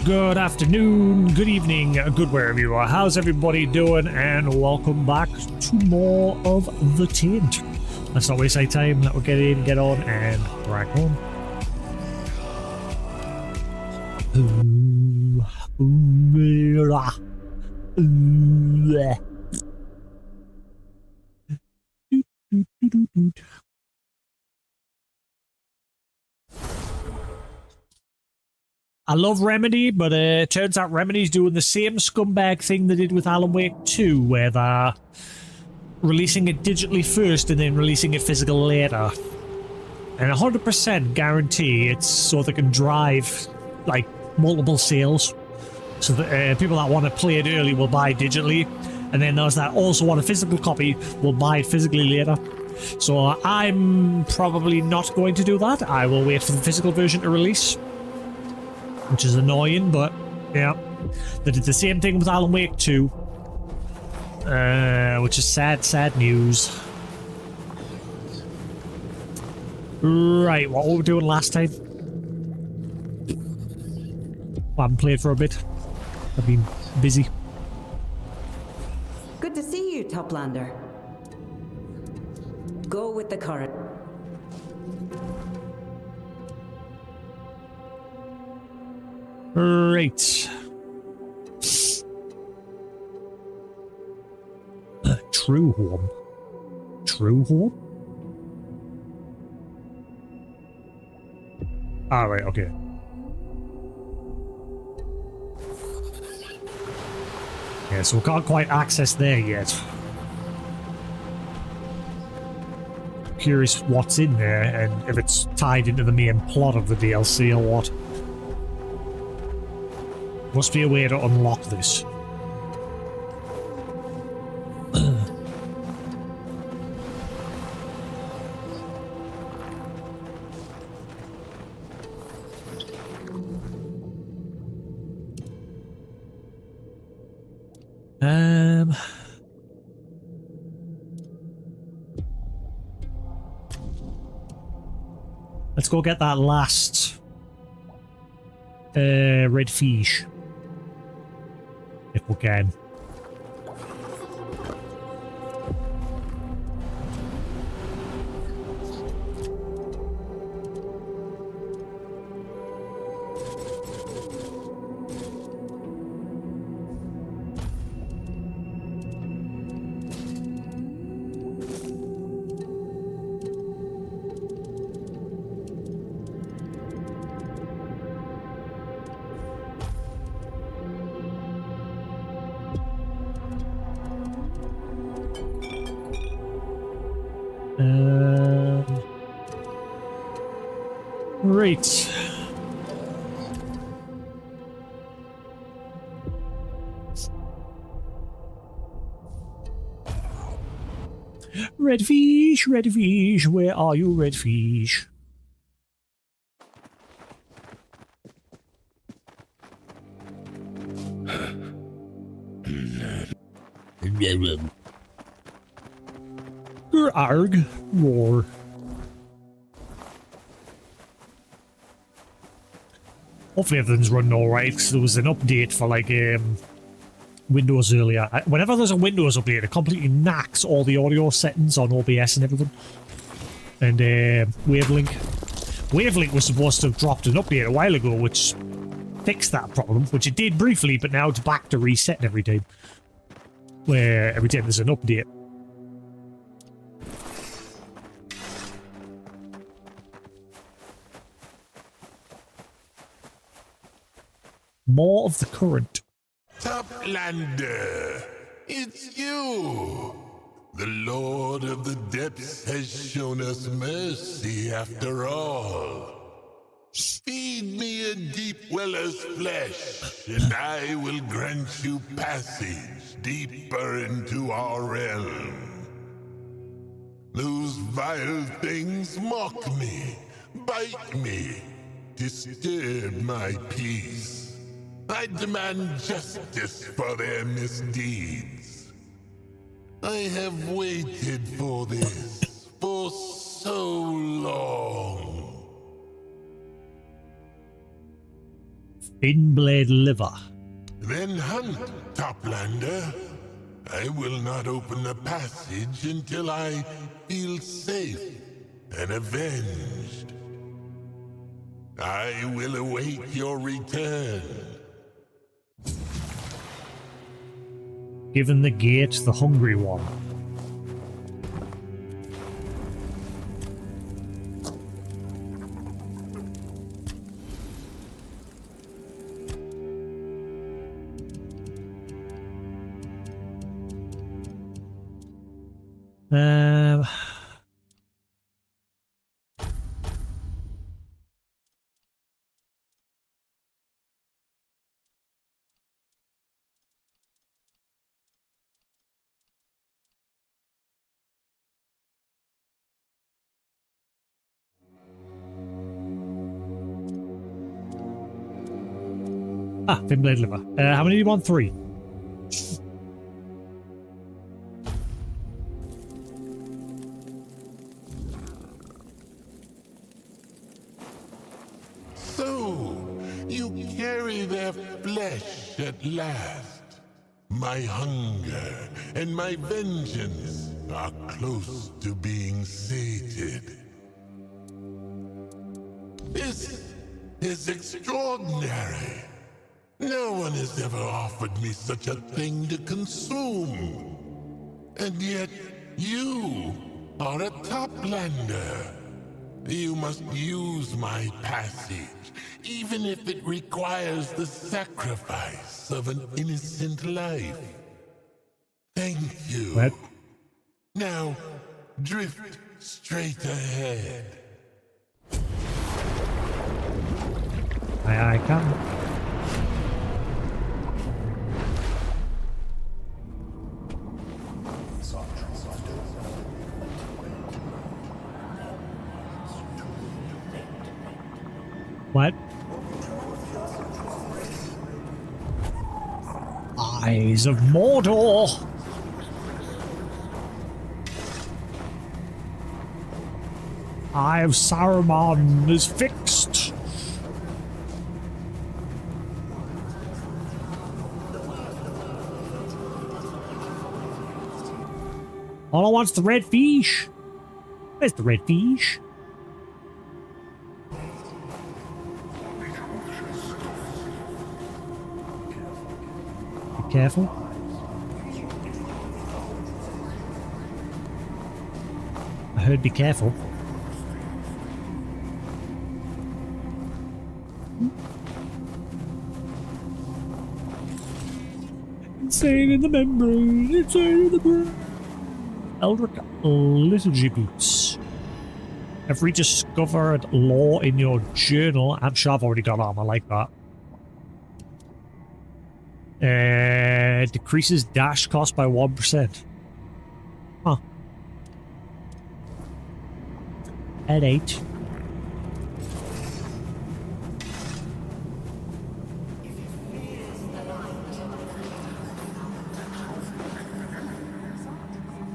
Good afternoon, good evening, good wherever you are. How's everybody doing? And welcome back to more of The Taint. Let's not waste any time. We'll get in, get on, and crack on. I love Remedy, but it turns out Remedy's doing the same scumbag thing they did with Alan Wake 2, where they're releasing it digitally first and then releasing it physical later. And 100% guarantee it's so they can drive, like, multiple sales. So that people that want to play it early will buy digitally, and then those that also want a physical copy will buy it physically later. So I'm probably not going to do that. I will wait for the physical version to release. Which is annoying, but yeah. They did the same thing with Alan Wake 2. Which is sad news. Right, what were we doing last time? I haven't played for a bit. I've been busy. Good to see you, Toplander. Go with the current. Right. True home. True home? Ah, right, okay. Yeah, so we can't quite access there yet. Curious what's in there and if it's tied into the main plot of the DLC or what. Must be a way to unlock this. Let's go get that last red fish. If we can. Right. Red fish, where are you, red fish? Arg, roar. Hopefully everything's running alright, because there was an update for, like, Windows earlier. Whenever there's a Windows update, it completely knacks all the audio settings on OBS and everything. And, Wavelink. Wavelink was supposed to have dropped an update a while ago, which fixed that problem, which it did briefly, but now it's back to resetting every time. Where every time there's an update. More of the current. Toplander, it's you! The Lord of the Depths has shown us mercy after all. Feed me a deep weller's flesh, and I will grant you passage deeper into our realm. Those vile things mock me, bite me, disturb my peace. I demand justice for their misdeeds. I have waited for this for so long. Thin blade liver. Then hunt, Toplander. I will not open the passage until I feel safe and avenged. I will await your return. Given the gate, the hungry one. Um, thin blade liver. How many do you want? 3. So, you carry their flesh at last. My hunger and my vengeance are close to being sated. This is extraordinary. No one has ever offered me such a thing to consume. And yet, you are a Toplander. You must use my passage, even if it requires the sacrifice of an innocent life. Thank you. What? Now, drift straight ahead. I can. What? Eyes of Mordor! Eye of Saruman is fixed! All I want's the red fish! Where's the red fish? Careful. I heard be careful. Insane in the membrane, insane in the brain. Eldritch Liturgy Boots. Have rediscovered lore in your journal. I'm sure I've already got armor like that. Decreases dash cost by 1%. Huh. At 8.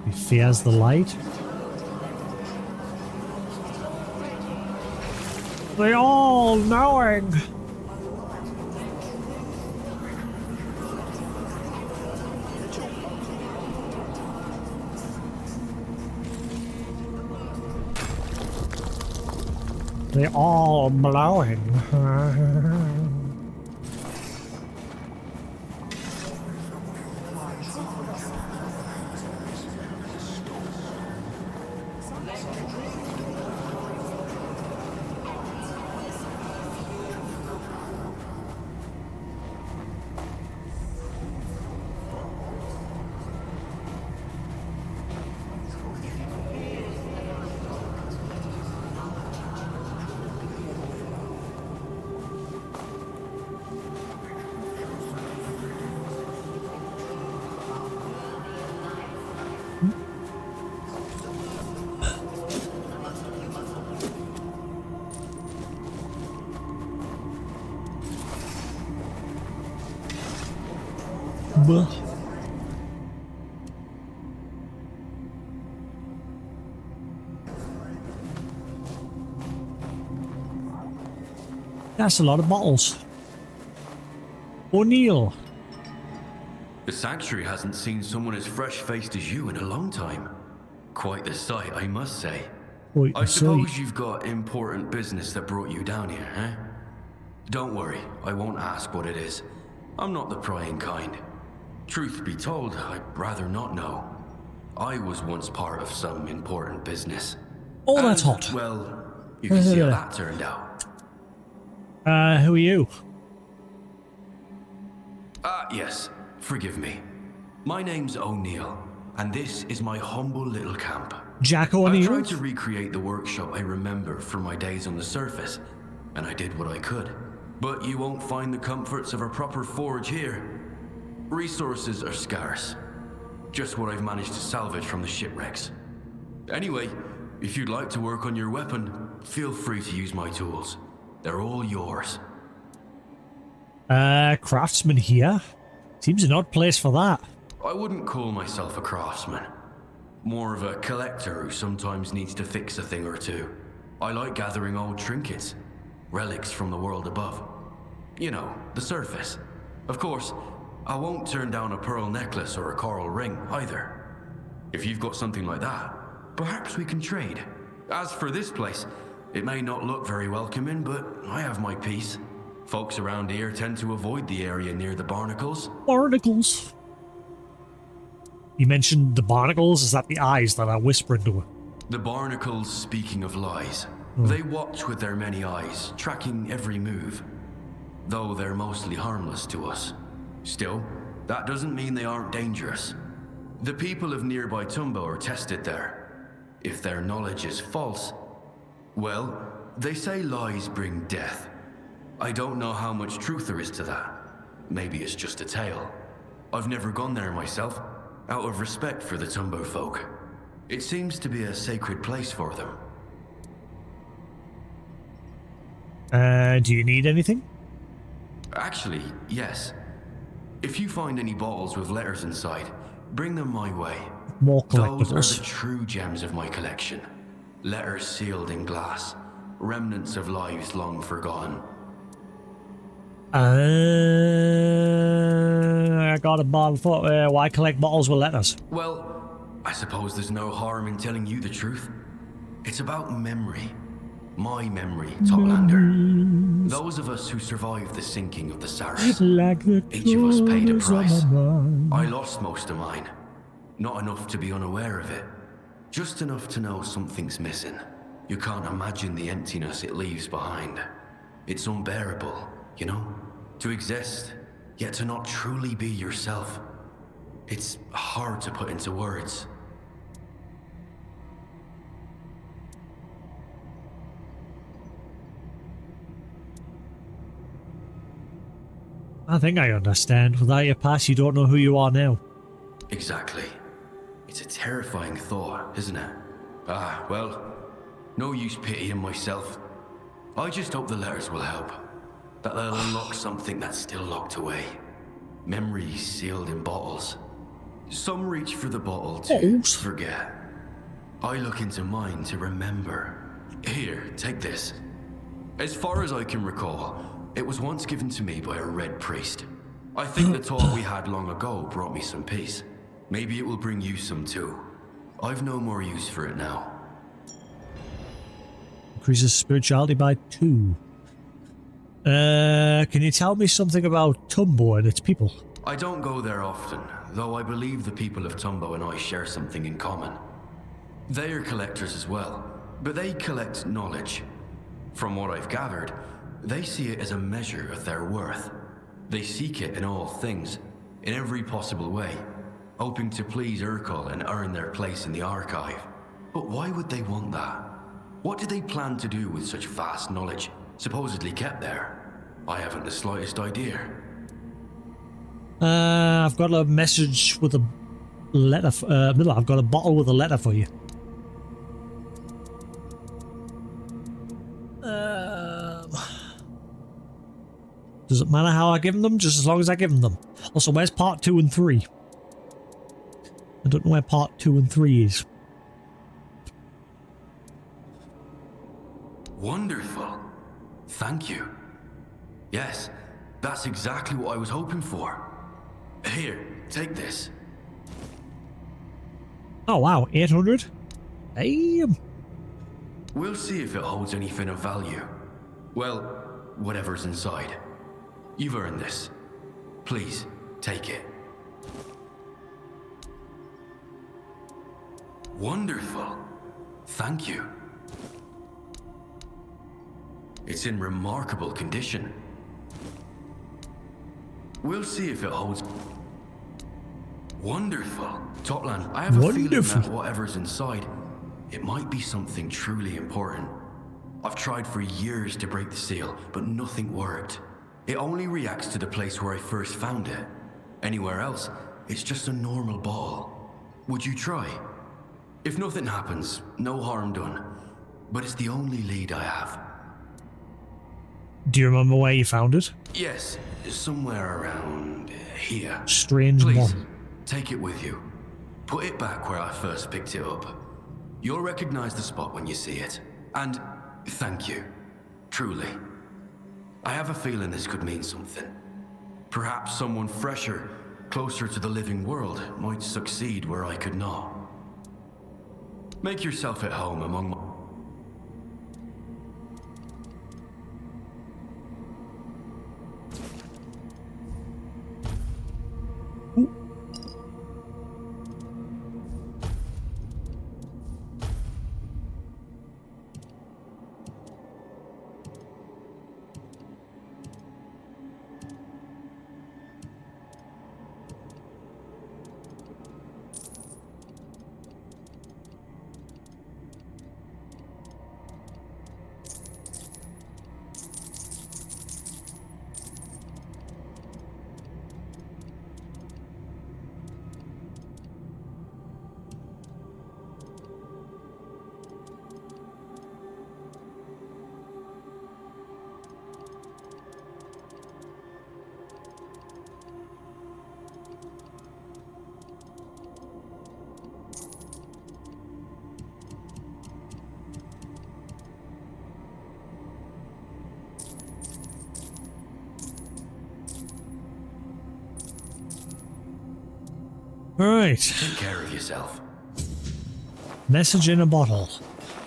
He fears the light. They all knowing. They all blowing. Buh. That's a lot of bottles. O'Neill. The sanctuary hasn't seen someone as fresh-faced as you in a long time. Quite the sight, I must say. Quite I the suppose sight. you've got important business that brought you down here, eh? Don't worry, I won't ask what it is. I'm not the prying kind. Truth be told, I'd rather not know. I was once part of some important business. Oh, that's And, hot. well, you can see how that turned out. Who are you? Yes. Forgive me. My name's O'Neill, and this is my humble little camp. Jack I O'Neill? tried to recreate the workshop I remember from my days on the surface, and I did what I could. But you won't find the comforts of a proper forge here. Resources are scarce. Just what I've managed to salvage from the shipwrecks. Anyway, if you'd like to work on your weapon, feel free to use my tools. They're all yours. Craftsman here? Seems an odd place for that. I wouldn't call myself a craftsman. More of a collector who sometimes needs to fix a thing or two. I like gathering old trinkets, relics from the world above. You know, the surface. Of course, I won't turn down a pearl necklace or a coral ring either. If you've got something like that, perhaps we can trade. As for this place, it may not look very welcoming, but I have my piece. Folks around here tend to avoid the area near the barnacles. Barnacles. You mentioned the barnacles? Is that the eyes that are whispering to her? The barnacles, speaking of lies, they watch with their many eyes, tracking every move. Though they're mostly harmless to us. Still, that doesn't mean they aren't dangerous. The people of nearby Tumbo are tested there. If their knowledge is false, well, they say lies bring death. I don't know how much truth there is to that. Maybe it's just a tale. I've never gone there myself, out of respect for the Tumbo folk. It seems to be a sacred place for them. Do you need anything? Actually, yes. If you find any bottles with letters inside, bring them my way. More Those are collectibles. the true gems of my collection. Letters sealed in glass. Remnants of lives long forgotten. I got a bottle for why collect bottles with letters? Well, I suppose there's no harm in telling you the truth. It's about memory. My memory, Toplander. Those of us who survived the sinking of the Saris. Like the Each of us paid a corners of price. my mind. I lost most of mine. Not enough to be unaware of it. Just enough to know something's missing. You can't imagine the emptiness it leaves behind. It's unbearable, you know? To exist, yet to not truly be yourself. It's hard to put into words. I think I understand. Without your past, you don't know who you are now. Exactly. It's a terrifying thought, isn't it? Well, no use pitying myself. I just hope the letters will help. That they'll unlock something that's still locked away. Memories sealed in bottles. Some reach for the bottle to Bottles? forget. I look into mine to remember. Here, take this. As far as I can recall, it was once given to me by a red priest. I think the talk we had long ago brought me some peace. Maybe it will bring you some too. I've no more use for it now. Increases spirituality by 2. Can you tell me something about Tumbo and its people? I don't go there often, though I believe the people of Tumbo and I share something in common. They are collectors as well, but they collect knowledge. From what I've gathered, they see it as a measure of their worth. They seek it in all things, in every possible way, hoping to please Urkel and earn their place in the archive. But why would they want that? What do they plan to do with such vast knowledge, supposedly kept there? I haven't the slightest idea. I've got a message with a letter. I've got a bottle with a letter for you. Does it matter how I give them? Just as long as I give them. Also, where's part 2 and 3? I don't know where part 2 and 3 is. Wonderful. Thank you. Yes, That's exactly what I was hoping for. Here, take this. Oh wow, 800? Damn. We'll see if it holds anything of value. Well, whatever's inside. You've earned this. Please, take it. Wonderful. Thank you. It's in remarkable condition. We'll see if it holds... Wonderful. Topland, I have a feeling that whatever's inside, it might be something truly important. I've tried for years to break the seal, but nothing worked. It only reacts to the place where I first found it. Anywhere else, it's just a normal ball. Would you try? If nothing happens, no harm done. But it's the only lead I have. Do you remember where you found it? Yes, somewhere around here. Strange Please, one. take it with you. Put it back where I first picked it up. You'll recognize the spot when you see it. And thank you. Truly. I have a feeling this could mean something. Perhaps someone fresher, closer to the living world, might succeed where I could not. Make yourself at home among my... Alright. Take care of yourself. Message in a bottle.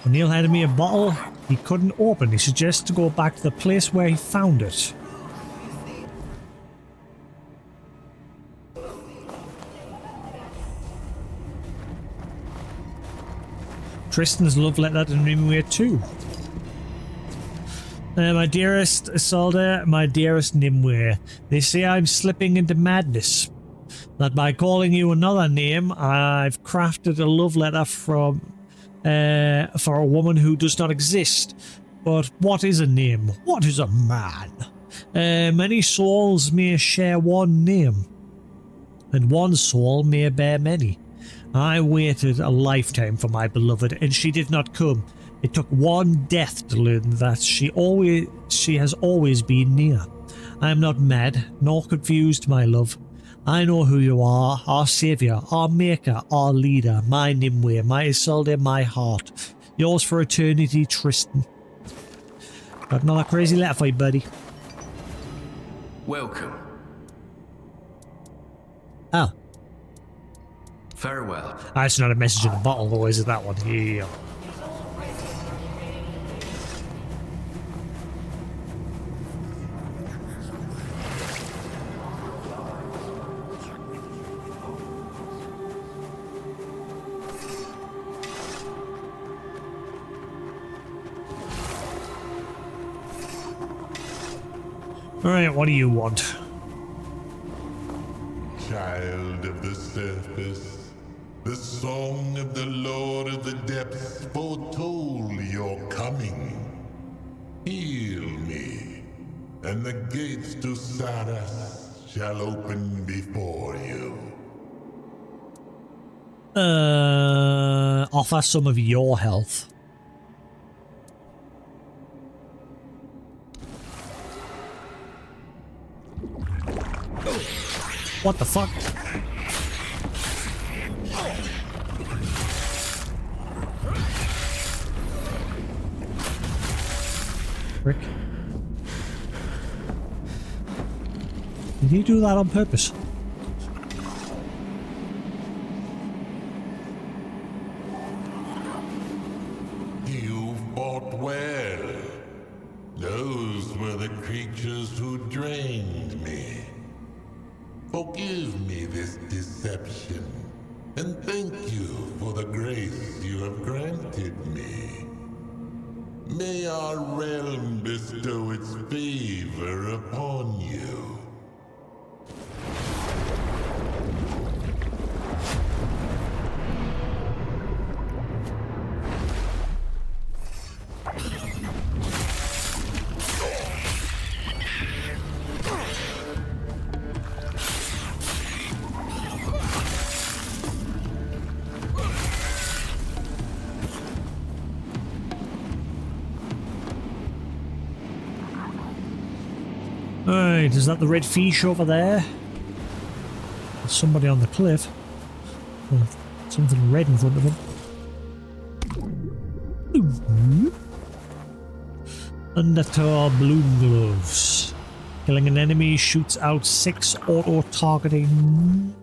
O'Neill handed me a bottle he couldn't open. He suggests to go back to the place where he found it. Tristan's love letter to Nimue too. My dearest Isolde, my dearest Nimue, they say I'm slipping into madness. That by calling you another name, I've crafted a love letter for a woman who does not exist. But what is a name? What is a man? Many souls may share one name, and one soul may bear many. I waited a lifetime for my beloved, and she did not come. It took one death to learn that she has always been near. I am not mad, nor confused, my love. I know who you are, our saviour, our maker, our leader, my Nimue, my Isolde, my heart. Yours for eternity, Tristan. Got another crazy letter for you, buddy. Welcome. Oh. Farewell. That's not a message in a bottle, though, is it, that one? Yeah. Alright, what do you want? Child of the surface, the song of the Lord of the Depths foretold your coming. Heal me, and the gates to Saras shall open before you. Offer some of your health. What the fuck? Rick. Did he do that on purpose? You fought well. Those were the creatures who drained me. Forgive me this deception, and thank you for the grace you have granted me. May our realm bestow its favor upon you. Alright, is that the red fish over there? There's somebody on the cliff. Oh, something red in front of him. Undertow bloom gloves. Killing an enemy shoots out 6 auto-targeting...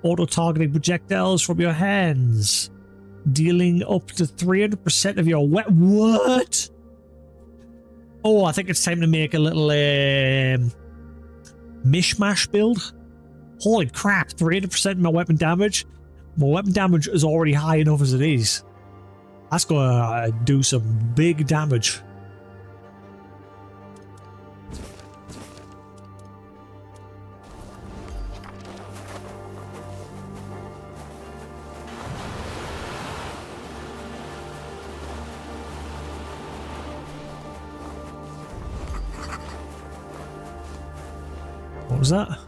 auto-targeting projectiles from your hands. Dealing up to 300% of your what? Oh, I think it's time to make a little mishmash build. Holy crap, 300% of my weapon damage. My weapon damage is already high enough as it is. That's gonna do some big damage. What was that?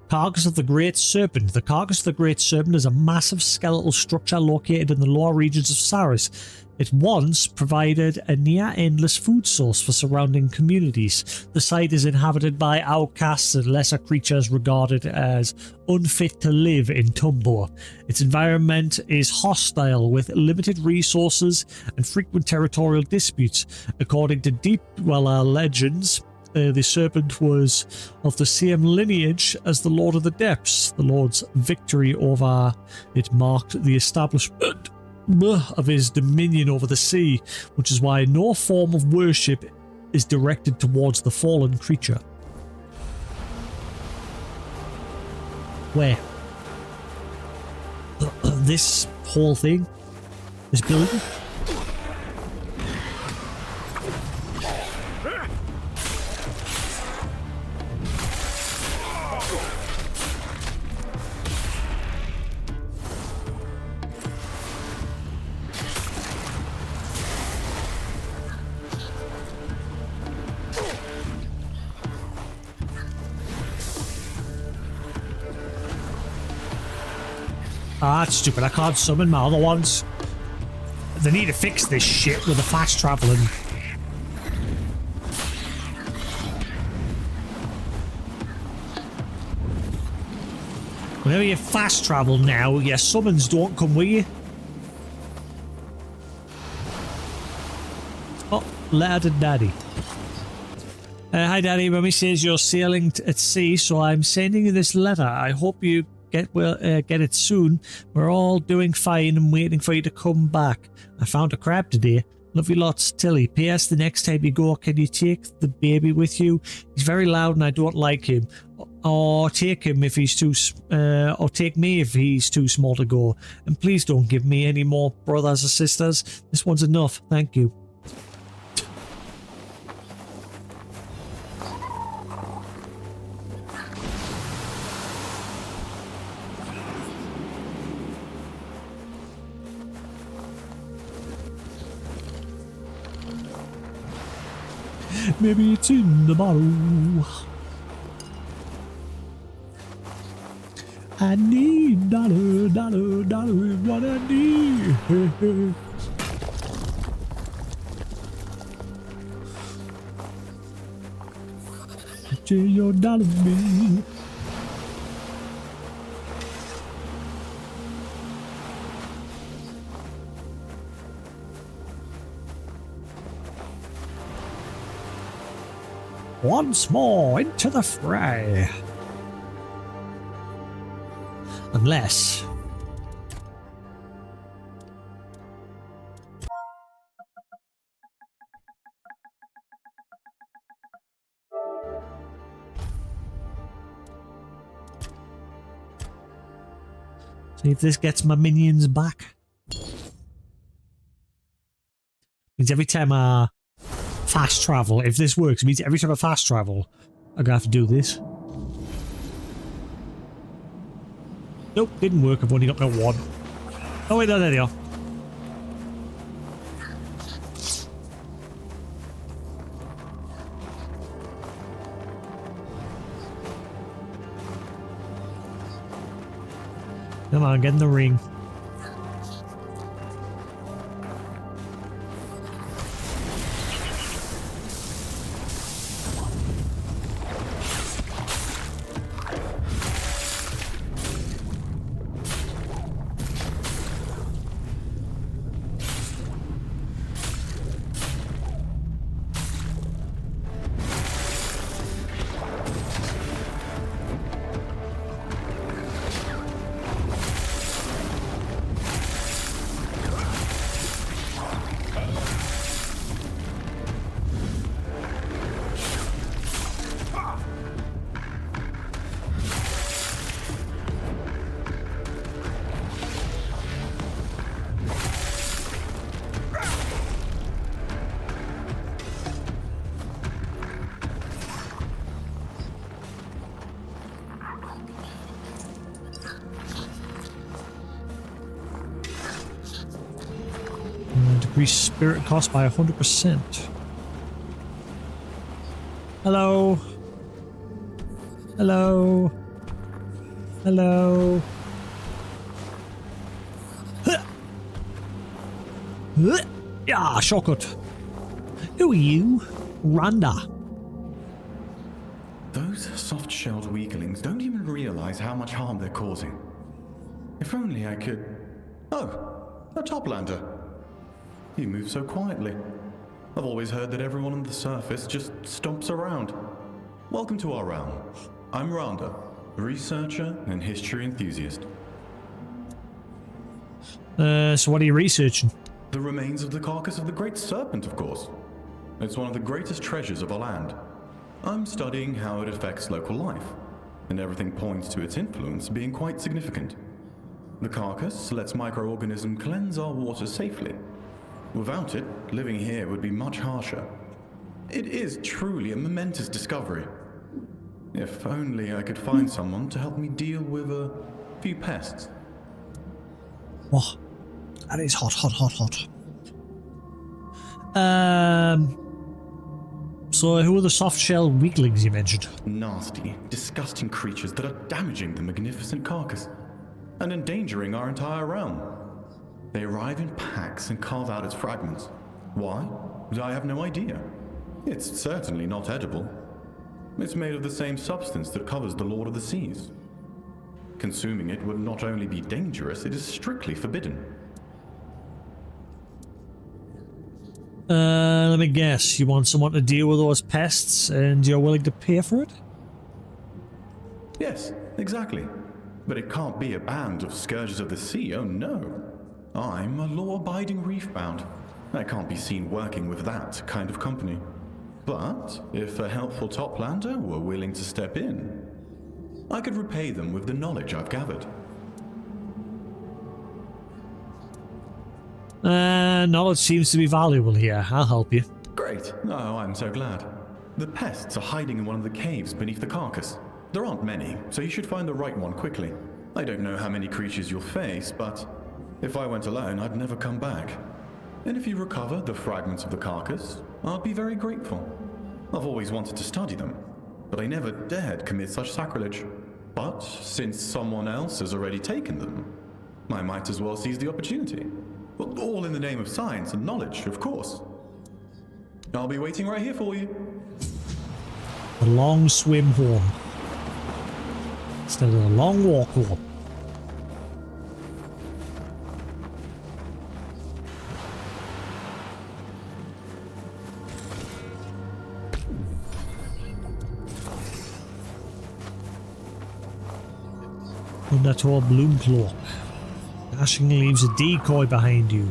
Carcass of the Great Serpent. The carcass of the Great Serpent is a massive skeletal structure located in the lower regions of Saris. It once provided a near-endless food source for surrounding communities. The site is inhabited by outcasts and lesser creatures regarded as unfit to live in Tumbor. Its environment is hostile with limited resources and frequent territorial disputes. According to Deep Dweller legends, the serpent was of the same lineage as the Lord of the Depths. The Lord's victory over it marked the establishment of his dominion over the sea, which is why no form of worship is directed towards the fallen creature. Where? This whole thing? This building? Ah, that's stupid. I can't summon my other ones. They need to fix this shit with the fast traveling. Whenever you fast travel now, your summons don't come with you. Oh, letter to Daddy. Hi Daddy, Mummy says you're sailing at sea, so I'm sending you this letter. I hope you get it soon. We're all doing fine and waiting for you to come back. I found a crab today. Love you lots, Tilly. P.S. The next time you go, can you take the baby with you? He's very loud and I don't like him. Or take him if he's too, or take me if he's too small to go. And please don't give me any more brothers or sisters. This one's enough. Thank you. Maybe it's in the bottle. I need dollar, dollar, dollar is what I need. Share your dollar bill. Once more into the fray. Unless... See if this gets my minions back. Means every time I fast travel, if this works, it means every time I fast travel, I'm gonna have to do this. Nope, didn't work. I've only got my one. Oh wait, no, there they are. Come on, get in the ring. Decrease spirit cost by 100%. Hello. Hello. Hello. Yeah, shortcut. Who are you? Randa. Those soft-shelled weaklings don't even realize how much harm they're causing. If only I could... Oh, a toplander. You move so quietly. I've always heard that everyone on the surface just stomps around. Welcome to our realm. I'm Randa, researcher and history enthusiast. So what are you researching? The remains of the carcass of the great serpent, of course. It's one of the greatest treasures of our land. I'm studying how it affects local life, and everything points to its influence being quite significant. The carcass lets microorganisms cleanse our water safely. Without it, living here would be much harsher. It is truly a momentous discovery. If only I could find someone to help me deal with a few pests. Oh, that is hot, hot, hot, hot. So who are the soft-shelled weaklings you mentioned? Nasty, disgusting creatures that are damaging the magnificent carcass and endangering our entire realm. They arrive in packs and carve out its fragments. Why? I have no idea. It's certainly not edible. It's made of the same substance that covers the Lord of the Seas. Consuming it would not only be dangerous, it is strictly forbidden. Let me guess. You want someone to deal with those pests and you're willing to pay for it? Yes, exactly. But it can't be a band of scourges of the sea, oh no. I'm a law-abiding reef-bound. I can't be seen working with that kind of company. But if a helpful toplander were willing to step in, I could repay them with the knowledge I've gathered. Knowledge seems to be valuable here. I'll help you. Great. Oh, I'm so glad. The pests are hiding in one of the caves beneath the carcass. There aren't many, so you should find the right one quickly. I don't know how many creatures you'll face, but if I went alone, I'd never come back. And if you recover the fragments of the carcass, I'd be very grateful. I've always wanted to study them, but I never dared commit such sacrilege. But since someone else has already taken them, I might as well seize the opportunity. Well, all in the name of science and knowledge, of course. I'll be waiting right here for you. A long swim home. Instead of a long walk home. Undertale Bloom Cloak. Dashing leaves a decoy behind you.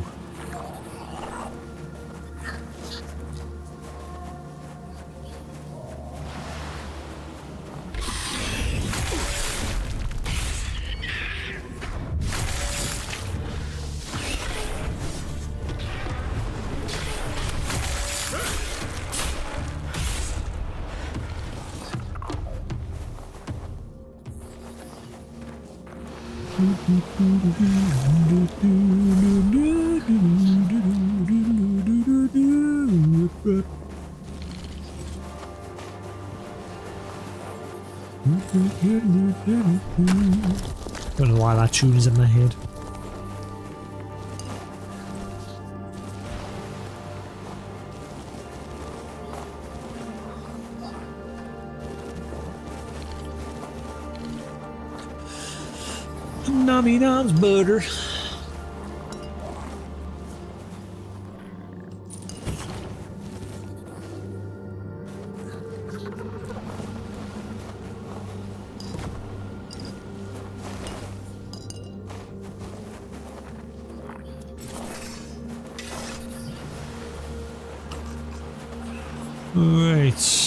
Don't know why that tune is in my head. Nummy Nom's butter. Right.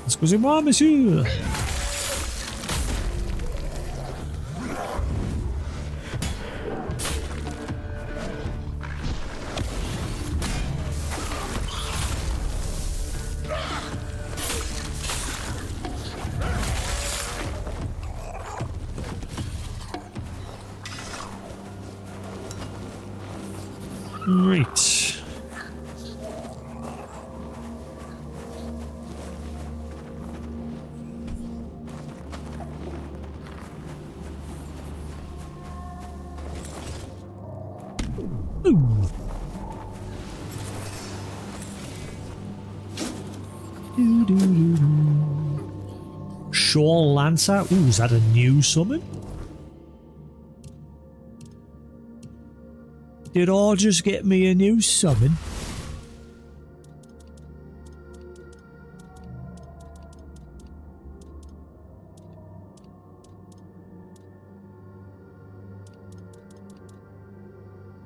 Excusez-moi, monsieur. Right. Ooh. Shaw Lancer. Ooh, is that a new summon? Did I just get me a new summon?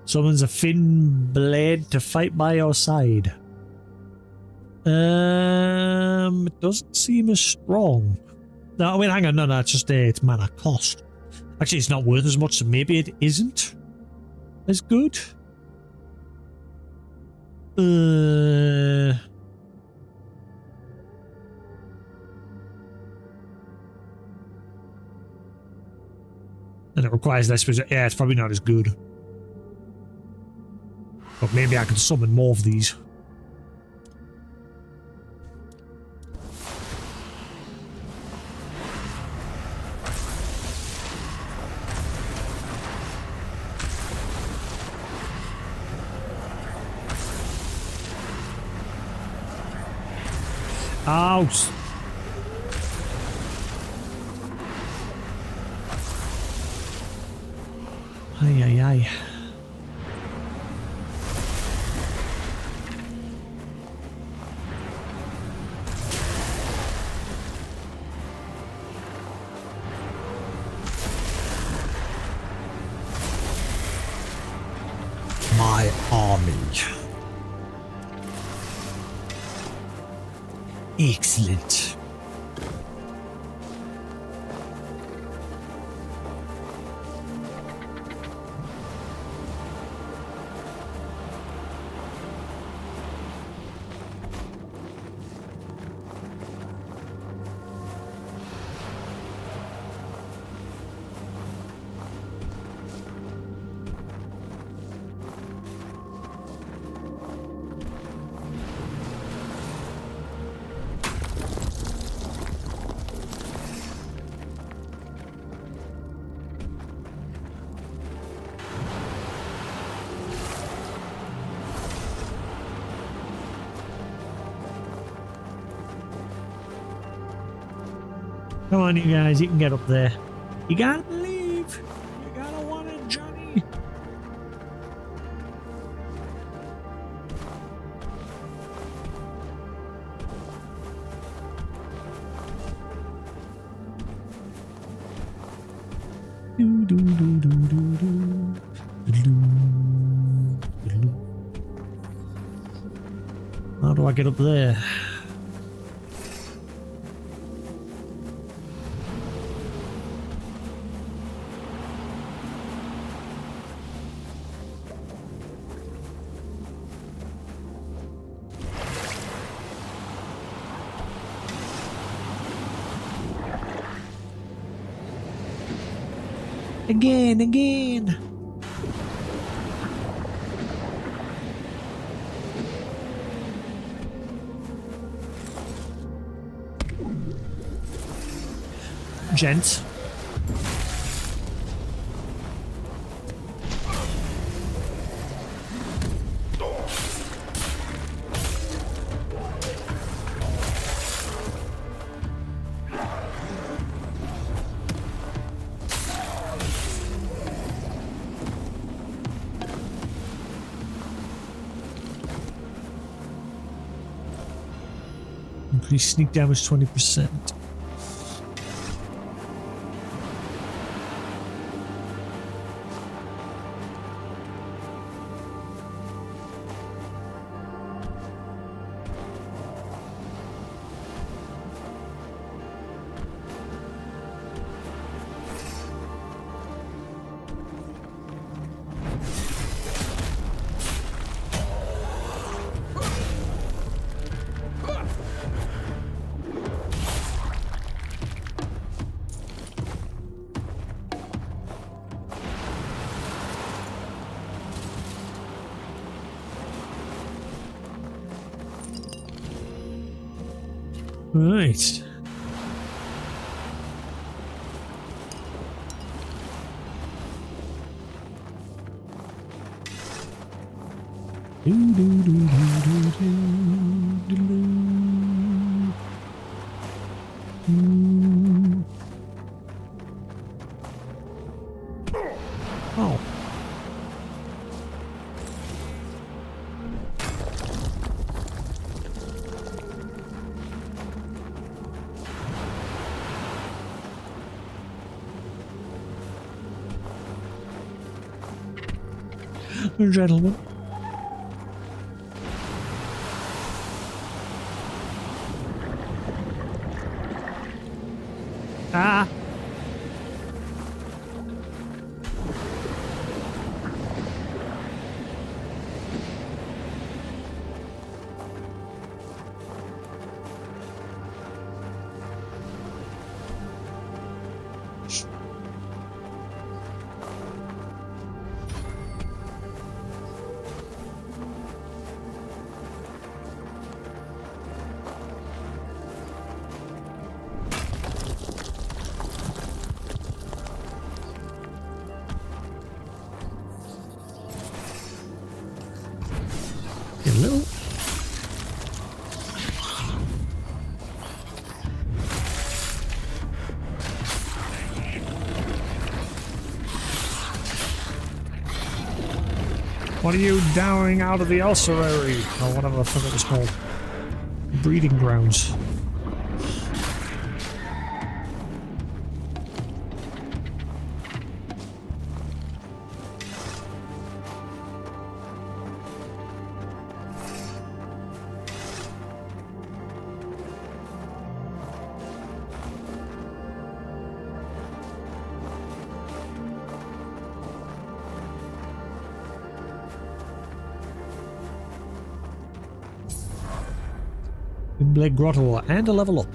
Summons a Fin Blade to fight by your side. It doesn't seem as strong. No, I mean, hang on, no, it's just it's mana cost. Actually, it's not worth as much, so maybe it isn't as good. And it requires less. Yeah, it's probably not as good. But maybe I can summon more of these. Ouch. Ay, ay, ay. My army. Excellent. Come on, you guys, you can get up there. You gotta believe. You gotta want it, Johnny. Do, do, do, do, do, do. How do I get up there? Again. Gents. Increase sneak damage 20%. Right. Oh. Gentlemen. Ah. Hello. What are you downing out of the ossuary? Or whatever the fuck it was called. Breeding grounds. Blade Grotto and a level up.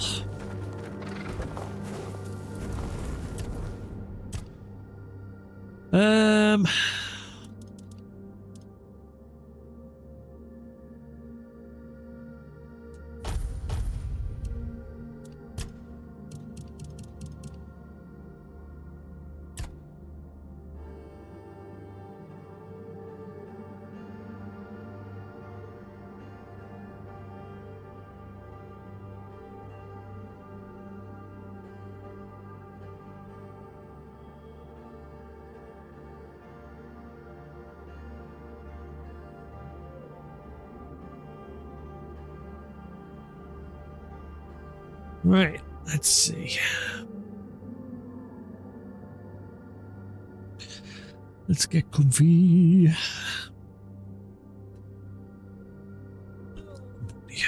Right, let's see. Let's get comfy. Yeah.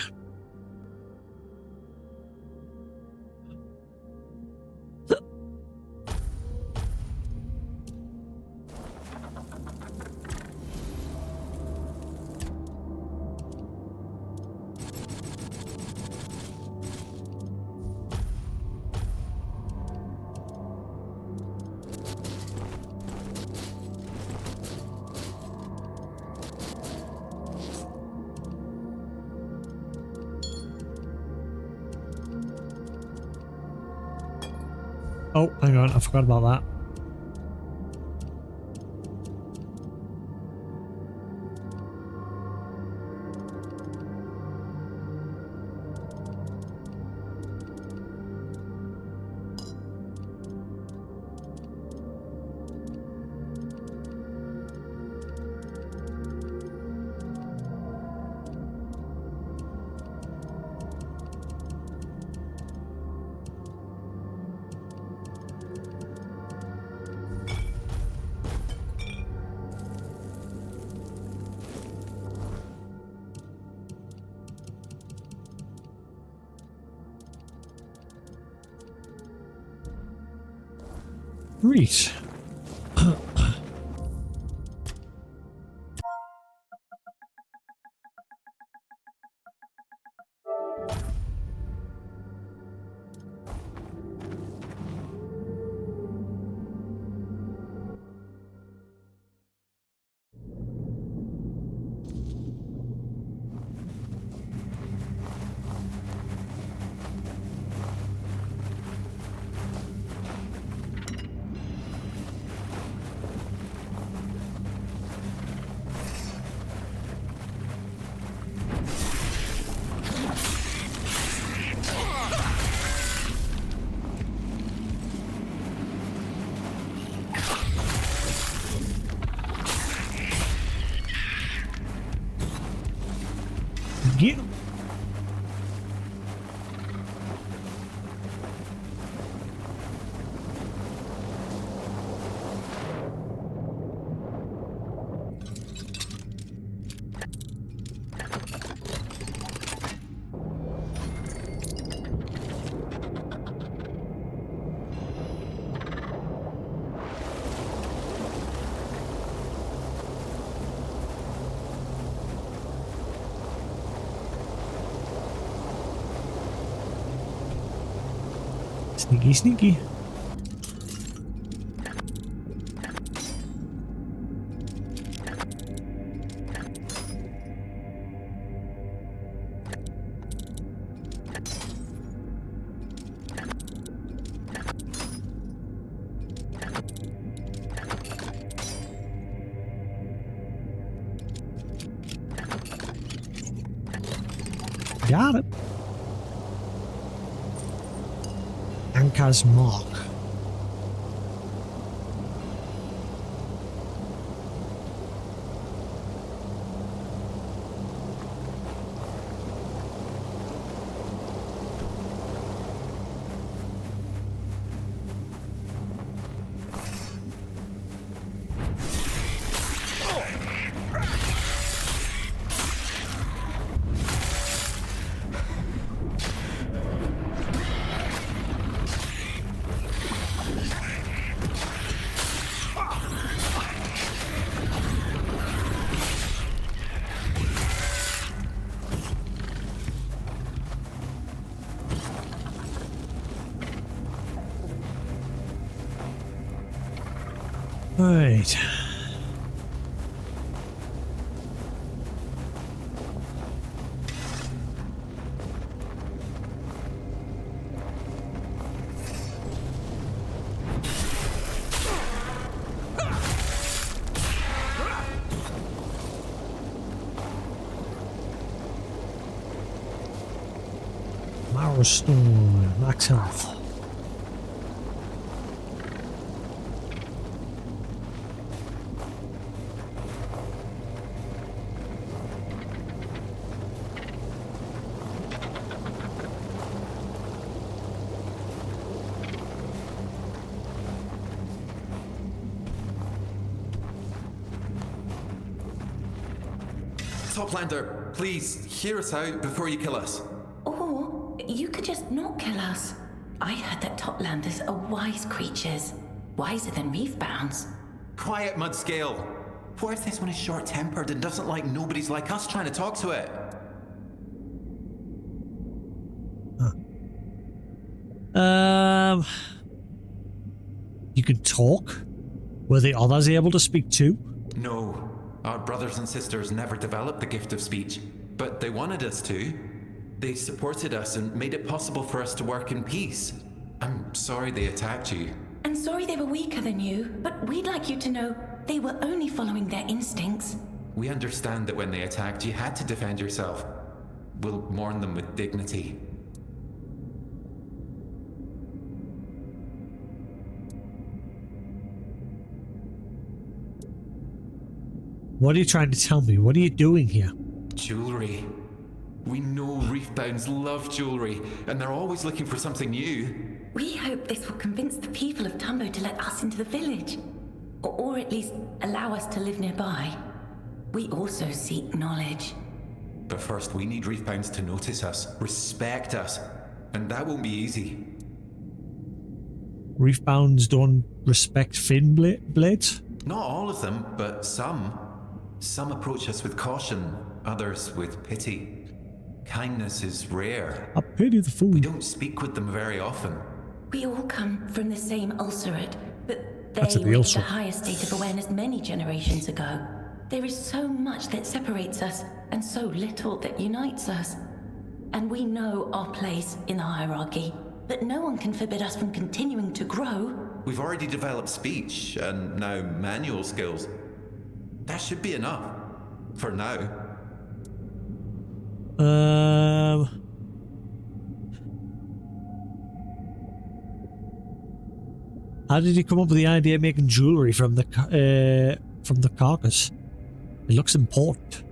Oh, hang on, I forgot about that. Great. Get him. Sneaky, sneaky. Got it. Anka's mark. Right. Marrow Stone, max health. Toplander, please, hear us out before you kill us. Or you could just not kill us. I heard that Toplanders are wise creatures. Wiser than reefbounds. Quiet, Mudscale. What if this one is short-tempered and doesn't like nobodies like us trying to talk to it? You can talk? Were the others able to speak too? No. Our brothers and sisters never developed the gift of speech, but they wanted us to. They supported us and made it possible for us to work in peace. I'm sorry they attacked you. And sorry they were weaker than you, but we'd like you to know they were only following their instincts. We understand that when they attacked, you had to defend yourself. We'll mourn them with dignity. What are you trying to tell me? What are you doing here? Jewelry. We know reefbounds love jewelry, and they're always looking for something new. We hope this will convince the people of Tumbo to let us into the village. Or at least allow us to live nearby. We also seek knowledge. But first, we need reefbounds to notice us, respect us, and that won't be easy. Reefbounds don't respect fin blades? Not all of them, but some. Some approach us with caution, others with pity. Kindness is rare. I pity the fool. We don't speak with them very often. We all come from the same ulcerate, but That's they the were at ulcer. a higher state of awareness many generations ago. There is so much that separates us, and so little that unites us. And we know our place in the hierarchy, but no one can forbid us from continuing to grow. We've already developed speech, and now manual skills. That should be enough. For now. How did you come up with the idea of making jewelry from the carcass? It looks important.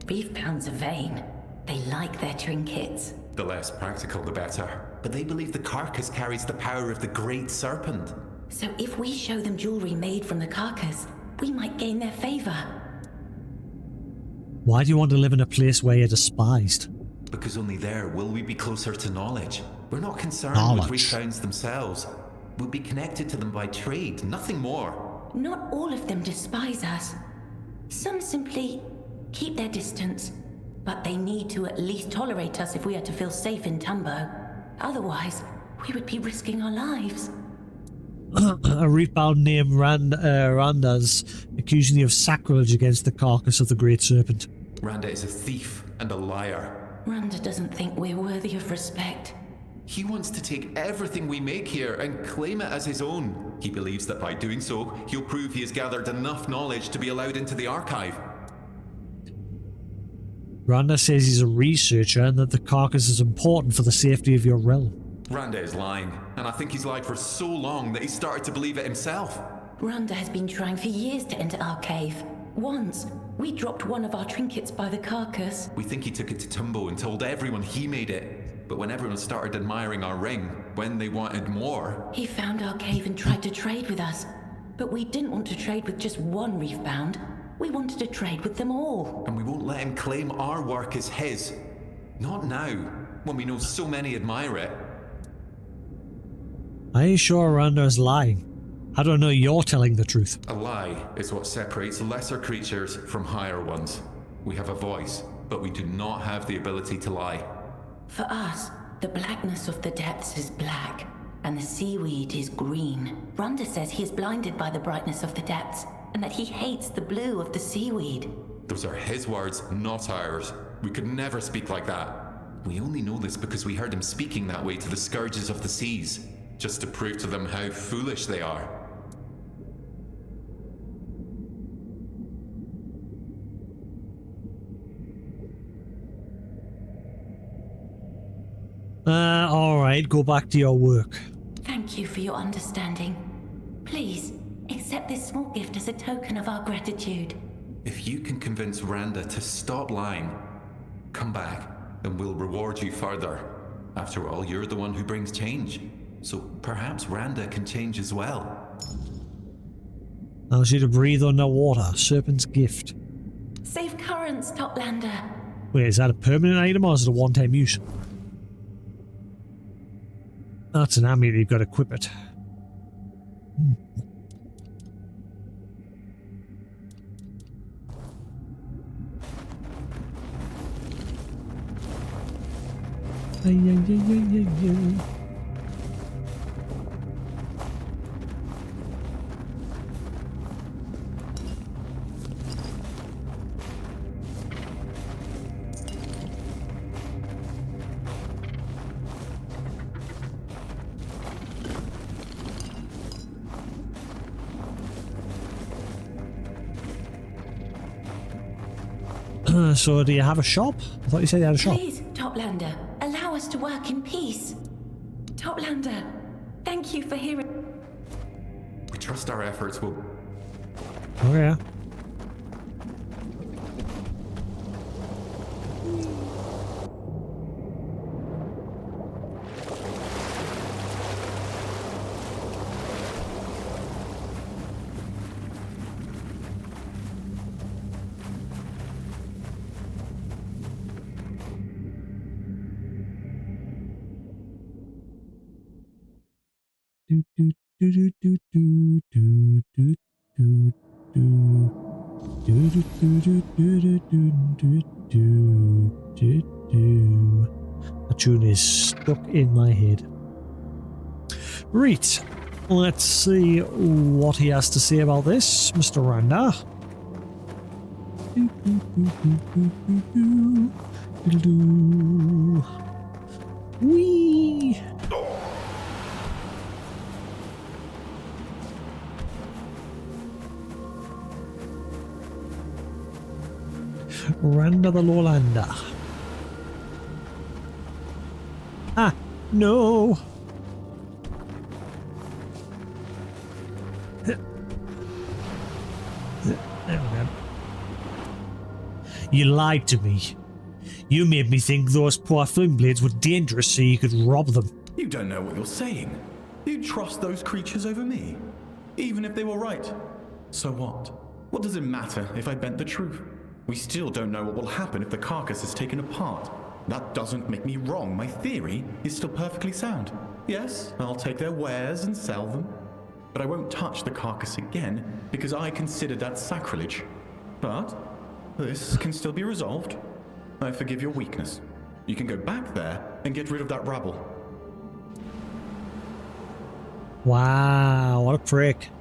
Reefbounds are vain. They like their trinkets. The less practical, the better. But they believe the carcass carries the power of the great serpent. So if we show them jewelry made from the carcass, we might gain their favor. Why do you want to live in a place where you're despised? Because only there will we be closer to knowledge. We're not concerned Knowledge. with reefbounds themselves. We'll be connected to them by trade, nothing more. Not all of them despise us. Some simply keep their distance, but they need to at least tolerate us if we are to feel safe in Tumbo. Otherwise, we would be risking our lives. A reefbound named Randa's accusing you of sacrilege against the carcass of the great serpent. Randa is a thief and a liar. Randa doesn't think we're worthy of respect. He wants to take everything we make here and claim it as his own. He believes that by doing so, he'll prove he has gathered enough knowledge to be allowed into the archive. Randa says he's a researcher and that the carcass is important for the safety of your realm. Randa is lying, and I think he's lied for so long that he started to believe it himself. Randa has been trying for years to enter our cave. Once, we dropped one of our trinkets by the carcass. We think he took it to Tumbo and told everyone he made it. But when everyone started admiring our ring, when they wanted more... He found our cave and tried to trade with us. But we didn't want to trade with just one reefbound. We wanted to trade with them all. And we won't let him claim our work as his. Not now, when we know so many admire it. Are you sure Randa is lying? I don't know you're telling the truth. A lie is what separates lesser creatures from higher ones. We have a voice, but we do not have the ability to lie. For us, the blackness of the depths is black, and the seaweed is green. Randa says he is blinded by the brightness of the depths, and that he hates the blue of the seaweed. Those are his words, not ours. We could never speak like that. We only know this because we heard him speaking that way to the scourges of the seas, just to prove to them how foolish they are. Alright, go back to your work. Thank you for your understanding. Please, accept this small gift as a token of our gratitude. If you can convince Randa to stop lying, come back and we'll reward you further. After all, you're the one who brings change. So perhaps Randa can change as well. Allows you to breathe underwater. Serpent's gift. Safe currents, Toplander. Wait, is that a permanent item or is it a one-time use? That's an amulet, you've got to equip it. Ay, ay, ay, ay, ay, ay. So do you have a shop? I thought you said you had a shop. Please, Toplander, allow us to work in peace. Toplander, thank you for hearing. We trust our efforts will. Oh yeah. Do, do, do, do, do, do, do, do, do. Do, do, do, do, do, do, do, do, do. That tune is stuck in my head. Right, let's see what he has to say about this, Mr. Randa. Do, do, do, do, do, do, do, do. Whee! Randa the Lowlander. Ah, no! There we go. You lied to me. You made me think those poor flame blades were dangerous so you could rob them. You don't know what you're saying. You trust those creatures over me, even if they were right. So what? What does it matter if I bent the truth? We still don't know what will happen if the carcass is taken apart. That doesn't make me wrong. My theory is still perfectly sound. Yes, I'll take their wares and sell them. But I won't touch the carcass again because I consider that sacrilege. But this can still be resolved. I forgive your weakness. You can go back there and get rid of that rabble. Wow, what a prick.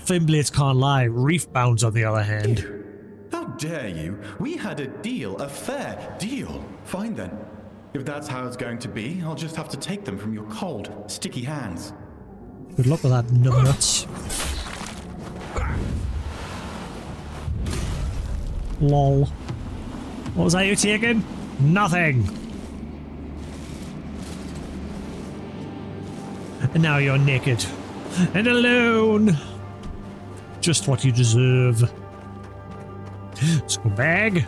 Flame blades can't lie. Reef bounds, on the other hand. How dare you? We had a deal, a fair deal. Fine then. If that's how it's going to be, I'll just have to take them from your cold, sticky hands. Good luck with that, numbnuts. Lol. What was that you taking? Nothing. And now you're naked. And alone. Just what you deserve. Scumbag.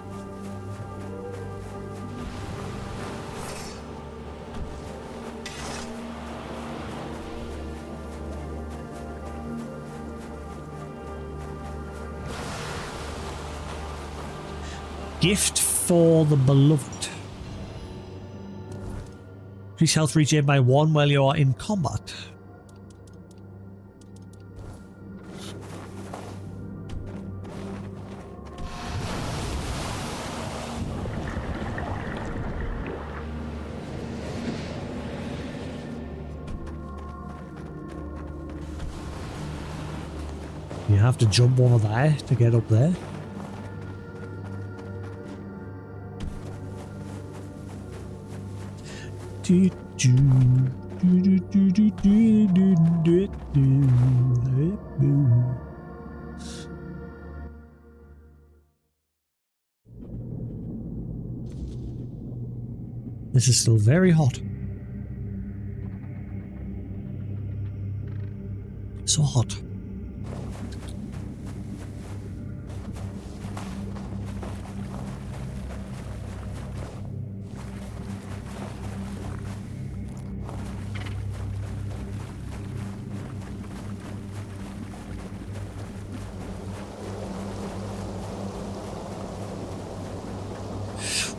Gift for the beloved. Increase health regen by 1 while you are in combat. You have to jump over there to get up there. This is still very hot. So hot.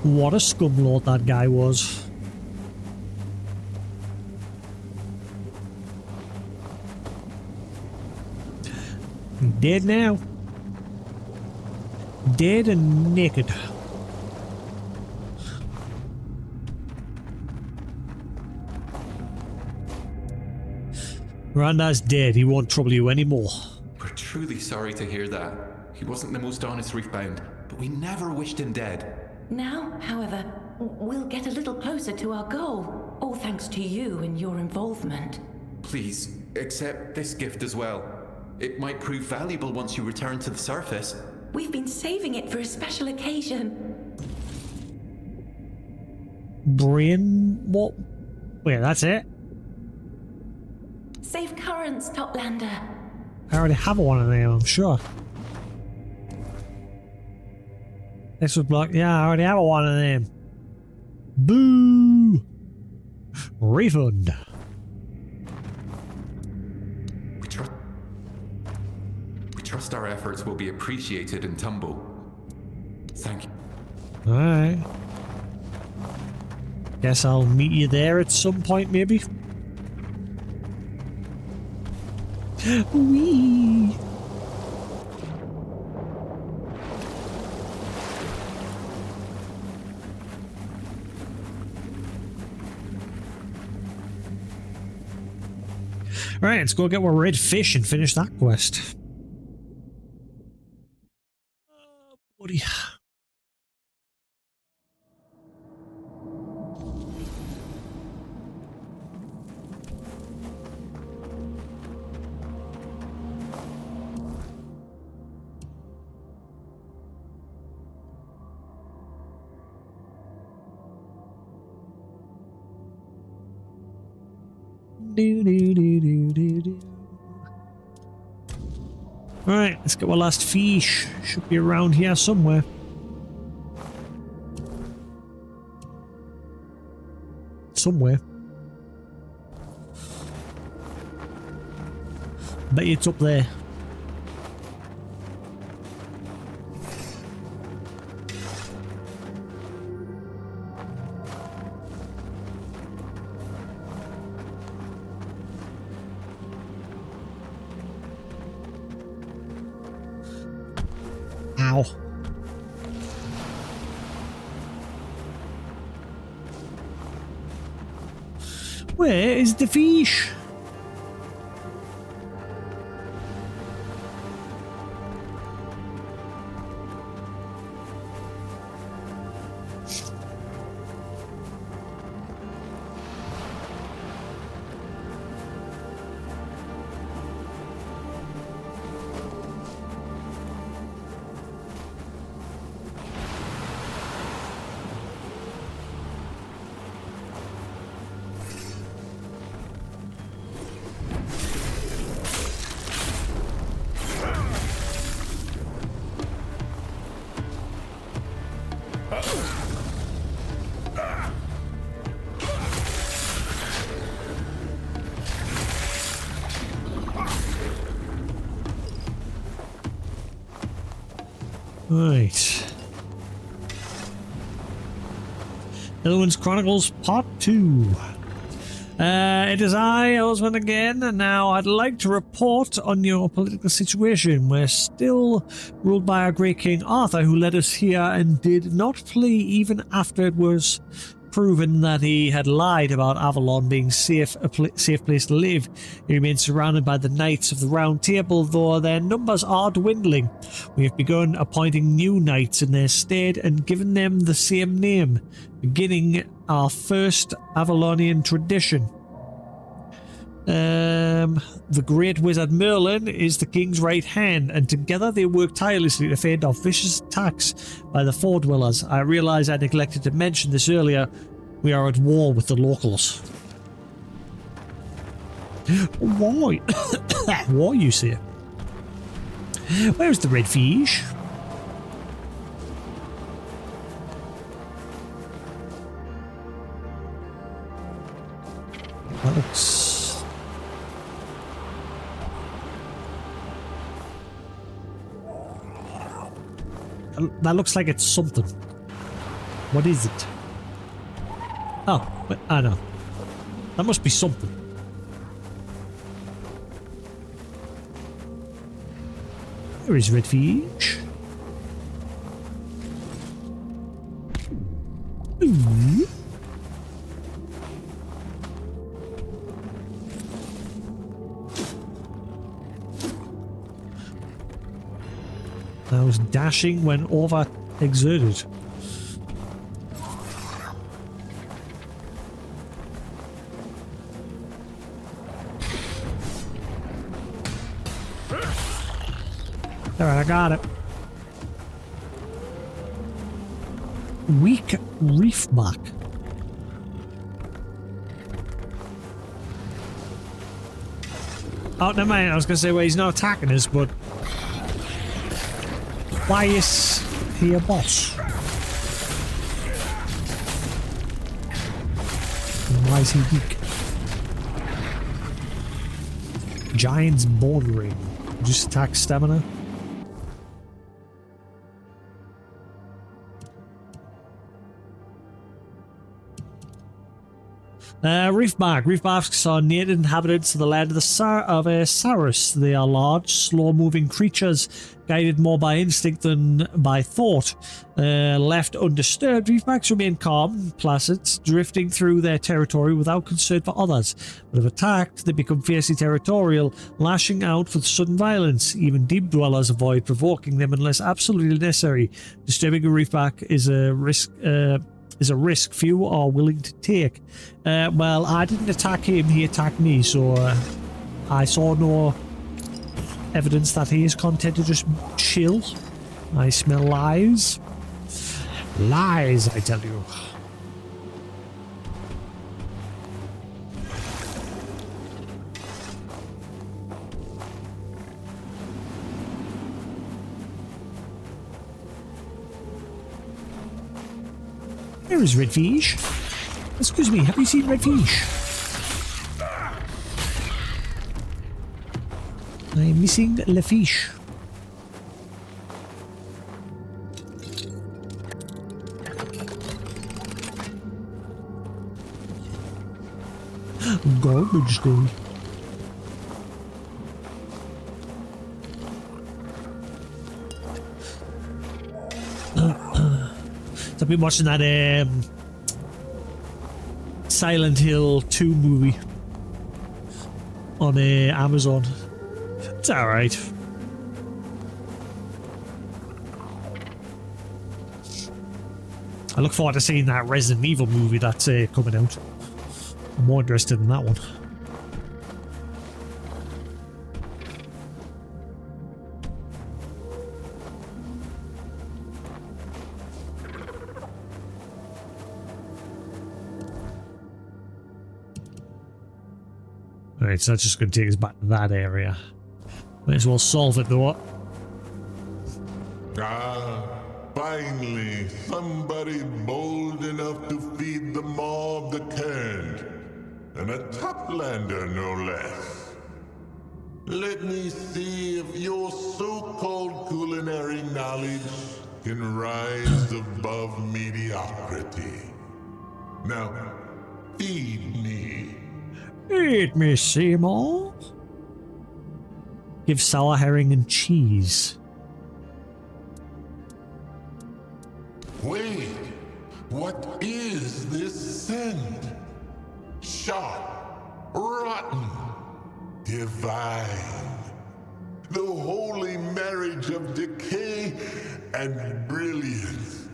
What a scumlord that guy was. Dead now. Dead and naked. Miranda's dead. He won't trouble you anymore. We're truly sorry to hear that. He wasn't the most honest Reefbound, but we never wished him dead. Now, however, we'll get a little closer to our goal, all thanks to you and your involvement. Please, accept this gift as well. It might prove valuable once you return to the surface. We've been saving it for a special occasion. Brain... what? Wait, that's it? Safe currents, Toplander. I already have one of them, I'm sure. This was blocked. Yeah, I already have one of them. Boo! Refund. We trust our efforts will be appreciated in Tumble. Thank you. Alright. Guess I'll meet you there at some point, maybe. Wee. Alright, let's go get more red fish and finish that quest. Oh, buddy. Alright, let's get our last fish. Should be around here somewhere. Somewhere. Bet it's up there. Ow. Where is the fish? Right. Elwin's Chronicles Part 2. It is I, Elswin again, and now I'd like to report on your political situation. We're still ruled by our great King Arthur, who led us here and did not flee even after it was proven that he had lied about Avalon being safe place to live. He remains surrounded by the Knights of the Round Table, though their numbers are dwindling. We have begun appointing new knights in their stead and given them the same name, beginning our first Avalonian tradition. The great wizard Merlin is the king's right hand, and together they work tirelessly to fend off vicious attacks by the Fore-dwellers. I realise I neglected to mention this earlier. We are at war with the locals. Why? Why, you say? Where's the red fish? That looks... that looks like it's something. What is it? Oh, I know. That must be something. There is redfish. Ooh. I was dashing when over-exerted. Alright, I got it. Weak reef bark. Oh, never mind. I was going to say, well, he's not attacking us, but why is he a boss? And why is he weak? Giant's bordering. Just attack stamina. Reef bark. Reef barks are native inhabitants of the land of the Saurus. They are large, slow-moving creatures, guided more by instinct than by thought. Left undisturbed, reef barks remain calm, placid, drifting through their territory without concern for others. But if attacked, they become fiercely territorial, lashing out with sudden violence. Even deep dwellers avoid provoking them unless absolutely necessary. Disturbing a reef bark is a risk few are willing to take. Well, I didn't attack him, he attacked me, so I saw no evidence that he is content to just chill. I smell lies. Lies, I tell you. There is redfish. Excuse me, have you seen redfish? I'm missing the fish. Garbage day. I've been watching that Silent Hill 2 movie on Amazon. It's alright. I look forward to seeing that Resident Evil movie that's coming out. I'm more interested in that one. Alright, so that's just going to take us back to that area. Might as well solve it though. Ah, finally, somebody bold enough to feed the maw of the Cairn. And a toplander, no less. Let me see if your so-called culinary knowledge can rise above mediocrity. Now, feed me. Eat me, Seymour. Give sour herring and cheese. Wait, what is this scent? Sharp, rotten, divine. The holy marriage of decay and brilliance.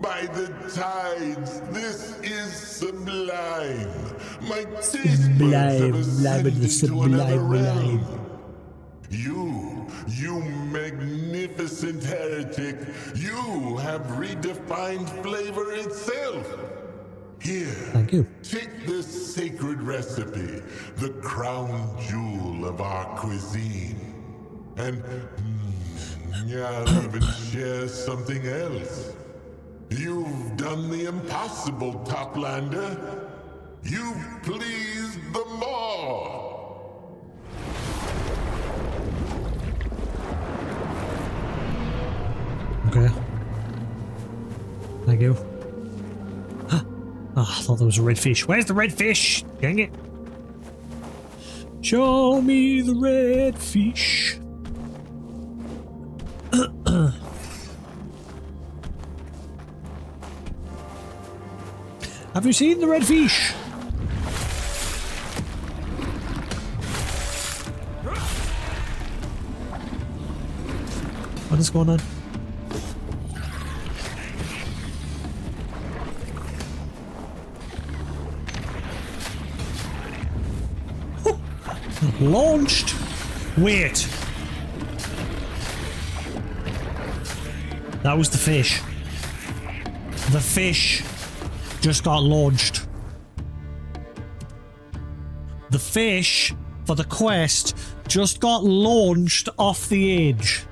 By the tides, this is sublime. My taste buds have ascended to another realm. You magnificent heretic, you have redefined flavor itself. Here, thank you. Take this sacred recipe, the crown jewel of our cuisine. And I'll even share something else. You've done the impossible, Toplander. You've pleased the maw. Okay. Thank you. Oh, I thought there was a red fish. Where's the red fish? Dang it. Show me the red fish. Have you seen the red fish? What is going on? Launched. Wait. That was the fish. The fish just got launched. The fish for the quest just got launched off the edge.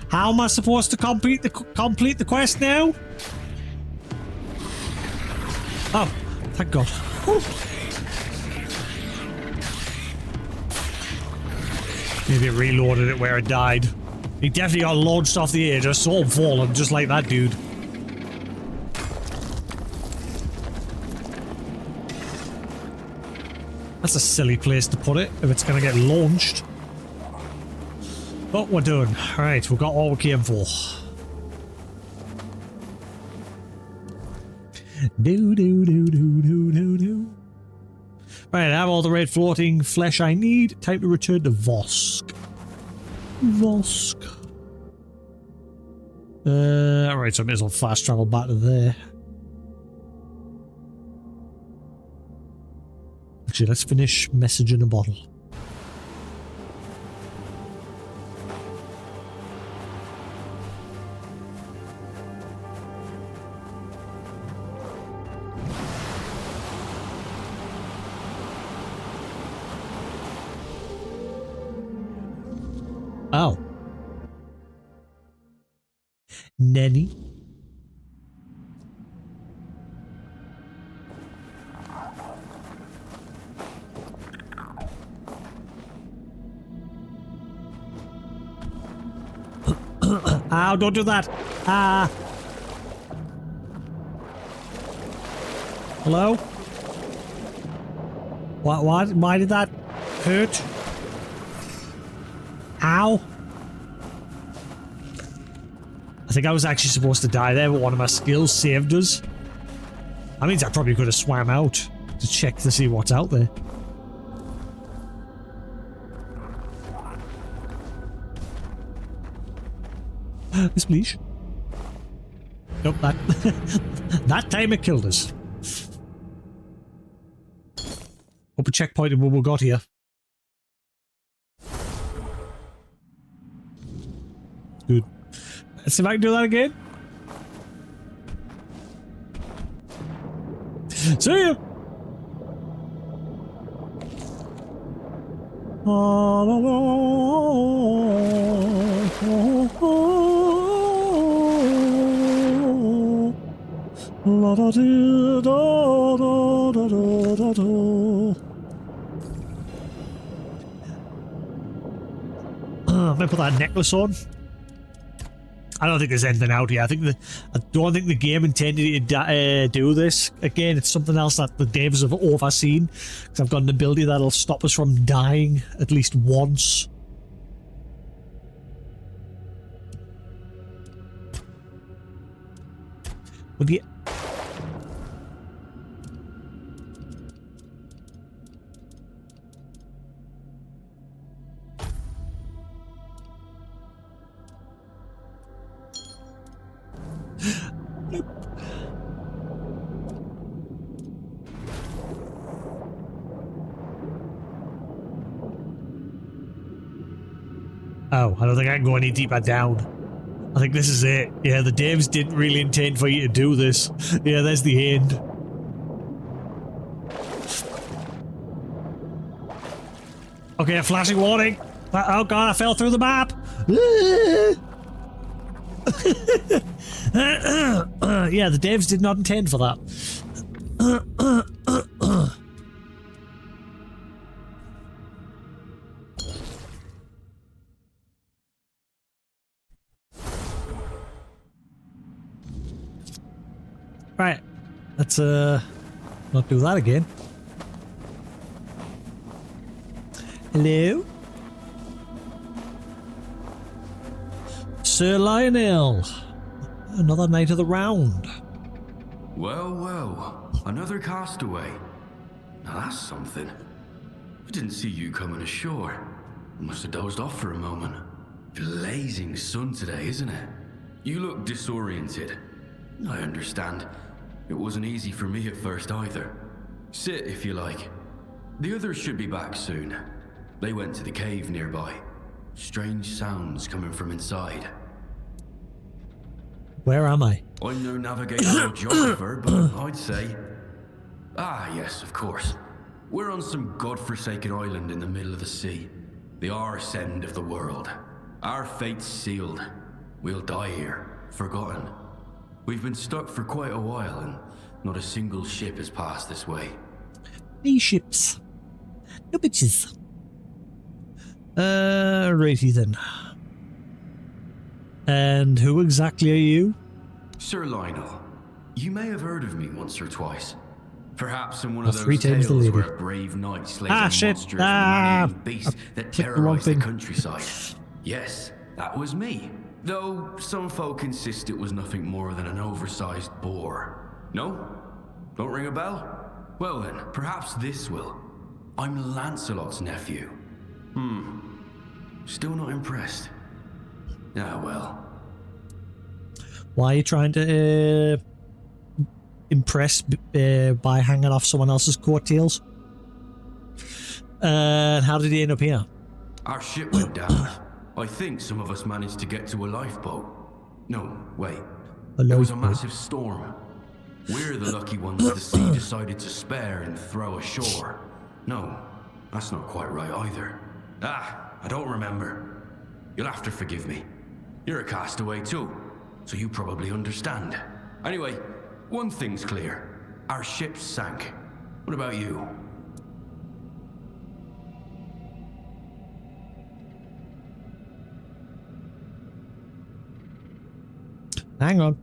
How am I supposed to complete the quest now? Oh, thank God. Whew. Maybe it reloaded it where it died. He definitely got launched off the edge. I saw him falling just like that dude. That's a silly place to put it if it's going to get launched. But we're done. Alright, we've got all we came for. Do. Right, I have all the red floating flesh I need. Time to return to Vosk. Alright, so I may as well fast travel back to there. Actually, let's finish message in a bottle. Oh. Nenny. Ow, don't do that. Ah. Hello? What? Why did that hurt? Ow. I think I was actually supposed to die there, but one of my skills saved us. That means I probably could have swam out to check to see what's out there. Yes, please. Nope, that that time it killed us. Hope we checkpointed when we got here. Good. Let's see if I can do that again. See ya! I'm gonna put that necklace on. I don't think there's anything out here. I don't think the game intended to do this. Again, it's something else that the devs have overseen. Because I've got an ability that'll stop us from dying at least once. Would you... Oh, I don't think I can go any deeper down. I think this is it. Yeah, the devs didn't really intend for you to do this. Yeah, there's the end. Okay, a flashing warning. Oh god, I fell through the map. Yeah, the devs did not intend for that. Right. Let's not do that again. Hello? Sir Lionel. Another night of the round. Well, well, another castaway. Now that's something. I didn't see you coming ashore. Must have dozed off for a moment. Blazing sun today, isn't it? You look disoriented. I understand. It wasn't easy for me at first either. Sit if you like. The others should be back soon. They went to the cave nearby. Strange sounds coming from inside. Where am I? I'm no navigator or geographer, but I'd say... Ah, yes, of course. We're on some godforsaken island in the middle of the sea. The arse end of the world. Our fate's sealed. We'll die here, forgotten. We've been stuck for quite a while, and not a single ship has passed this way. These ships. No bitches. Righty then. And who exactly are you? Sir Lionel, you may have heard of me once or twice. Perhaps in one of those Three times the tales lady. where a brave knight slays a Shit. monstrous man-eating beast that clicked the wrong terrorized the thing. countryside. Yes, that was me. Though some folk insist it was nothing more than an oversized boar. No? Don't ring a bell? Well then, perhaps this will. I'm Lancelot's nephew. Still not impressed? Ah, well. Why are you trying to impress by hanging off someone else's coattails? How did he end up here? Our ship went down. I think some of us managed to get to a lifeboat. No, wait. There was a massive storm. We're the lucky ones the sea decided to spare and throw ashore. No, that's not quite right either. Ah, I don't remember. You'll have to forgive me. You're a castaway too, so you probably understand. Anyway, one thing's clear. Our ship sank. What about you? Hang on.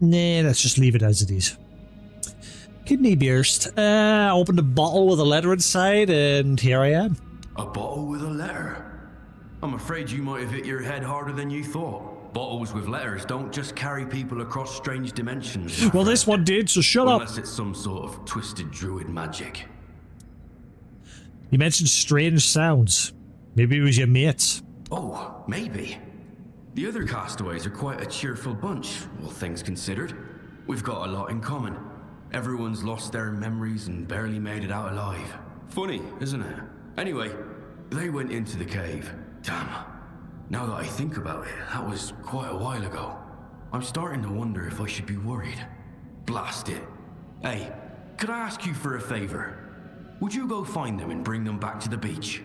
Nah, let's just leave it as it is. Kidney burst. I opened a bottle with a letter inside, and here I am. A bottle with a letter? I'm afraid you might have hit your head harder than you thought. Bottles with letters don't just carry people across strange dimensions. Well, this one did, so shut up. Unless it's some sort of twisted druid magic. You mentioned strange sounds. Maybe it was your mates. Oh, maybe. The other castaways are quite a cheerful bunch, all things considered. We've got a lot in common. Everyone's lost their memories and barely made it out alive. Funny, isn't it? Anyway, they went into the cave. Damn. Now that I think about it, that was quite a while ago. I'm starting to wonder if I should be worried. Blast it. Hey, could I ask you for a favor? Would you go find them and bring them back to the beach?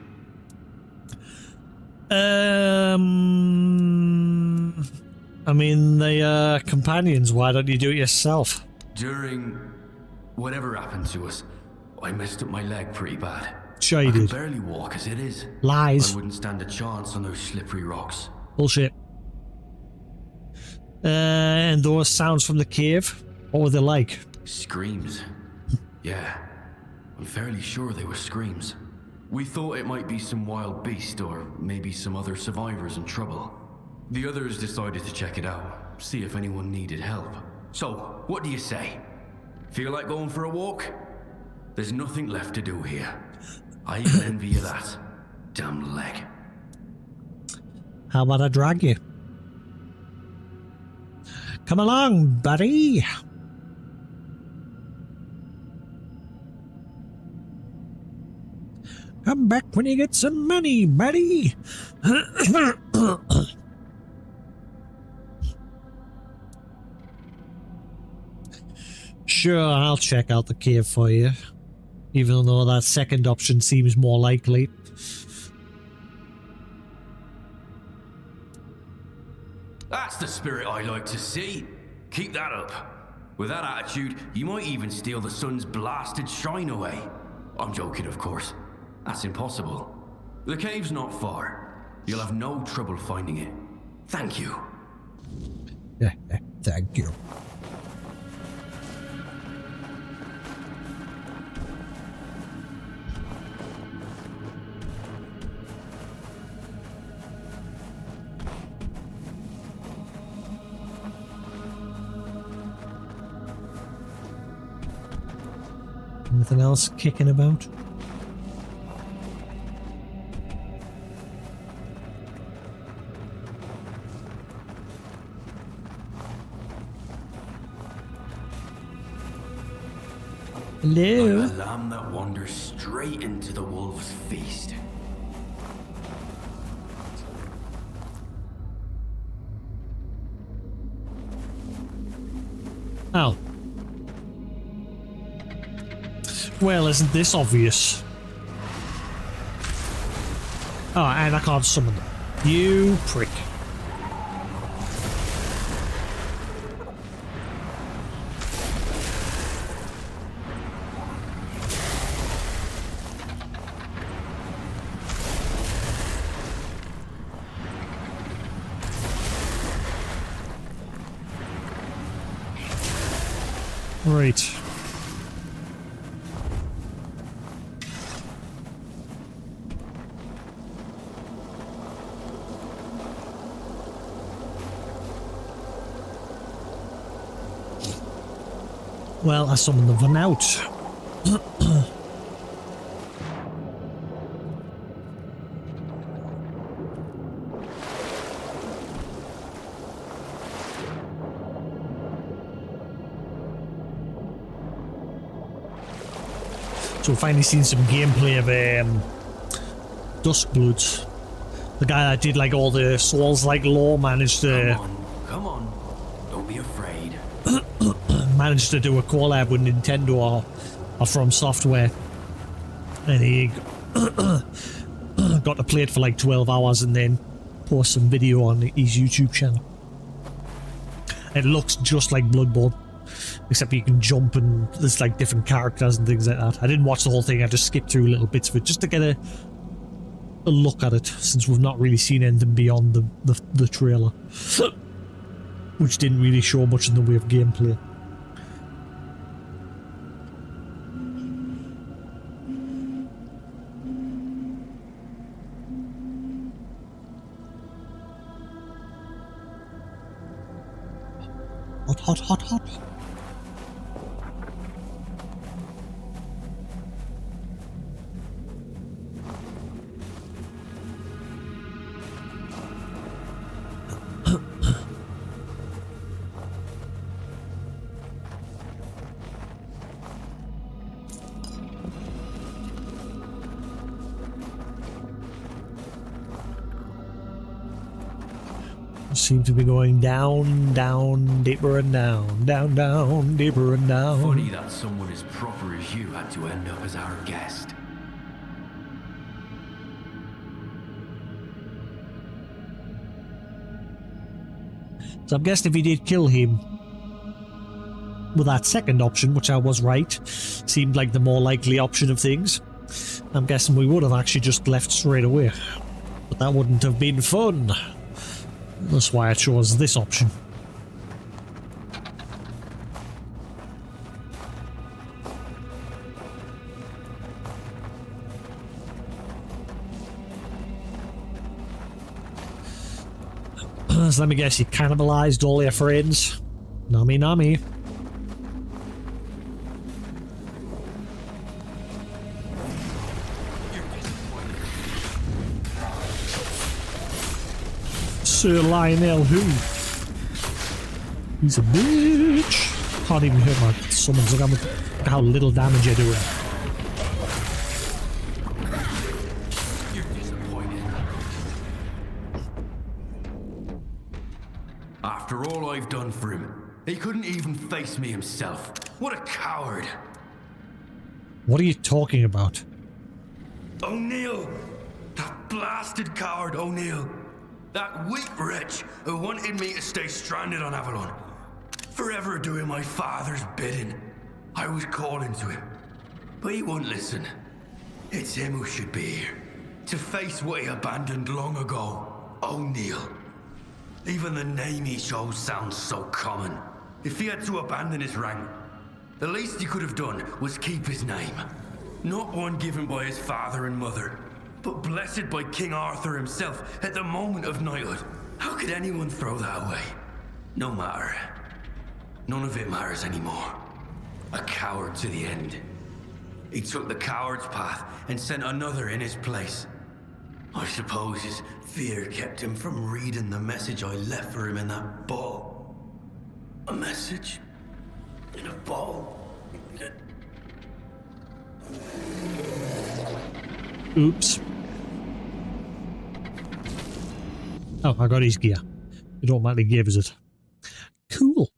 I mean, they are companions. Why don't you do it yourself? During whatever happened to us, I messed up my leg pretty bad. Sure you I can did. barely walk as it is. Lies. I wouldn't stand a chance on those slippery rocks. Bullshit. And those sounds from the cave, what were they like? Screams. Yeah, I'm fairly sure they were screams. We thought it might be some wild beast or maybe some other survivors in trouble. The others decided to check it out, see if anyone needed help. So, what do you say? Feel like going for a walk? There's nothing left to do here. I even envy you that. Damn leg. How about I drag you? Come along, buddy. Come back when you get some money, buddy. Sure, I'll check out the cave for you, even though that second option seems more likely. That's the spirit I like to see. Keep that up. With that attitude, you might even steal the sun's blasted shine away. I'm joking, of course. That's impossible. The cave's not far. You'll have no trouble finding it. Thank you. Thank you. Anything else kicking about? Hello? Like a lamb that wanders straight into the wolf's feast. Oh. Well, isn't this obvious? Oh, and I can't summon them. You prick. Right. Well, I summoned the one out. So we've finally seen some gameplay of Duskbloods. The guy that did like all the Souls-like lore managed to Come on. Don't be afraid. managed to do a collab with Nintendo or From Software, and he got to play it for like 12 hours and then post some video on his YouTube channel. It looks just like Bloodborne, except you can jump and there's like different characters and things like that. I didn't watch the whole thing, I just skipped through little bits of it just to get a look at it, since we've not really seen anything beyond the trailer, which didn't really show much in the way of gameplay. Hot, hot, hot, hot. Seem to be going down, down, deeper and down, down, down, deeper and down. Funny that someone as proper as you had to end up as our guest. So I'm guessing if he did kill him with that second option, which I was right, seemed like the more likely option of things, I'm guessing we would have actually just left straight away. But that wouldn't have been fun. That's why I chose this option. So let me guess, you cannibalized all your friends? Nami nami. Sir Lionel who? He's a bitch. Can't even hit my summons. Look how little damage you're doing. You're disappointed. After all I've done for him, he couldn't even face me himself. What a coward. What are you talking about? O'Neill! That blasted coward O'Neill! That weak wretch who wanted me to stay stranded on Avalon. forever doing my father's bidding. I was calling to him, but he wouldn't listen. It's him who should be here, to face what he abandoned long ago. O'Neill. Even the name he chose sounds so common. If he had to abandon his rank, the least he could have done was keep his name. Not one given by his father and mother, but blessed by King Arthur himself at the moment of knighthood. How could anyone throw that away? No matter. None of it matters anymore. A coward to the end. He took the coward's path and sent another in his place. I suppose his fear kept him from reading the message I left for him in that bottle. A message in a bottle. Oops. Oh, I got his gear. It automatically gave us it. Cool.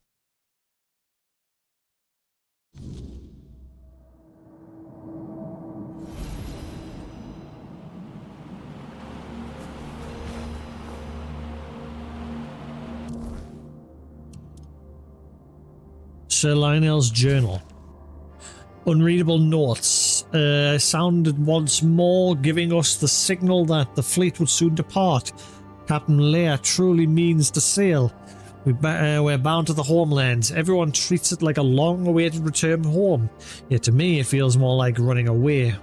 Sir Lionel's journal. Unreadable notes. Sounded once more, giving us the signal that the fleet would soon depart. Captain Leia truly means to sail. We're bound to the homelands. Everyone treats it like a long-awaited return home. Yet to me, it feels more like running away.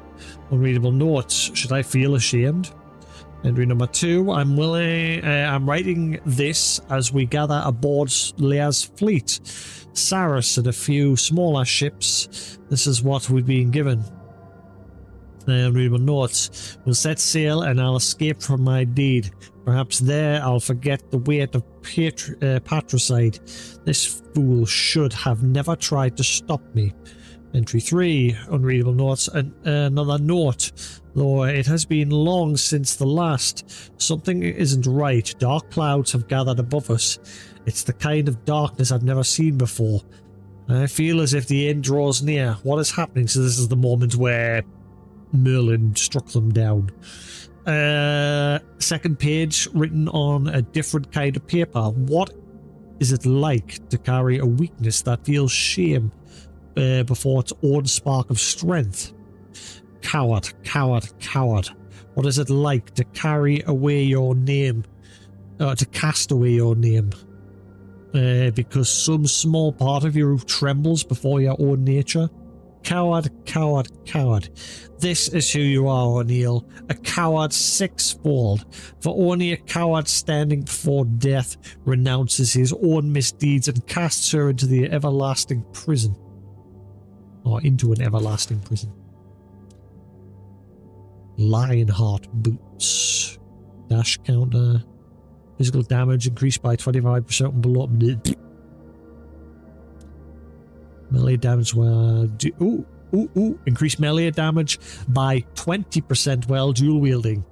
Unreadable notes. Should I feel ashamed? Entry number 2. I'm writing this as we gather aboard Leia's fleet. Saris and a few smaller ships. This is what we've been given. Unreadable notes. We'll set sail and I'll escape from my deed. Perhaps there I'll forget the weight of patricide. This fool should have never tried to stop me. Entry 3. Unreadable notes. Another note. Though it has been long since the last. Something isn't right. Dark clouds have gathered above us. It's the kind of darkness I've never seen before. I feel as if the end draws near. What is happening? So this is the moment where Merlin struck them down. Second page, written on a different kind of paper. What is it like to carry a weakness that feels shame before its own spark of strength? Coward, coward, coward. What is it like to carry away your name? To cast away your name? Because some small part of you trembles before your own nature? Coward, coward, coward. This is who you are, O'Neill. A coward sixfold. For only a coward standing before death renounces his own misdeeds and casts her into the everlasting prison. Or into an everlasting prison. Lionheart boots. Dash counter. Physical damage increased by 25% and below. Melee damage while increase melee damage by 20% while dual wielding.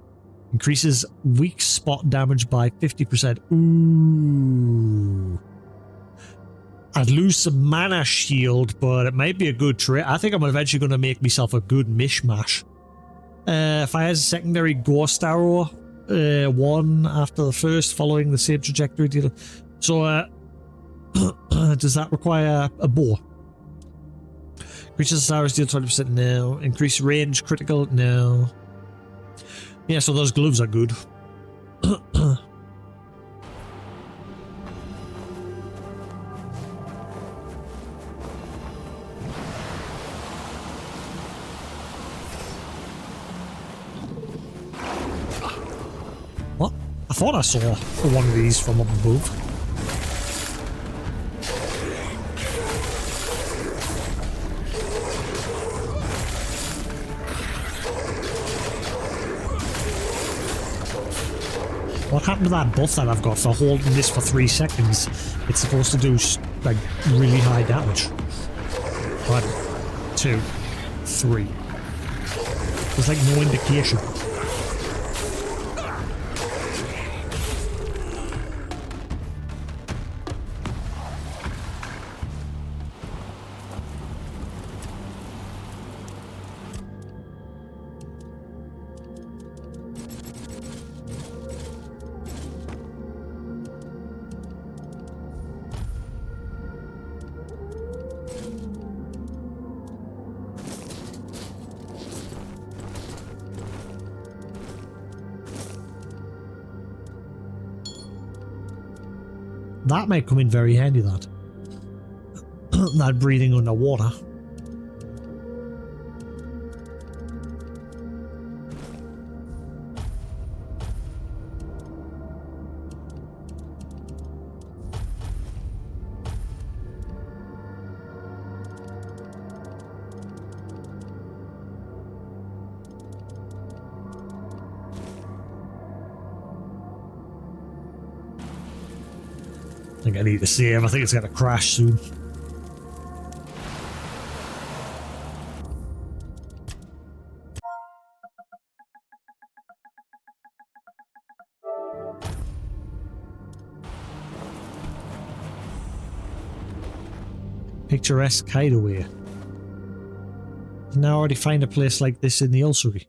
Increases weak spot damage by 50%. Ooh. I'd lose some mana shield, but it might be a good trait. I think I'm eventually going to make myself a good mishmash. Fires a secondary ghost arrow. One after the first, following the same trajectory. So, does that require a bow? Creatures Cyrus deal 20% now. Increase range, critical, no. Yeah, so those gloves are good. What? I thought I saw one of these from up above. What happened to that buff that I've got for holding this for 3 seconds? It's supposed to do like really high damage. 1, 2, 3. There's like no indication. That might come in very handy, that. That breathing underwater. I think I need to save. I think it's going to crash soon. Picturesque hideaway. Can I already find a place like this in the Ulcery?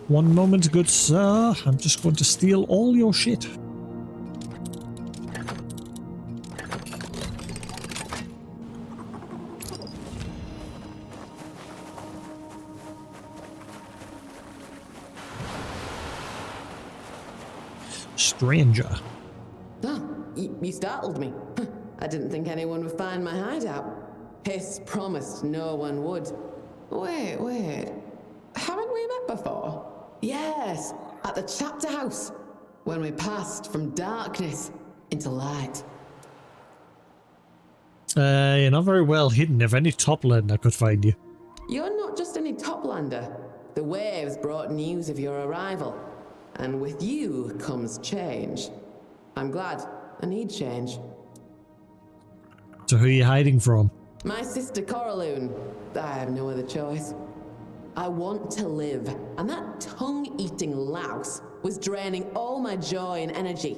One moment, good sir. I'm just going to steal all your shit. Stranger. Oh, you startled me. I didn't think anyone would find my hideout. Hiss promised no one would. Wait. Haven't we met before? Yes, at the chapter house, when we passed from darkness into light. You're not very well hidden. If any Topland I could find you. You're not just any Toplander. The waves brought news of your arrival. And with you comes change. I'm glad. I need change. So who are you hiding from? My sister Coraloon. I have no other choice. I want to live, and that tongue-eating louse was draining all my joy and energy.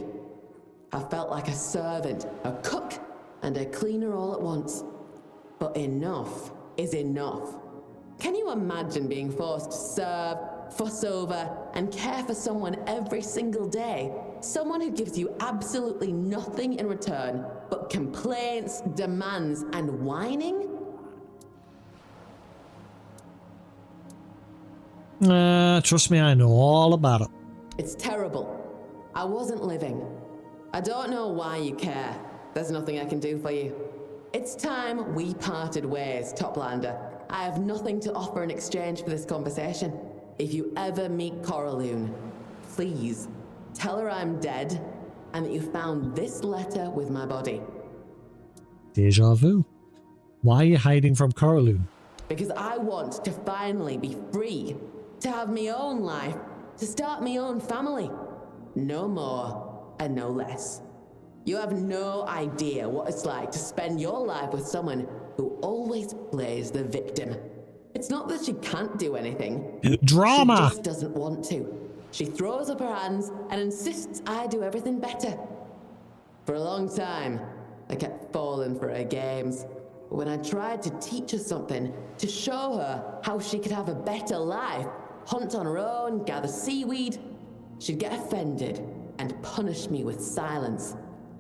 I felt like a servant, a cook, and a cleaner all at once. But enough is enough. Can you imagine being forced to serve, fuss over, and care for someone every single day? Someone who gives you absolutely nothing in return but complaints, demands, and whining? Trust me, I know all about it. It's terrible. I wasn't living. I don't know why you care. There's nothing I can do for you. It's time we parted ways, Toplander. I have nothing to offer in exchange for this conversation. If you ever meet Coraloon, please tell her I'm dead and that you found this letter with my body. Deja vu. Why are you hiding from Coraloon? Because I want to finally be free, to have my own life, to start my own family. No more and no less. You have no idea what it's like to spend your life with someone who always plays the victim. It's not that she can't do anything. Drama! She just doesn't want to. She throws up her hands and insists I do everything better. For a long time, I kept falling for her games. But when I tried to teach her something, to show her how she could have a better life, hunt on her own, gather seaweed, she'd get offended and punish me with silence.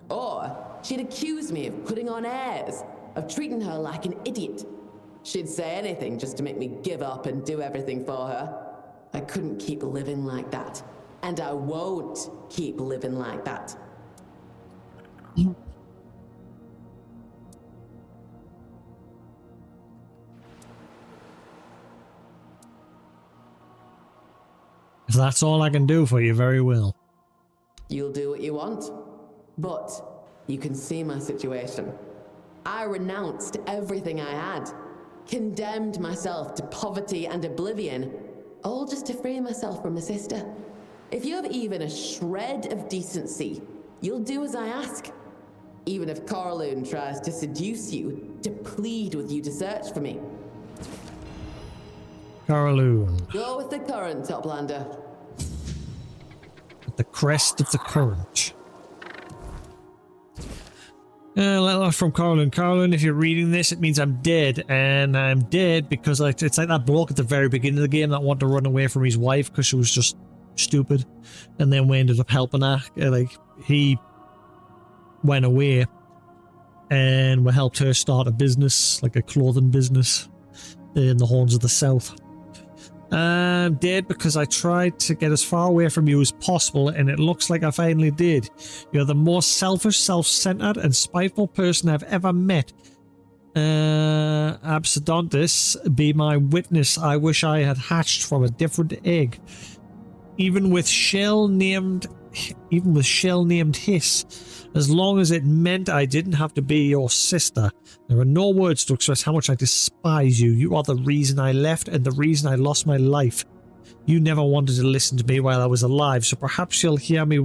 Or she'd accuse me of putting on airs, of treating her like an idiot. She'd say anything just to make me give up and do everything for her. I couldn't keep living like that. And I won't keep living like that. If that's all I can do for you, very well. You'll do what you want. But you can see my situation. I renounced everything I had. Condemned myself to poverty and oblivion, all just to free myself from a sister. If you have even a shred of decency, you'll do as I ask. Even if Coraloon tries to seduce you, to plead with you to search for me. Carloon. Go with the current, Toplander. At the crest of the current. Letter from Carloon. Carloon, if you're reading this, it means I'm dead. And I'm dead because it's like that bloke at the very beginning of the game that wanted to run away from his wife because she was just stupid. And then we ended up helping her. He went away and we helped her start a business, like a clothing business in the Horns of the South. I'm dead because I tried to get as far away from you as possible, and it looks like I finally did. You're the most selfish, self-centered, and spiteful person I've ever met. Absodontus, be my witness. I wish I had hatched from a different egg. Even with shell named Hiss, as long as it meant I didn't have to be your sister. There are no words to express how much I despise you. You are the reason I left and the reason I lost my life. You never wanted to listen to me while I was alive, so perhaps you'll hear me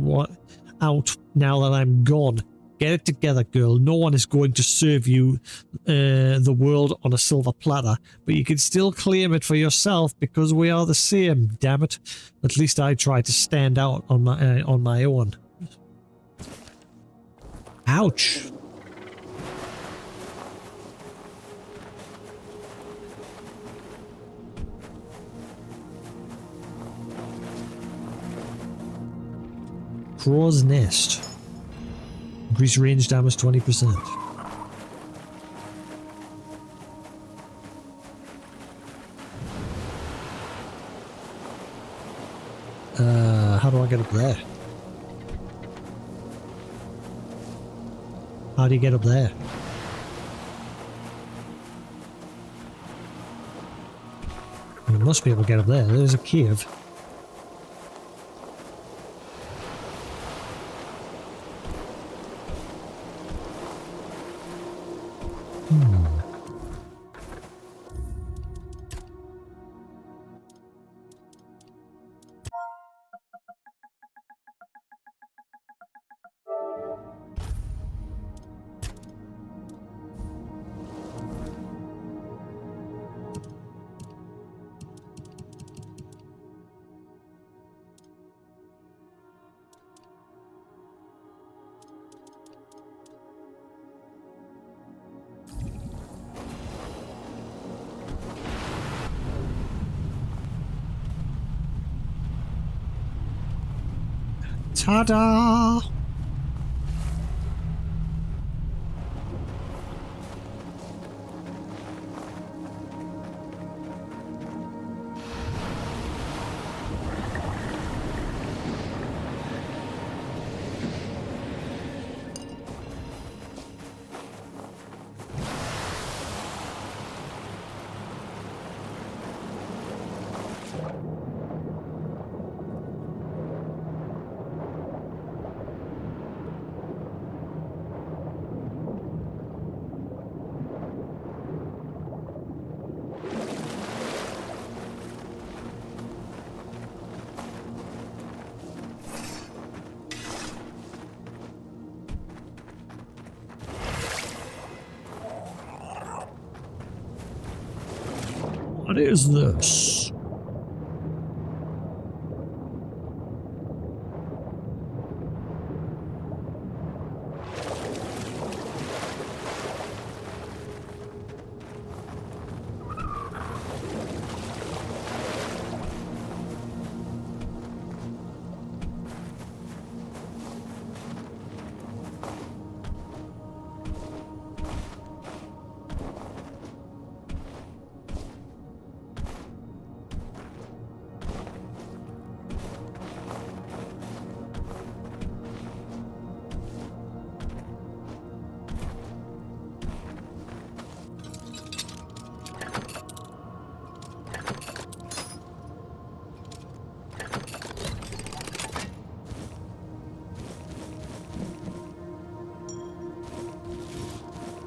out now that I'm gone. Get it together, girl. No one is going to serve you the world on a silver platter, but you can still claim it for yourself because we are the same, damn it. At least I tried to stand out on my own. Ouch. Crow's Nest. Increase range damage 20%. How do I get up there? How do you get up there? You must be able to get up there. There's a cave. Ta-da! What is this?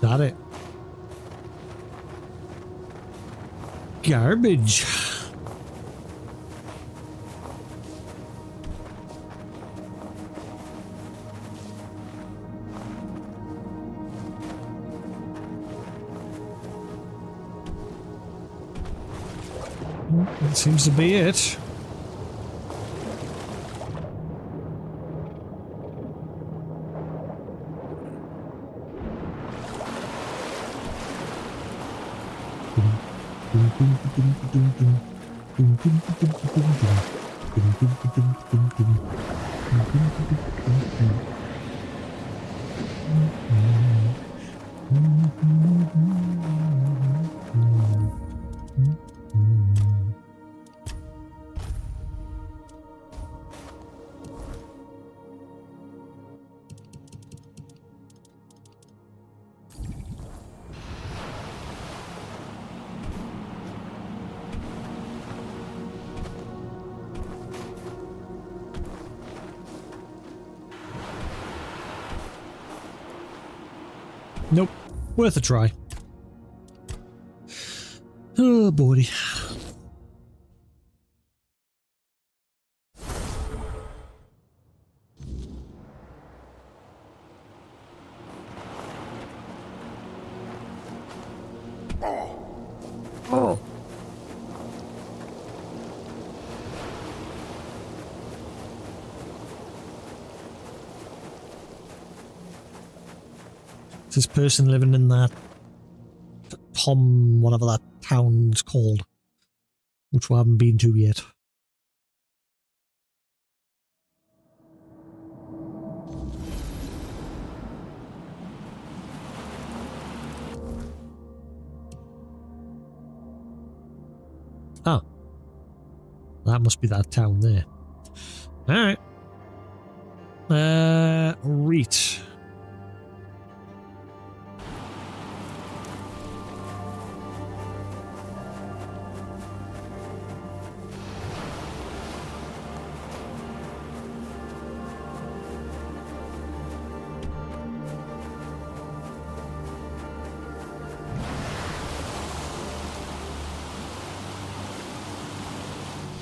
Got it. Garbage. That seems to be it. Nope. Worth a try. Oh, boy. Oh. This person living in that whatever that town's called, which we haven't been to yet. Oh, that must be that town there. All right. Reet.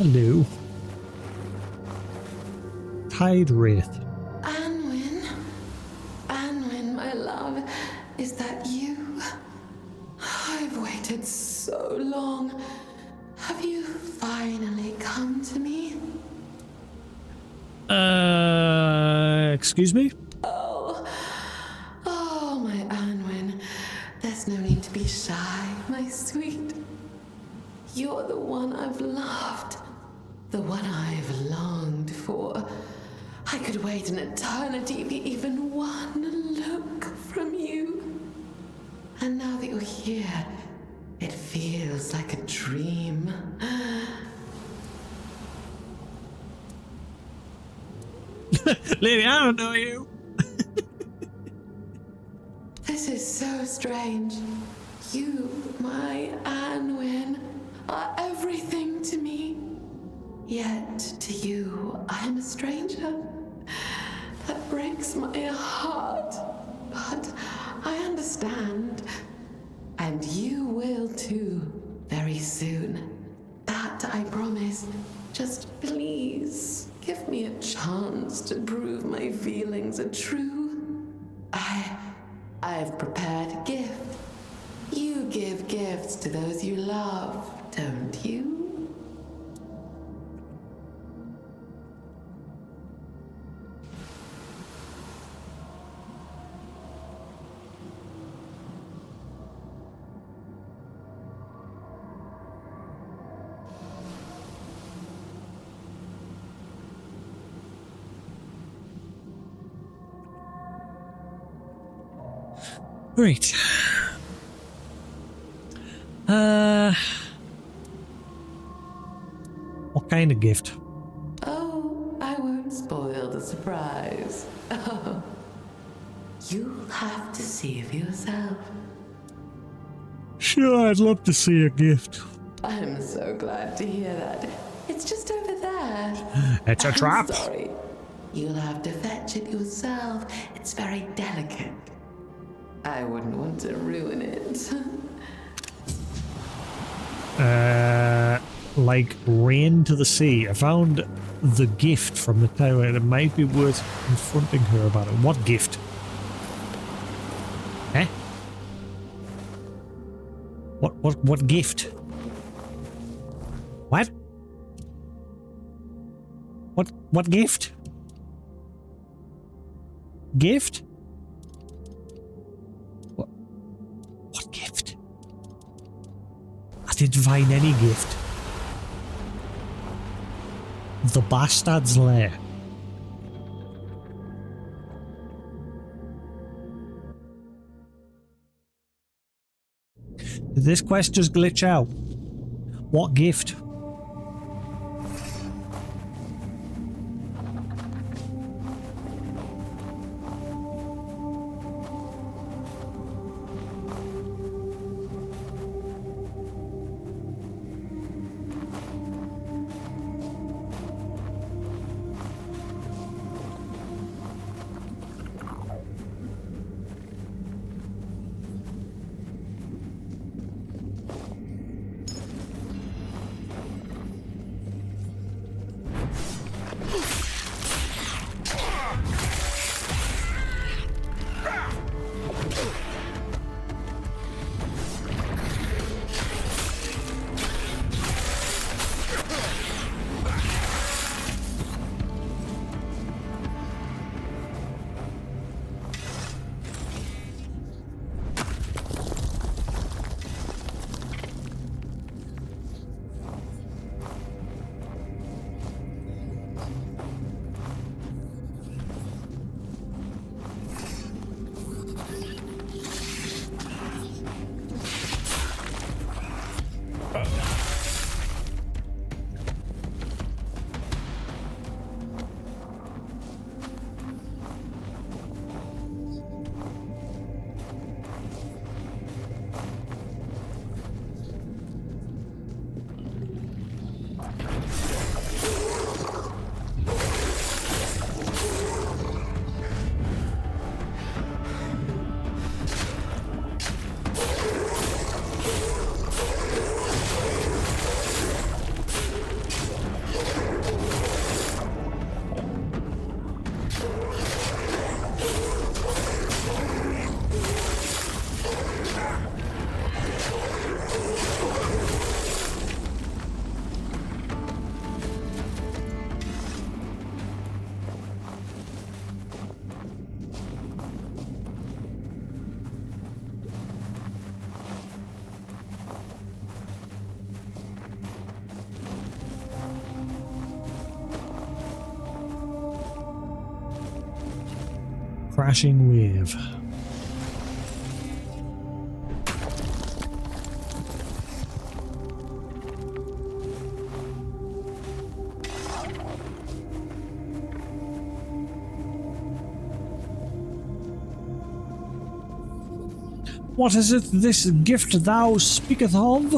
Hello. Tide Wraith. Anwin, my love, is that you? I've waited so long. Have you finally come to me? Excuse me? Oh, my Anwin. There's no need to be shy, my sweet. You're the one I've loved. The one I've longed for. I could wait an eternity for even one look from you. And now that you're here, it feels like a dream. Lady, I don't know you. This is so strange. You, my Anwin, are everything to me. Yet to you, I am a stranger. That breaks my heart. But I understand. And you will too, very soon. That I promise. Just please, give me a chance to prove my feelings are true. I've prepared a gift. You give gifts to those you love, don't you? Great. What kind of gift? Oh, I won't spoil the surprise. Oh, you'll have to see for yourself. Sure, I'd love to see a gift. I'm so glad to hear that. It's just over there. It's a trap. I'm sorry. You'll have to fetch it yourself. It's very delicate. I wouldn't want to ruin it. Like rain to the sea. I found the gift from the tower and it might be worth confronting her about it. What gift? Eh? What gift? What? What gift? Gift? What gift? I didn't find any gift. The Bastard's Lair. Did this quest just glitch out? What gift? Crashing wave. What is it, this gift thou speaketh of?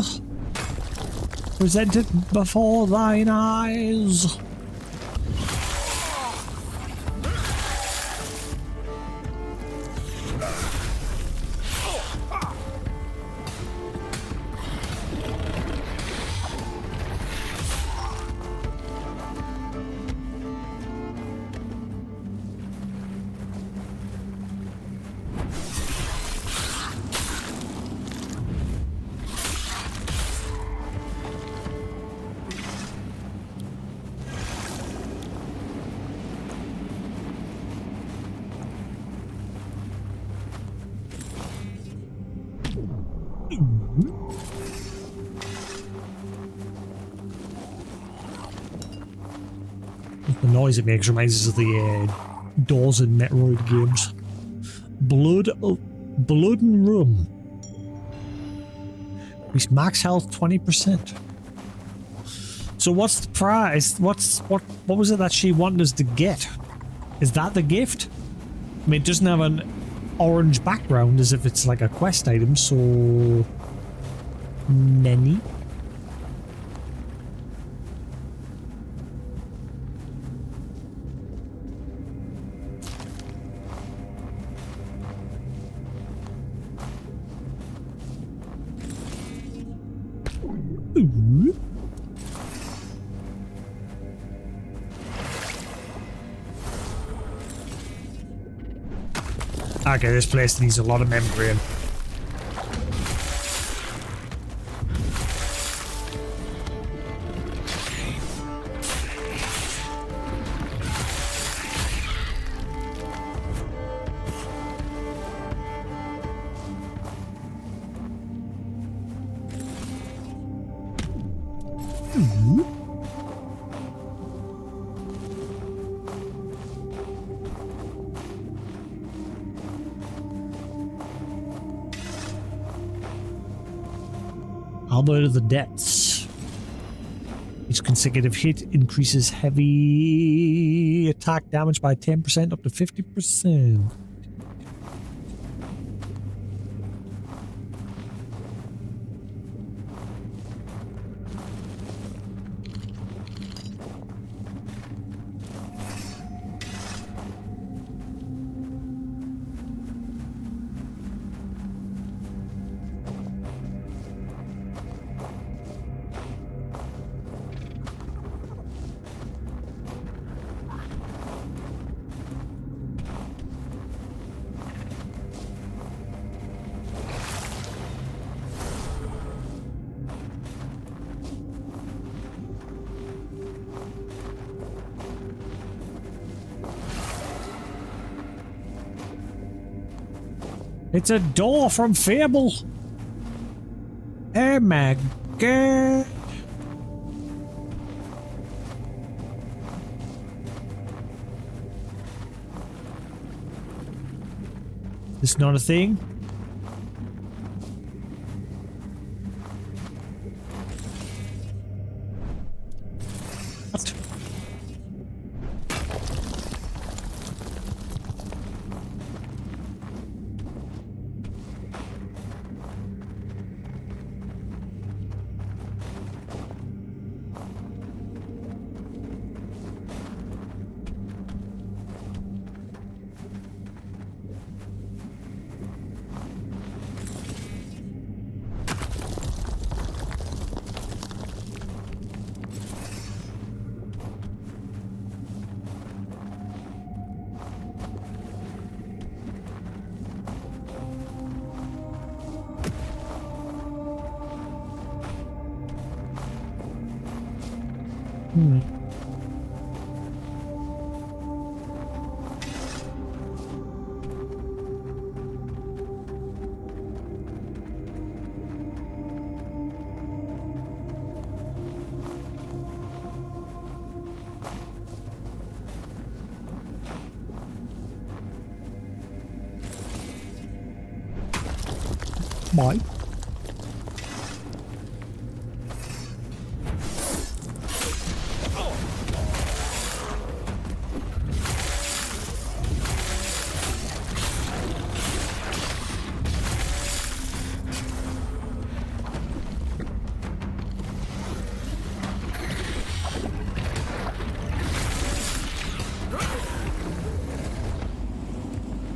Present it before thine eyes. The noise it makes reminds us of the doors in Metroid games. Blood and rum. Increase max health 20%. So what's the prize? What was it that she wanted us to get? Is that the gift? I mean, it doesn't have an orange background as if it's like a quest item, so many. Okay, this place needs a lot of membrane. Albert of the Depths. Each consecutive hit increases heavy attack damage by 10% up to 50%. It's a door from Fable. Oh my god. It's not a thing. What? Bye.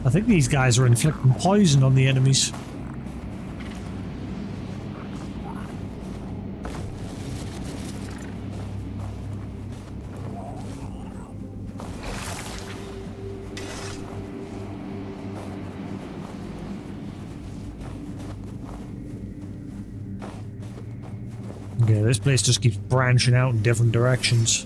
I think these guys are inflicting poison on the enemies. Yeah, this place just keeps branching out in different directions.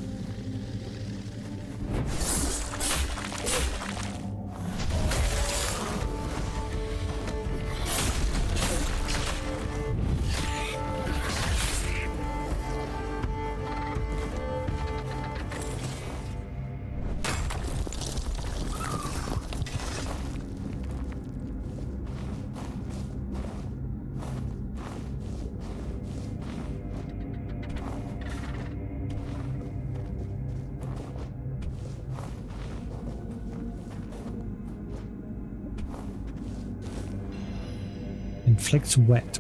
Inflicts wet.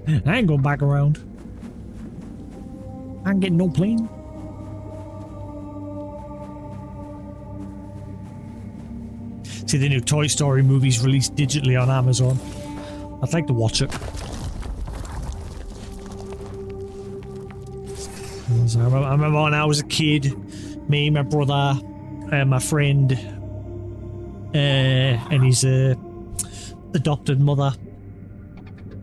I ain't going back around. I ain't getting no plane. See the new Toy Story movies released digitally on Amazon. I'd like to watch it. I remember when I was a kid, me, my brother, my friend, and his adopted mother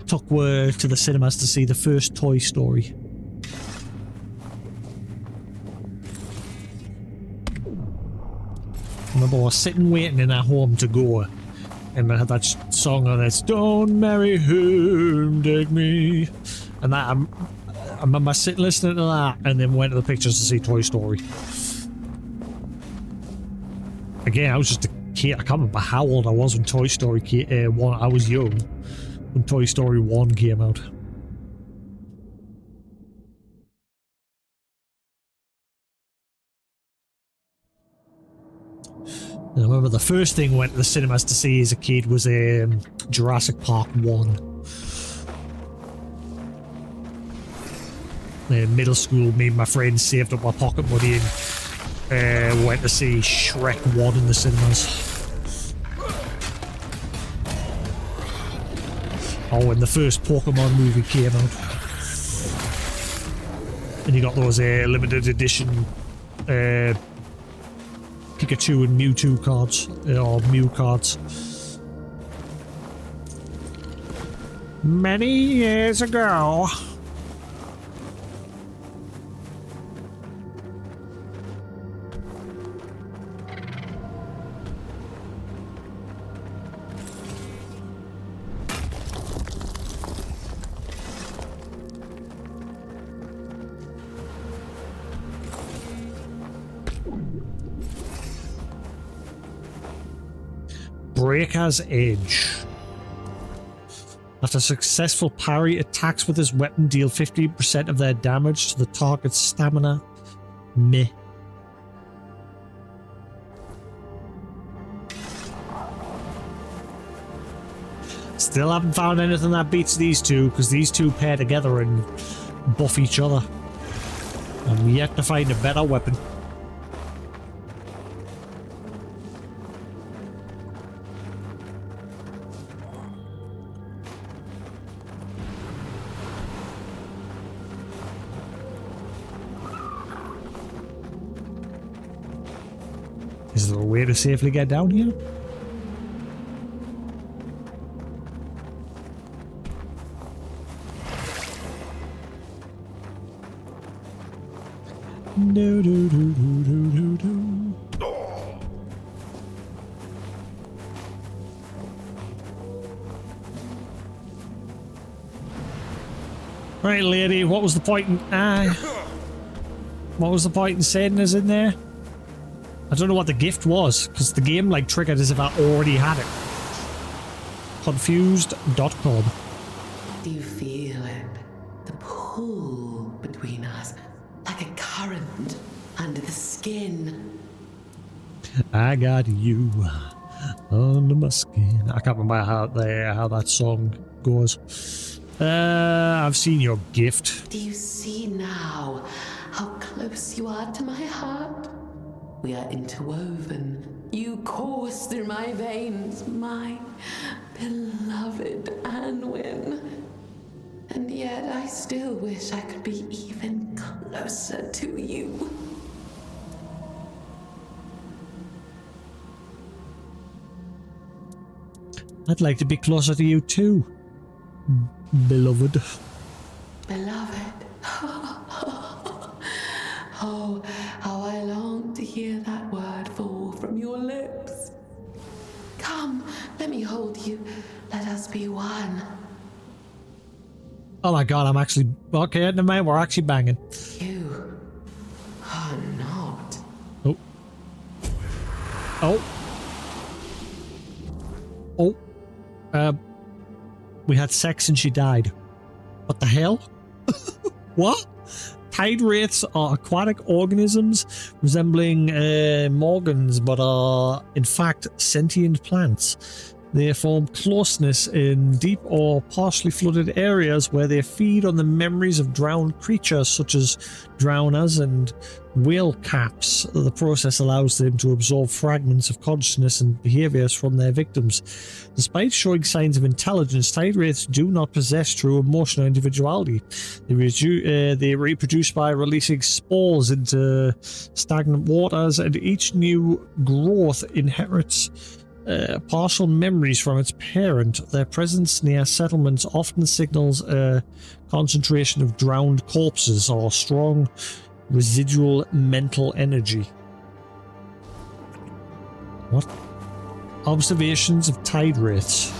took her to the cinemas to see the first Toy Story. remember I was sitting waiting in our home to go, and I had that song on it, "Don't marry him, take me," and that I remember sitting listening to that, and then went to the pictures to see Toy Story. Again, I was just a kid. I can't remember how old I was when Toy Story 1. I was young when Toy Story 1 came out. I remember the first thing I went to the cinemas to see as a kid was Jurassic Park 1. In middle school, me and my friends saved up our pocket money and went to see Shrek 1 in the cinemas. Oh, when the first Pokemon movie came out. And you got those limited edition Pikachu and Mewtwo cards, or Mew cards. Many years ago. Breaker's Edge. After successful parry, attacks with his weapon deal 15% of their damage to the target's stamina. Meh. Still haven't found anything that beats these two, because these two pair together and buff each other. I'm yet to find a better weapon. Is there a way to safely get down here? Do, do, do, do, do, do, do. Right, lady, what was the point in... what was the point in sending us in there? I don't know what the gift was, because the game like triggered as if I already had it. Confused.com. Do you feel it? The pull between us, like a current under the skin. I got you under my skin. I can't remember how that song goes. I've seen your gift. Do you see now how close you are to my heart? We are interwoven. You course through my veins, my beloved Anwin. And yet I still wish I could be even closer to you. I'd like to be closer to you too, beloved. Beloved. Oh, how I long to hear that word fall from your lips. Come, let me hold you. Let us be one. Oh my god, I'm actually... Okay, never mind, we're actually banging. You are not. Oh. Oh. Oh. We had sex and she died. What the hell? What? Tide wraiths are aquatic organisms resembling Morgans, but are in fact sentient plants. They form closeness in deep or partially flooded areas where they feed on the memories of drowned creatures such as drowners and whale caps. The process allows them to absorb fragments of consciousness and behaviors from their victims. Despite showing signs of intelligence, tide wraiths do not possess true emotional individuality. They reproduce by releasing spores into stagnant waters, and each new growth inherits partial memories from its parent. Their presence near settlements often signals a concentration of drowned corpses or strong residual mental energy. What? Observations of tide wraiths.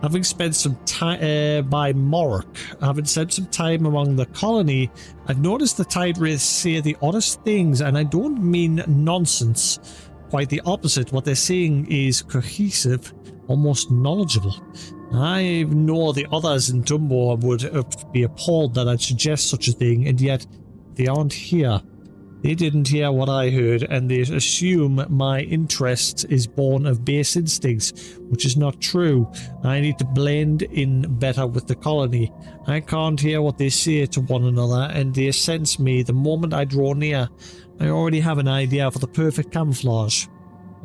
Having spent some time by Morok, having spent some time among the colony, I've noticed the tide wraiths say the oddest things, and I don't mean nonsense. Quite the opposite. What they're saying is cohesive, almost knowledgeable. I know the others in Dumbo would be appalled that I'd suggest such a thing, and yet they aren't here. They didn't hear what I heard, and they assume my interest is born of base instincts, which is not true. I need to blend in better with the colony. I can't hear what they say to one another, and they sense me the moment I draw near. I already have an idea for the perfect camouflage.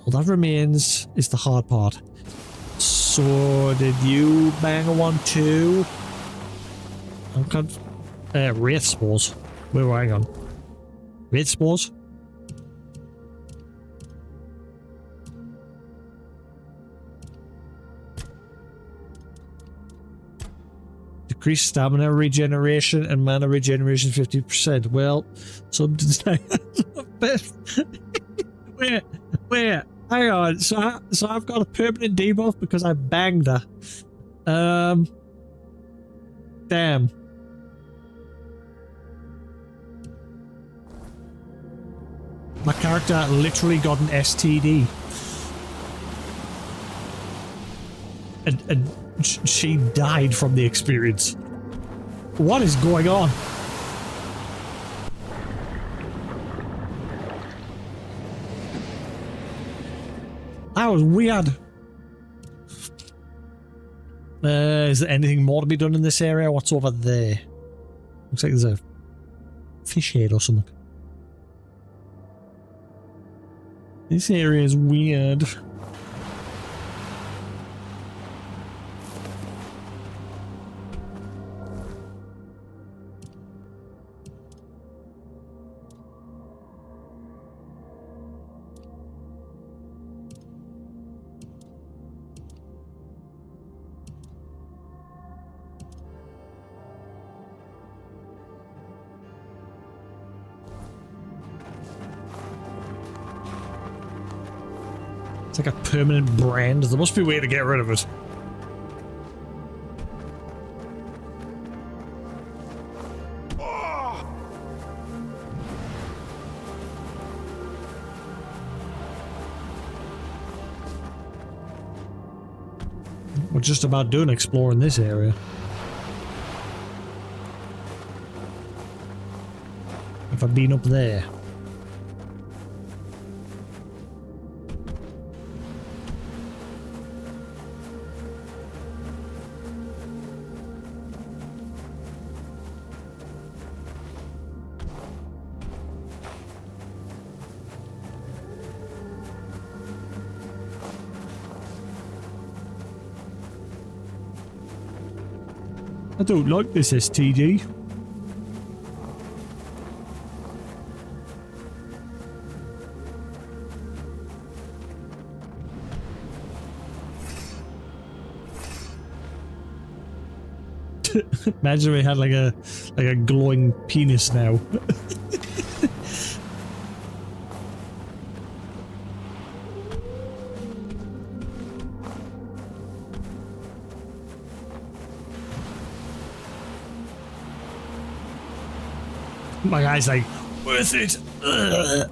All that remains is the hard part. So, did you bang a one too? Wraith spores. Where were I on? Wraith spores? Decreased stamina regeneration and mana regeneration 50%. Well, some wait, hang on. So I've got a permanent debuff because I banged her. Damn. My character literally got an STD. And she died from the experience. What is going on? That was weird. Is there anything more to be done in this area? What's over there? Looks like there's a fish head or something. This area is weird. It's like a permanent brand. There must be a way to get rid of it. We're just about done exploring this area. Have I been up there? I don't like this STD. Imagine we had like a glowing penis now. My guy's like, worth it. Ugh.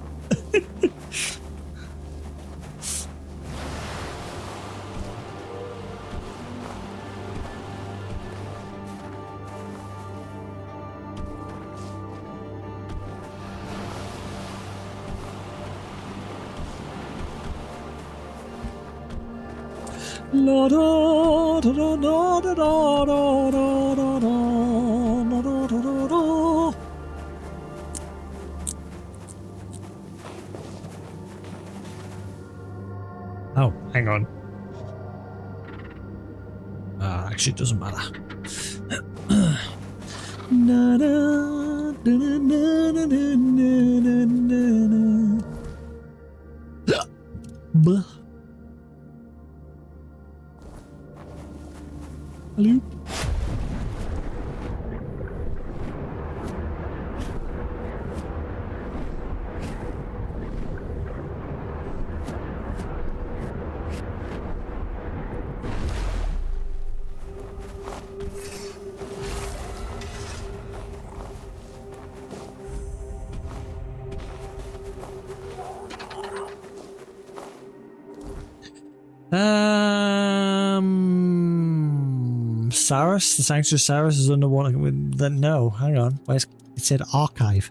La da da da da da da da da da da da da. Oh, hang on. Actually, it doesn't matter. Na, na, na, na, na, na, na, na. Buh. Hello? Saris? The Sanctuary of Saris is underwater. No, hang on. It said archive.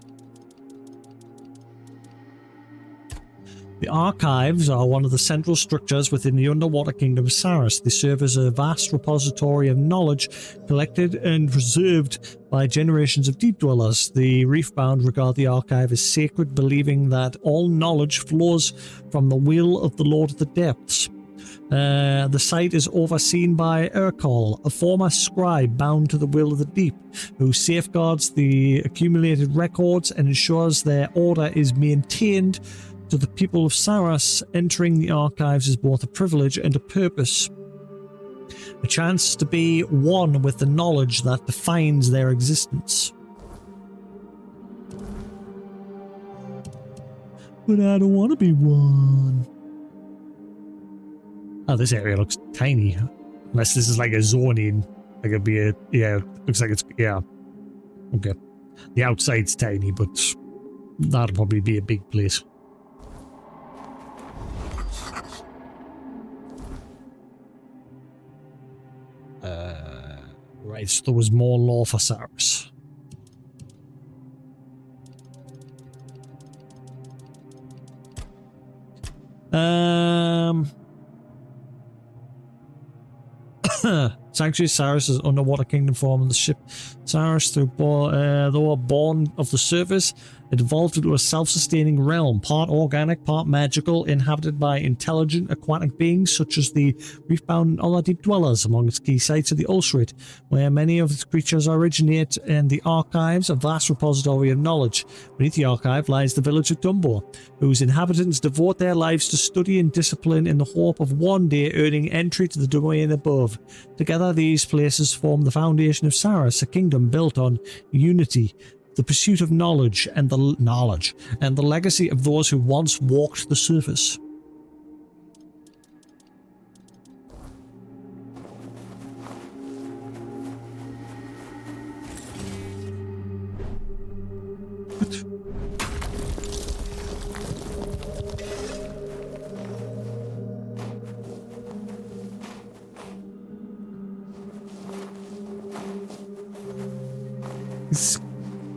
The archives are one of the central structures within the underwater kingdom of Saris. They serve as a vast repository of knowledge collected and preserved by generations of deep dwellers. The Reefbound regard the archive as sacred, believing that all knowledge flows from the will of the Lord of the Depths. The site is overseen by Urkol, a former scribe bound to the will of the deep, who safeguards the accumulated records and ensures their order is maintained. To the people of Saris, entering the archives is both a privilege and a purpose. A chance to be one with the knowledge that defines their existence. But I don't want to be one. Oh, this area looks tiny. Unless this is like a zone in. Like it'd be a... Yeah, looks like it's... Yeah. Okay. The outside's tiny, but that'll probably be a big place. Right, so there was more lore for Saris. Sanctuary Saris is underwater kingdom form on the ship Saris they were born of the surface. It evolved into a self-sustaining realm, part organic, part magical, inhabited by intelligent aquatic beings such as the reefbound and other deep dwellers. Among its key sites are the Ulcerate, where many of its creatures originate, and the archives, a vast repository of knowledge. Beneath the archive lies the village of Dumbo, whose inhabitants devote their lives to study and discipline in the hope of one day earning entry to the domain above. Together, these places form the foundation of Saris, a kingdom built on unity, the pursuit of knowledge, and the legacy of those who once walked the surface.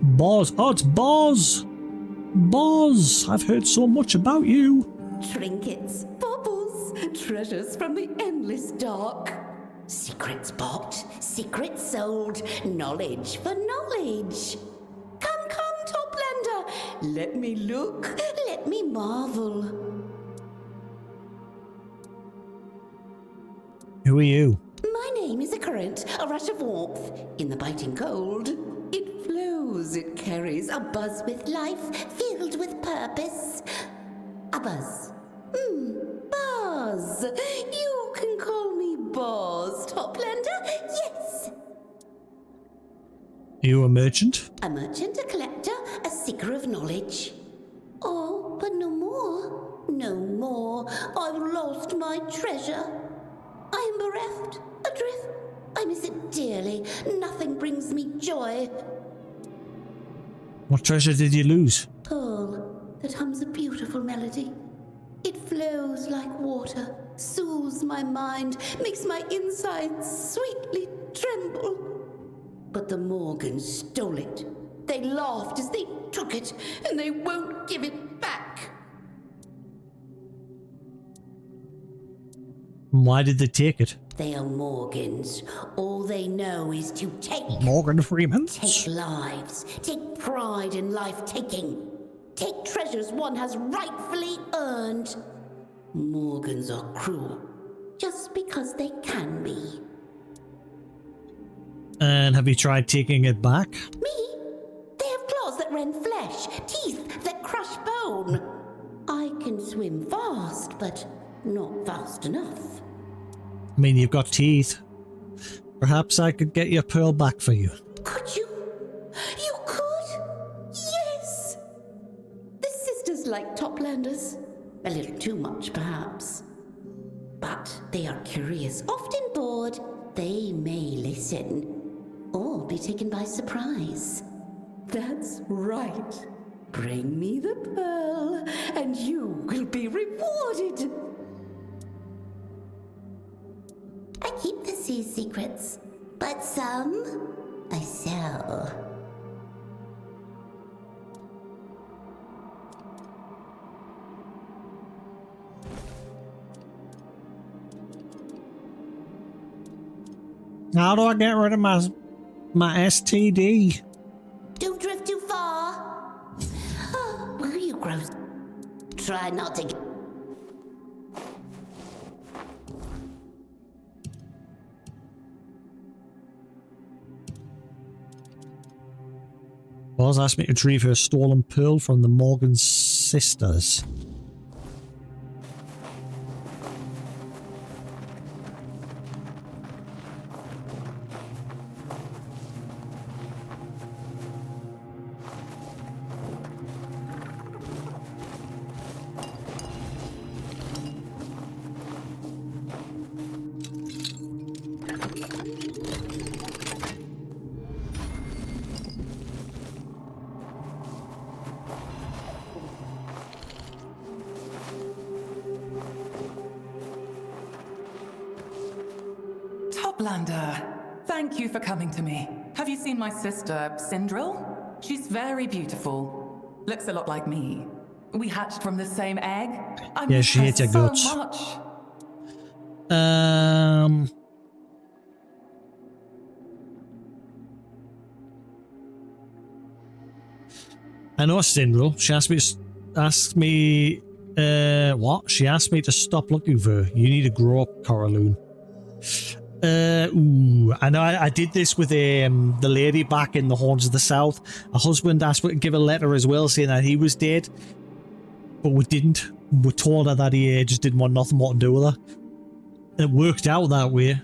Boz. Oh, it's Boz! Boz! I've heard so much about you. Trinkets, baubles, treasures from the endless dark. Secrets bought, secrets sold, knowledge for knowledge. Come, Toplander, let me look, let me marvel. Who are you? My name is a current, a rush of warmth in the biting cold. It flows, it carries a buzz with life, filled with purpose. A buzz. Buzz. You can call me Boz, Toplander. Yes. You a merchant? A merchant, a collector, a seeker of knowledge. Oh, but no more. No more. I've lost my treasure. I am bereft, adrift. I miss it dearly. Nothing brings me joy. What treasure did you lose? Pearl that hums a beautiful melody. It flows like water, soothes my mind, makes my insides sweetly tremble. But the Morgans stole it. They laughed as they took it, and they won't give it back. Why did they take it? They are Morgans. All they know is to take. Morgan Freemans? Take lives. Take pride in life-taking. Take treasures one has rightfully earned. Morgans are cruel, just because they can be. And have you tried taking it back? Me? They have claws that rend flesh, teeth that crush bone. I can swim fast, but not fast enough. I mean, you've got teeth. Perhaps I could get your pearl back for you. Could you? You could? Yes! The sisters like Toplanders. A little too much, perhaps. But they are curious, often bored. They may listen, or be taken by surprise. That's right. Bring me the pearl, and you will be rewarded. I keep the sea's secrets, but some I sell. How do I get rid of my STD? Don't drift too far. Will you gross? Try not to get... Boss asked me to retrieve her stolen pearl from the Morgan sisters. Toplander, thank you for coming to me. Have you seen my sister, Sindril? She's very beautiful. Looks a lot like me. We hatched from the same egg. I miss she her ate your so guts. much. I know Sindril. She asked me what? She asked me to stop looking for her. You need to grow up, Coraloon. I know I did this with the lady back in the Horns of the South. A husband asked me to give a letter as well saying that he was dead, but we didn't. We told her that he just didn't want nothing more to do with her. It worked out that way.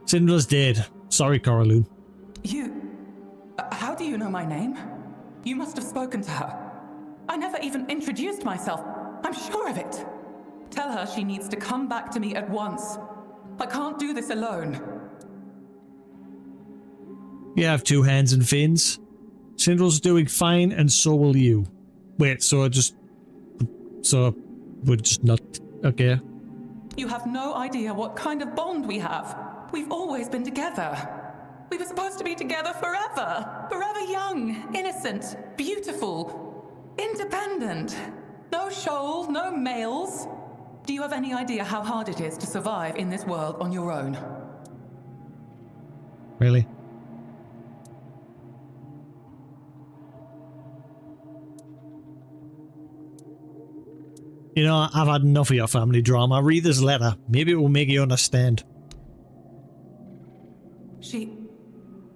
Cinder's dead. Sorry, Coraloon. How do you know my name? You must have spoken to her. I never even introduced myself. I'm sure of it. Tell her she needs to come back to me at once. I can't do this alone. You have two hands and fins. Cinder's doing fine, and so will you. Wait, so we're just not okay? You have no idea what kind of bond we have. We've always been together. We were supposed to be together forever. Forever young, innocent, beautiful, independent. No shoals, no males. Do you have any idea how hard it is to survive in this world on your own? Really? You know, I've had enough of your family drama. Read this letter. Maybe it will make you understand.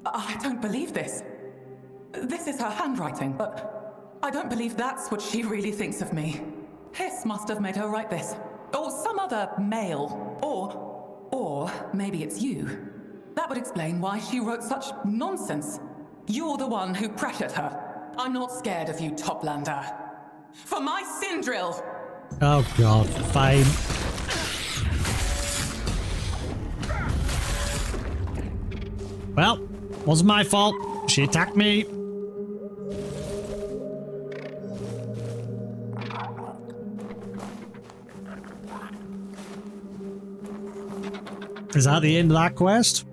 I don't believe this. This is her handwriting, but I don't believe that's what she really thinks of me. Hiss must have made her write this. Or some other male. Or maybe it's you. That would explain why she wrote such nonsense. You're the one who pressured her. I'm not scared of you, Toplander. For my Sindril! Oh god, fine. Well, wasn't my fault. She attacked me. Is that the end of that quest?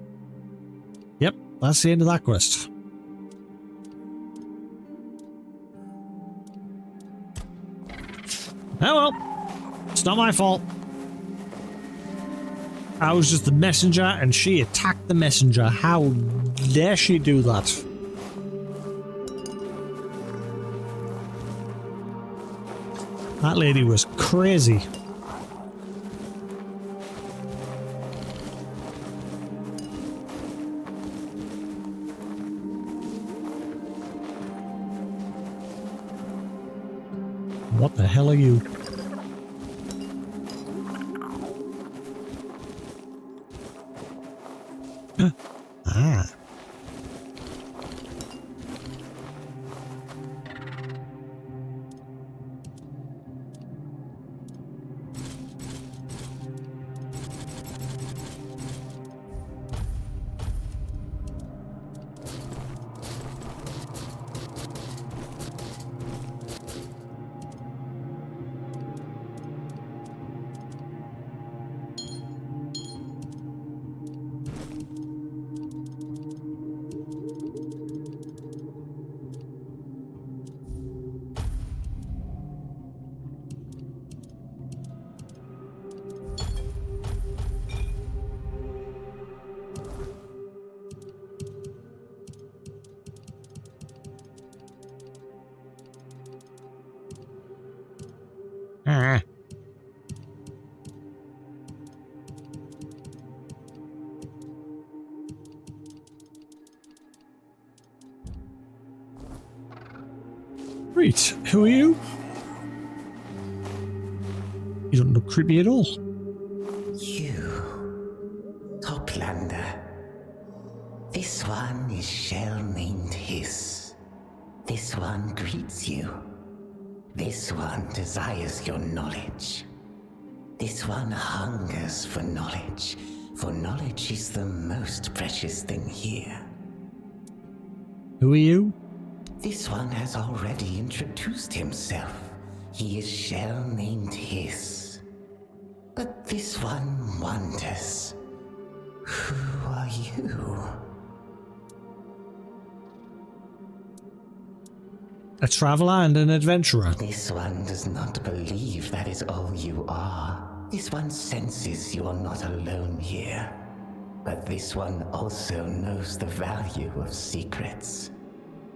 Yep, that's the end of that quest. Oh well, it's not my fault. I was just the messenger and she attacked the messenger. How dare she do that? That lady was crazy. What the hell are you? Ah. Ah. Right, who are you? You don't look creepy at all. You, Toplander. This one is shell named Hiss. This one greets you. This one desires your knowledge. This one hungers for knowledge is the most precious thing here. Who are you? This one has already introduced himself. He is shell named Hiss. But this one wonders, who are you? A traveler and an adventurer. This one does not believe that is all you are. This one senses you are not alone here. But this one also knows the value of secrets.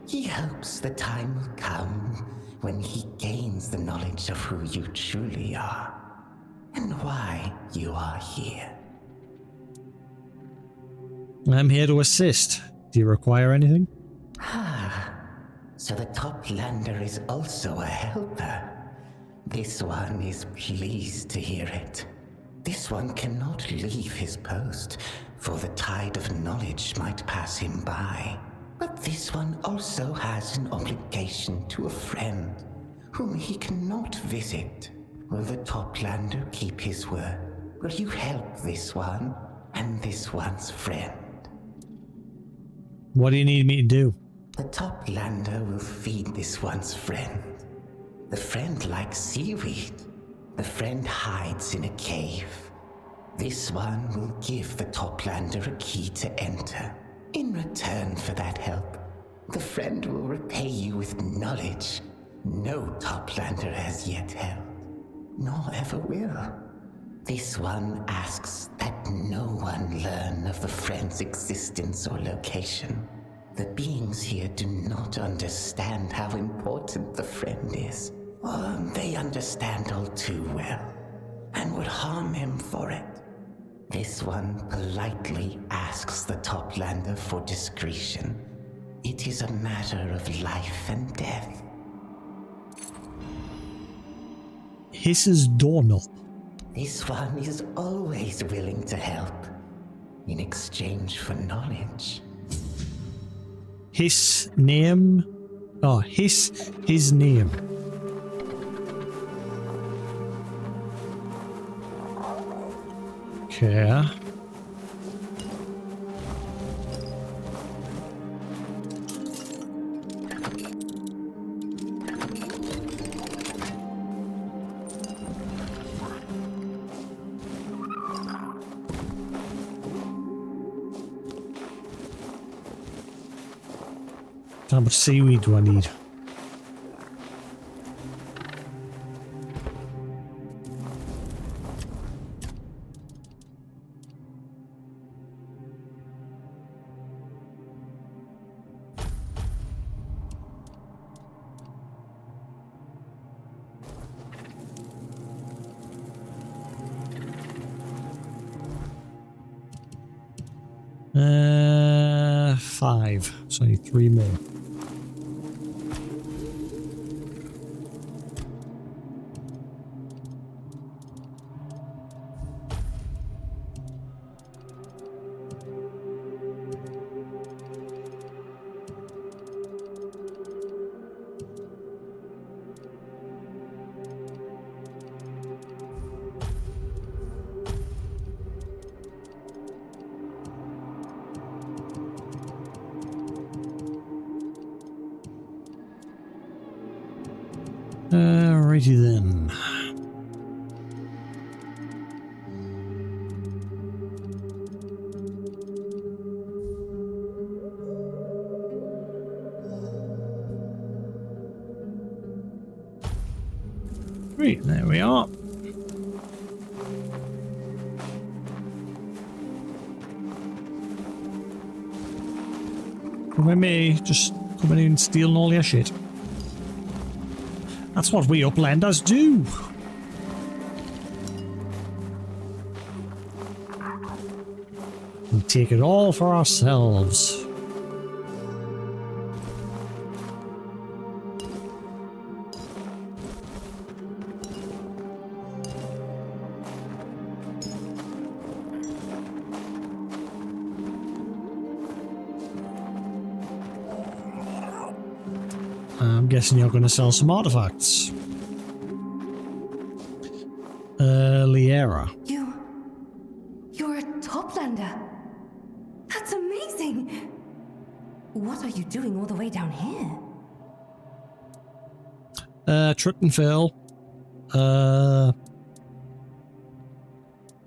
He hopes the time will come when he gains the knowledge of who you truly are and why you are here. I'm here to assist. Do you require anything? So the Toplander is also a helper. This one is pleased to hear it. This one cannot leave his post, for the tide of knowledge might pass him by. But this one also has an obligation to a friend, whom he cannot visit. Will the Toplander keep his word? Will you help this one and this one's friend? What do you need me to do? The Toplander will feed this one's friend. The friend likes seaweed. The friend hides in a cave. This one will give the Toplander a key to enter. In return for that help, the friend will repay you with knowledge no Toplander has yet held, nor ever will. This one asks that no one learn of the friend's existence or location. The beings here do not understand how important the friend is, or they understand all too well, and would harm him for it. This one politely asks the Toplander for discretion. It is a matter of life and death. Hiss's doorknob. This one is always willing to help, in exchange for knowledge. His name? Oh, his name. Okay. How much seaweed do I need? Five. So I need 3 more. Alrighty then. Great, there we are. Come with me, just coming in and stealing all your shit. That's what we uplanders do. and take it all for ourselves. I'm guessing you're going to sell some artifacts. Liera. You're a Toplander. That's amazing. What are you doing all the way down here? Trip and fail.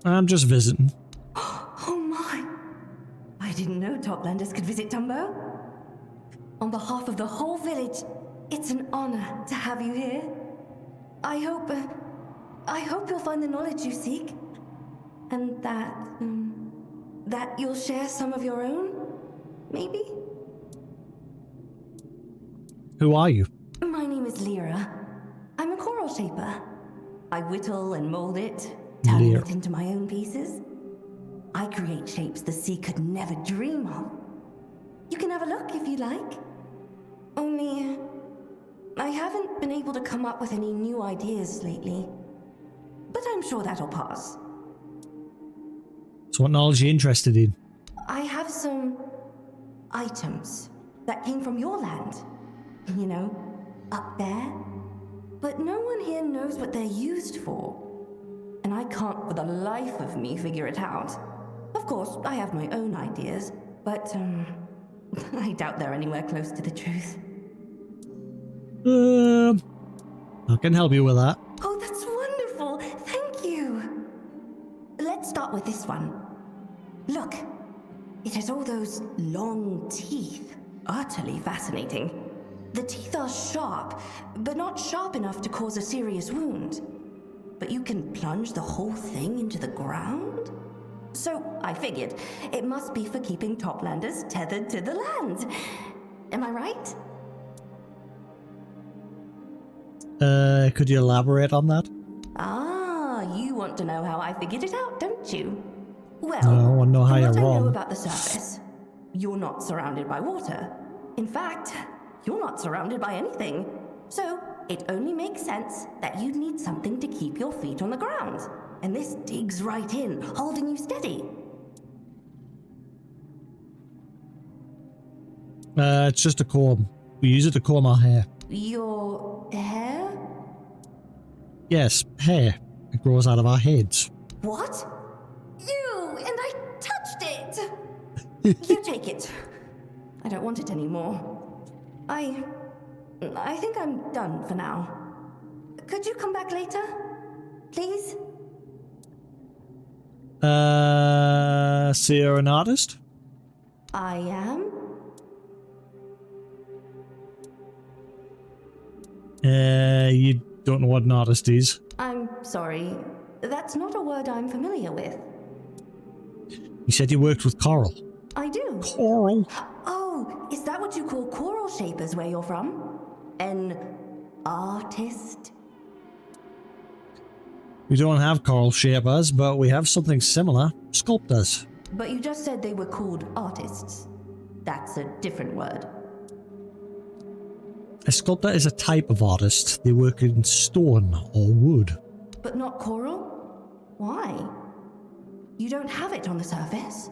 I'm just visiting. Oh my! I didn't know Toplanders could visit Tumbo. On behalf of the whole village, it's an honor to have you here. I hope you'll find the knowledge you seek, and that you'll share some of your own, maybe? Who are you? My name is Lyra. I'm a coral shaper. I whittle and mold it, turning it into my own pieces. I create shapes the sea could never dream of. You can have a look if you like. Only, I haven't been able to come up with any new ideas lately. But I'm sure that'll pass. So what knowledge are you interested in? I have some items that came from your land. You know, up there. But no one here knows what they're used for. And I can't for the life of me figure it out. Of course, I have my own ideas, but I doubt they're anywhere close to the truth. I can help you with that. Oh, that's wonderful! Thank you! Let's start with this one. Look, it has all those long teeth. Utterly fascinating. The teeth are sharp, but not sharp enough to cause a serious wound. But you can plunge the whole thing into the ground? So I figured it must be for keeping Toplanders tethered to the land. Am I right? Could you elaborate on that? Ah, you want to know how I figured it out, don't you? Well, No, I want to know how from you're what I know wrong. about the surface, you're not surrounded by water. In fact, you're not surrounded by anything. So it only makes sense that you'd need something to keep your feet on the ground. And this digs right in, holding you steady. It's just a comb. We use it to comb our hair. Your hair? Yes, hair. It grows out of our heads. What? You! And I touched it! You take it. I don't want it anymore. I think I'm done for now. Could you come back later? Please? So you're an artist? I am? You don't know what an artist is. I'm sorry. That's not a word I'm familiar with. You said you worked with coral. I do. Coral? Oh, is that what you call coral shapers where you're from? An artist? We don't have coral shapers, but we have something similar. Sculptors. But you just said they were called artists. That's a different word. A sculptor is a type of artist. They work in stone or wood. But not coral? Why? You don't have it on the surface?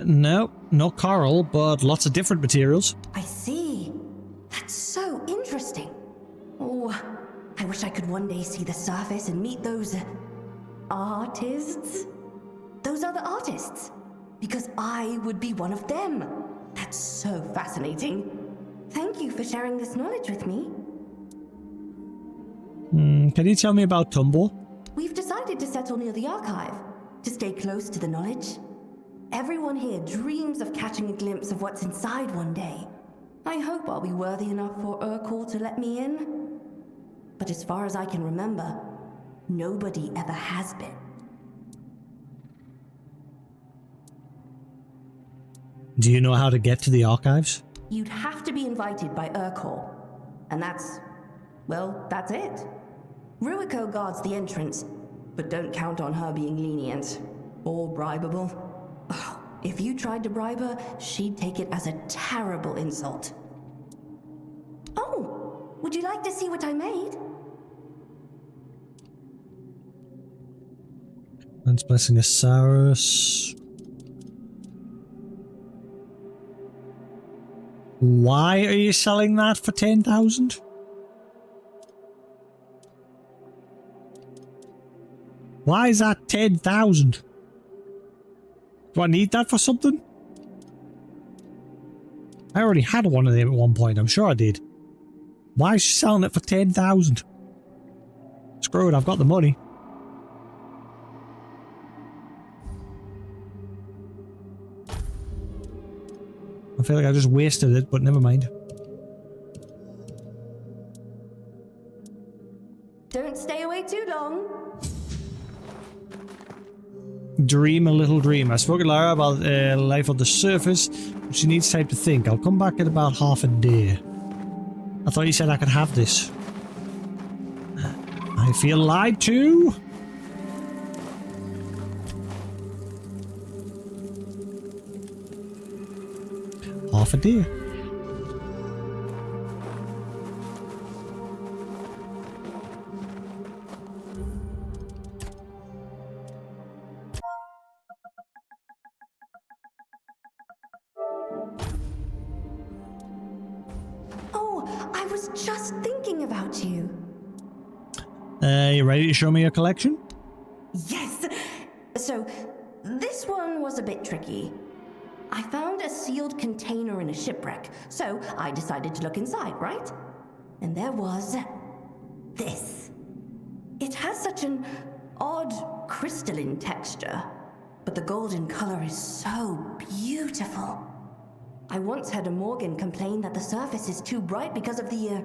No, not coral, but lots of different materials. I see. That's so interesting. Oh, I wish I could one day see the surface and meet those artists. Those other artists. Because I would be one of them. That's so fascinating. Thank you for sharing this knowledge with me. Can you tell me about Tumbo? We've decided to settle near the archive, to stay close to the knowledge. Everyone here dreams of catching a glimpse of what's inside one day. I hope I'll be worthy enough for Urkel to let me in. But as far as I can remember, nobody ever has been. Do you know how to get to the archives? you'd have to be invited by Urkor. And that's it. Ruiko guards the entrance, but don't count on her being lenient or bribable. Ugh, if you tried to bribe her, she'd take it as a terrible insult. Oh, would you like to see what I made? Man's blessing Osiris. Why are you selling that for 10,000? Why is that 10,000? Do I need that for something? I already had one of them at one point, I'm sure I did. Why is she selling it for 10,000? Screw it, I've got the money. I feel like I just wasted it, but never mind. Don't stay away too long. Dream a little dream. I spoke to Lara about life on the surface, but she needs time to think. I'll come back in about half a day. I thought you said I could have this. I feel lied to. Half a day. Oh, I was just thinking about you. You ready to show me your collection? Yes! So, this one was a bit tricky. I found a sealed container in a shipwreck, so I decided to look inside, right? And there was this. It has such an odd crystalline texture, but the golden color is so beautiful. I once heard a Morgan complain that the surface is too bright because of the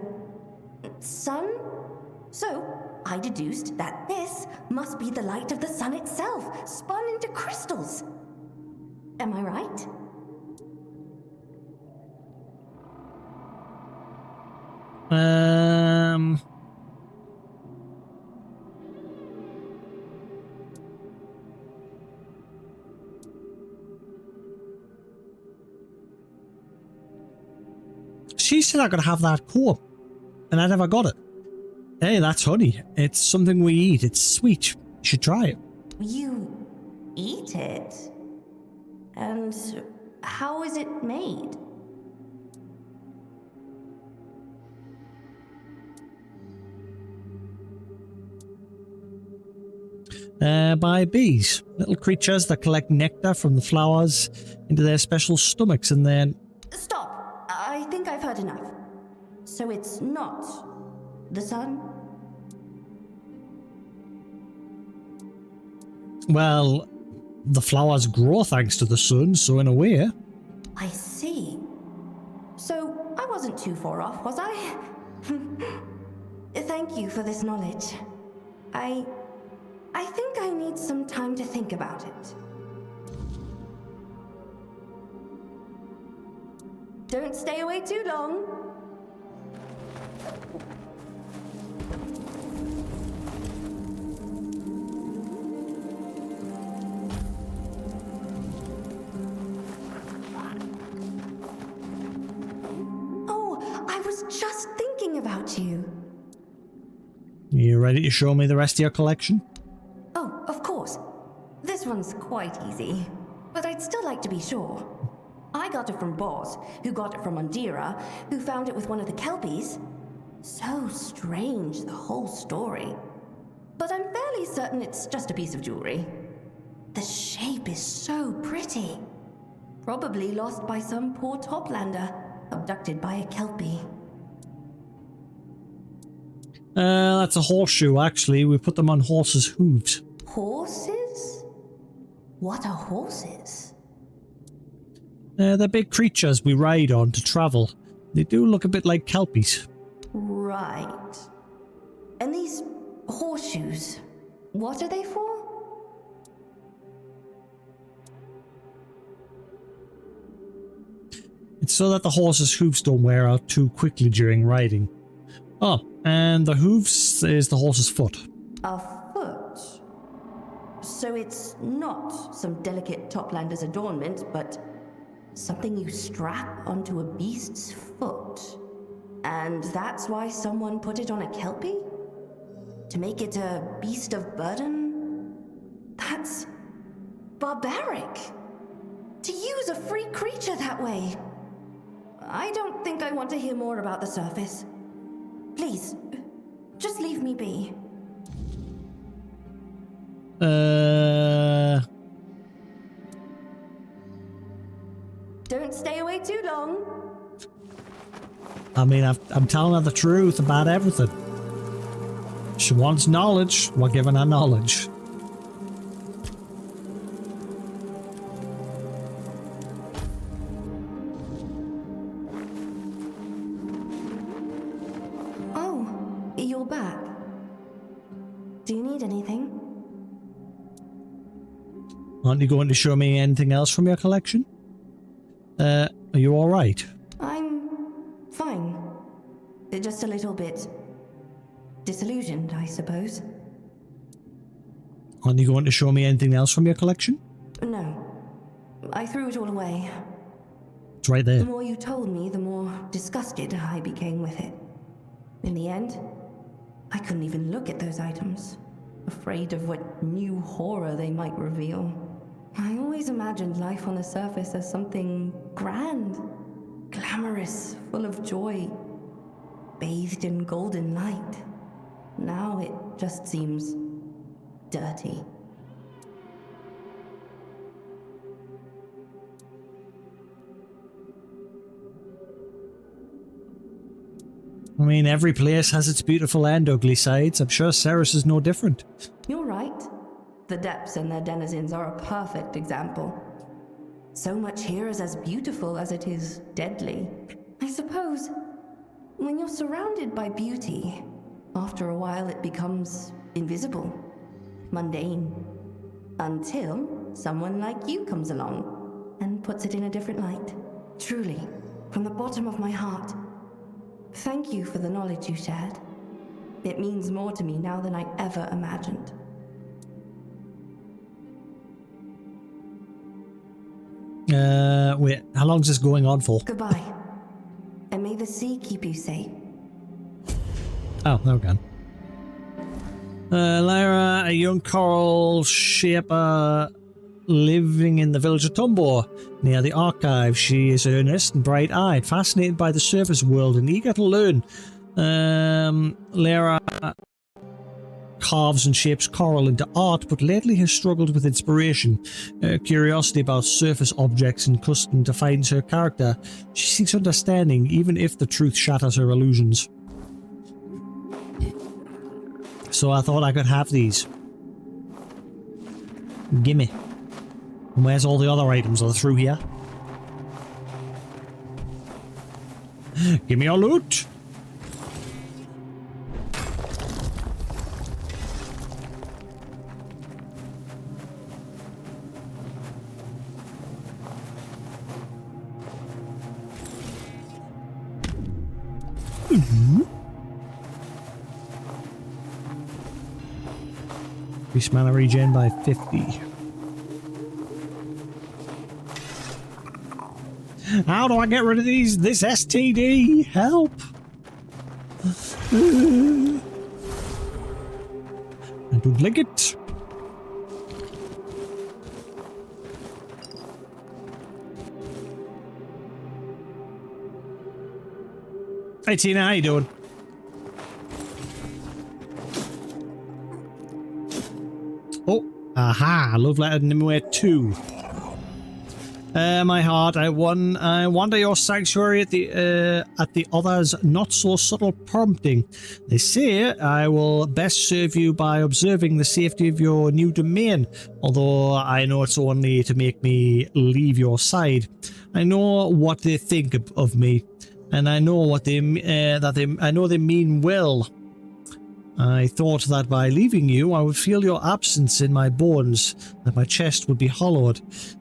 sun. So I deduced that this must be the light of the sun itself, spun into crystals. Am I right? She said I could have that core, and I never got it. Hey, that's honey. It's something we eat. It's sweet. You should try it. You eat it? And how is it made? By bees. Little creatures that collect nectar from the flowers into their special stomachs and then... Stop! I think I've heard enough. So it's not the sun? Well, the flowers grow thanks to the sun, so in a way... I see. So I wasn't too far off, was I? Thank you for this knowledge. I think I need some time to think about it. Don't stay away too long. Oh, I was just thinking about you. You ready to show me the rest of your collection? Oh, of course. This one's quite easy, but I'd still like to be sure. I got it from Boz, who got it from Undira, who found it with one of the Kelpies. So strange, the whole story. But I'm fairly certain it's just a piece of jewelry. The shape is so pretty. Probably lost by some poor toplander, abducted by a Kelpie. That's a horseshoe, actually. We put them on horses' hooves. Horses? What are horses? They're big creatures we ride on to travel. They do look a bit like kelpies. Right. And these horseshoes, what are they for? It's so that the horse's hooves don't wear out too quickly during riding. Oh, and the hooves is the horse's foot. A foot? So it's not some delicate Toplander's adornment, but something you strap onto a beast's foot. And that's why someone put it on a Kelpie? To make it a beast of burden? That's barbaric. To use a free creature that way. I don't think I want to hear more about the surface. Please, just leave me be. Don't stay away too long. I mean, I'm telling her the truth about everything. She wants knowledge. We're giving her knowledge. Oh, you're back. Do you need anything? Aren't you going to show me anything else from your collection? Are you alright? I'm fine. Just a little bit disillusioned, I suppose. Aren't you going to show me anything else from your collection? No. I threw it all away. It's right there. The more you told me, the more disgusted I became with it. In the end, I couldn't even look at those items, afraid of what new horror they might reveal. I always imagined life on the surface as something grand, glamorous, full of joy, bathed in golden light. Now it just seems dirty. I mean, every place has its beautiful and ugly sides. I'm sure Ceres is no different. You're right. The depths and their denizens are a perfect example. So much here is as beautiful as it is deadly. I suppose when you're surrounded by beauty, after a while it becomes invisible, mundane, until someone like you comes along and puts it in a different light. Truly, from the bottom of my heart, thank you for the knowledge you shared. It means more to me now than I ever imagined. Wait, how long's this going on for? Goodbye, and may the sea keep you safe. Oh, there we go. Lyra, a young coral shaper living in the village of Tumbor, near the archive. She is earnest and bright-eyed, fascinated by the surface world and eager to learn. Lyra carves and shapes coral into art, but lately has struggled with inspiration. Curiosity about surface objects and custom defines her character. She seeks understanding, even if the truth shatters her illusions. So I thought I could have these. Gimme. And where's all the other items? Are they through here? Give me your loot! Increase mana regen by 50. How do I get rid of this STD? Help! I don't like it. Hey Tina, how you doing? Oh, aha! Love letter number 2. My heart, I wander your sanctuary at the other's not so subtle prompting. They say I will best serve you by observing the safety of your new domain, although I know it's only to make me leave your side. I know what they think of me, and I know what they I know they mean well. I thought that by leaving you, I would feel your absence in my bones, that my chest would be hollowed,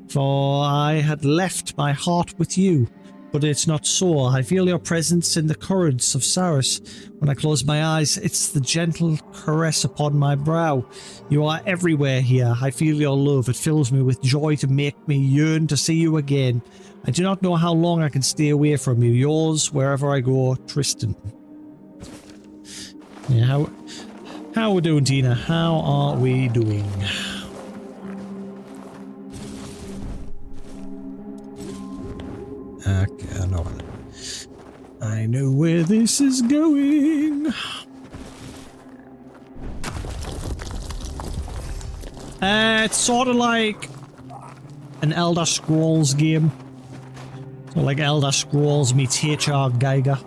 for I had left my heart with you. but it's not so. I feel your presence in the currents of Saris. When I close my eyes, it's the gentle caress upon my brow. You are everywhere here. I feel your love. It fills me with joy to make me yearn to see you again. I do not know how long I can stay away from you. Yours, wherever I go, Tristan. Yeah, how are we doing, Tina? How are we doing? Okay, no. I know where this is going. It's sort of like an Elder Scrolls game. So like Elder Scrolls meets H.R. Geiger.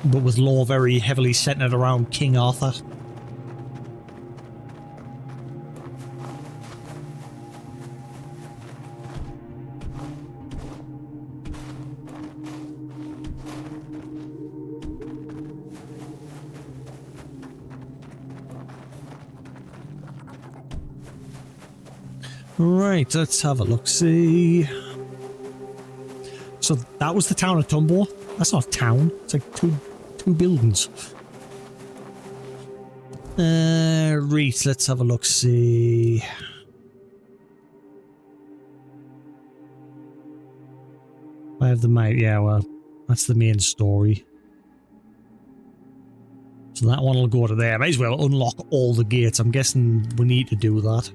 But with lore very heavily centered around King Arthur. Right, let's have a look. See. So that was the town of Tumbo. That's not a town. It's like two buildings. Right, let's have a look. See. I have the mate. Yeah, well, that's the main story. So that one will go to there. Might as well unlock all the gates. I'm guessing we need to do that.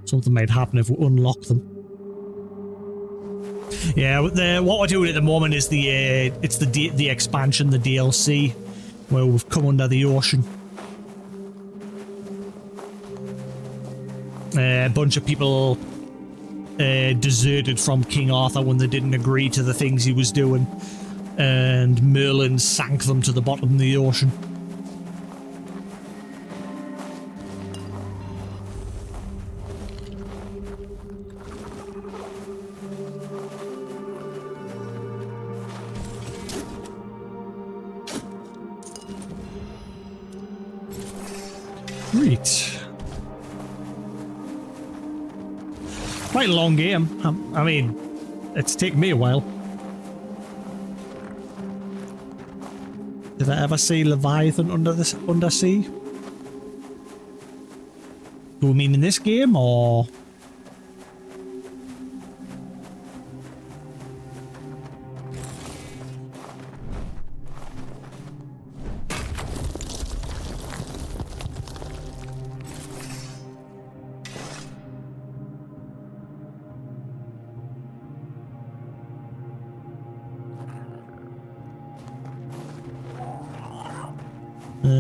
Something might happen if we unlock them. Yeah, what we're doing at the moment is the expansion, the DLC, where we've come under the ocean. A bunch of people deserted from King Arthur when they didn't agree to the things he was doing, and Merlin sank them to the bottom of the ocean. Quite a long game. I mean, it's taken me a while. Did I ever see Leviathan undersea? Do we mean in this game, or...?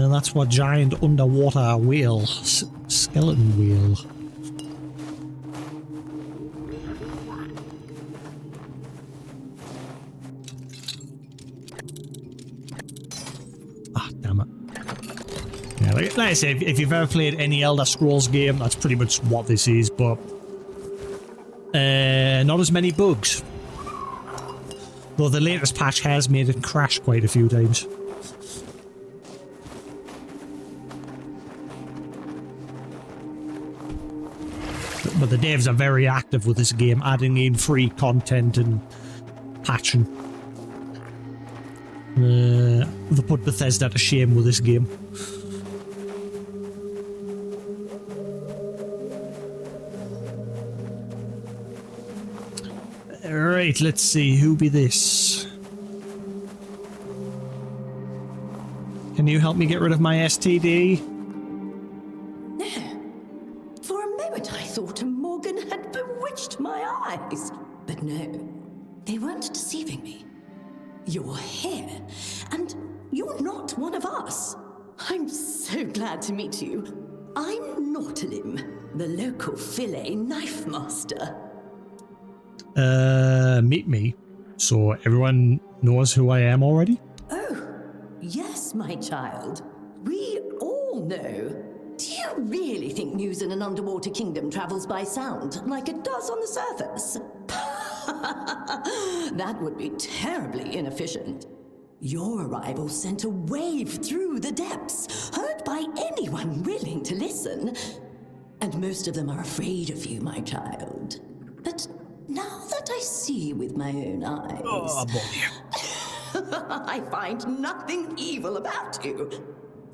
That's what giant underwater whale, skeleton whale. Ah, damn it. Yeah, like I say, if you've ever played any Elder Scrolls game, that's pretty much what this is, but not as many bugs. Though the latest patch has made it crash quite a few times. But the devs are very active with this game, adding in free content and patching. They put Bethesda to shame with this game. Alright, let's see, who be this? Can you help me get rid of my STD? But no, they weren't deceiving me. You're here, and you're not one of us. I'm so glad to meet you. I'm Naughtalim, the local fillet knife master. Meet me. So everyone knows who I am already? Oh, yes, my child. We all know. Do you really think news in an underwater kingdom travels by sound, like it does on the surface? That would be terribly inefficient. Your arrival sent a wave through the depths, heard by anyone willing to listen. And most of them are afraid of you, my child. But now that that I see with my own eyes. Oh, boy. I find nothing evil about you.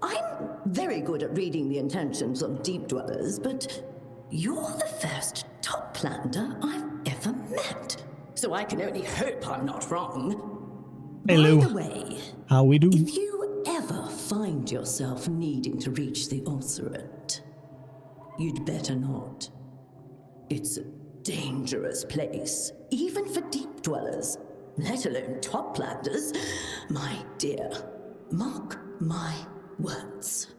I'm very good at reading the intentions of deep dwellers, but you're the first Toplander I've ever met. So I can only hope I'm not wrong. Hello. By the way, How we do? if you ever find yourself needing to reach the Ulcerate, you'd better not. It's a dangerous place, even for deep dwellers, let alone Toplanders. My dear, mark my words.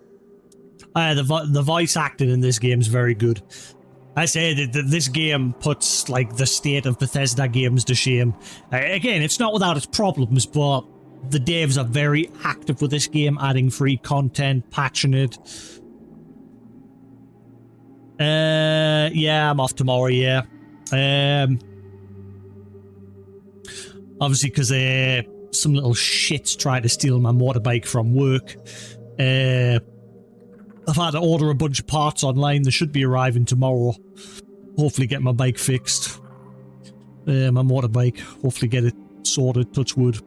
The voice acting in this game is very good. I say that this game puts like the state of Bethesda games to shame. Again, it's not without its problems, but the devs are very active with this game, adding free content, patching it. Yeah, I'm off tomorrow. Yeah, obviously because some little shits tried to steal my motorbike from work. I've had to order a bunch of parts online. They should be arriving tomorrow. Hopefully get my bike fixed. My motorbike. Hopefully get it sorted, touch wood.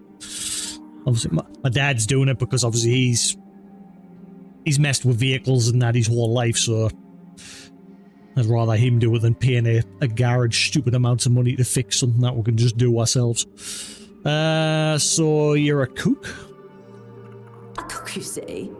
Obviously my dad's doing it because obviously he's messed with vehicles and that his whole life, so I'd rather him do it than paying a garage stupid amounts of money to fix something that we can just do ourselves. So you're a cook? A cook, you say?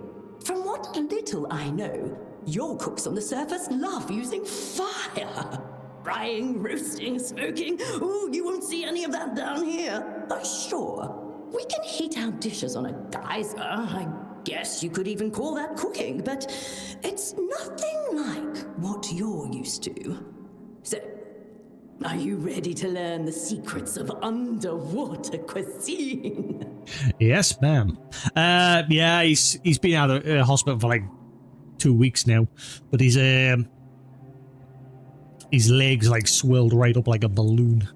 From what little I know, your cooks on the surface love using fire. Frying, roasting, smoking. Ooh, you won't see any of that down here. Oh, sure. We can heat our dishes on a geyser. I guess you could even call that cooking, but it's nothing like what you're used to. So, are you ready to learn the secrets of underwater cuisine? Yes, ma'am. Yeah, he's been out of hospital for like 2 weeks now, but his legs like swelled right up like a balloon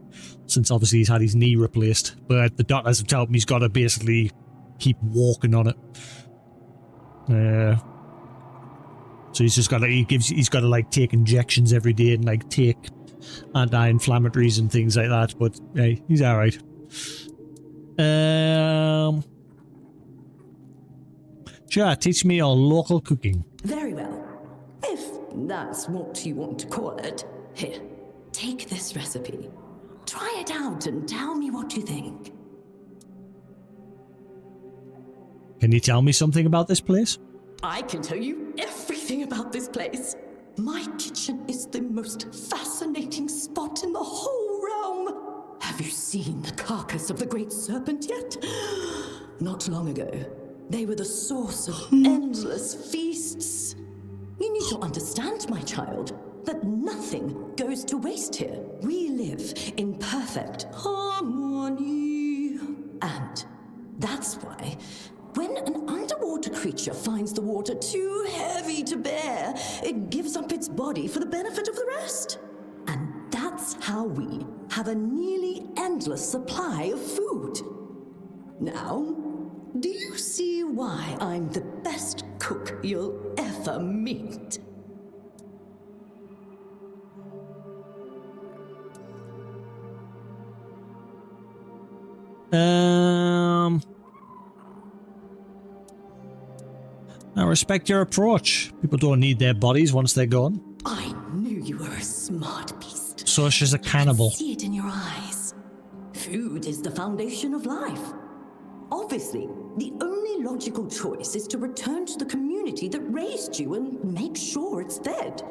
since obviously he's had his knee replaced. But the doctors have told him he's got to basically keep walking on it. So he's just got to he's got to like take injections every day and like take anti-inflammatories and things like that. But hey, he's all right. Sure, teach me your local cooking. Very well. If that's what you want to call it. Here, take this recipe. Try it out and tell me what you think. Can you tell me something about this place? I can tell you everything about this place. My kitchen is the most fascinating spot in the whole realm. Have you seen the carcass of the great serpent yet? Not long ago, they were the source of endless feasts. You need to understand, my child, that nothing goes to waste here. We live in perfect harmony. And that's why when an underwater creature finds the water too heavy to bear, it gives up its body for the benefit of the rest. And that's how we have a nearly endless supply of food. Now, do you see why I'm the best cook you'll ever meet? I respect your approach. People don't need their bodies once they're gone. I knew you were a smart beast. So she's a cannibal. I see it in your eyes. Food is the foundation of life. Obviously, the only logical choice is to return to the community that raised you and make sure it's fed.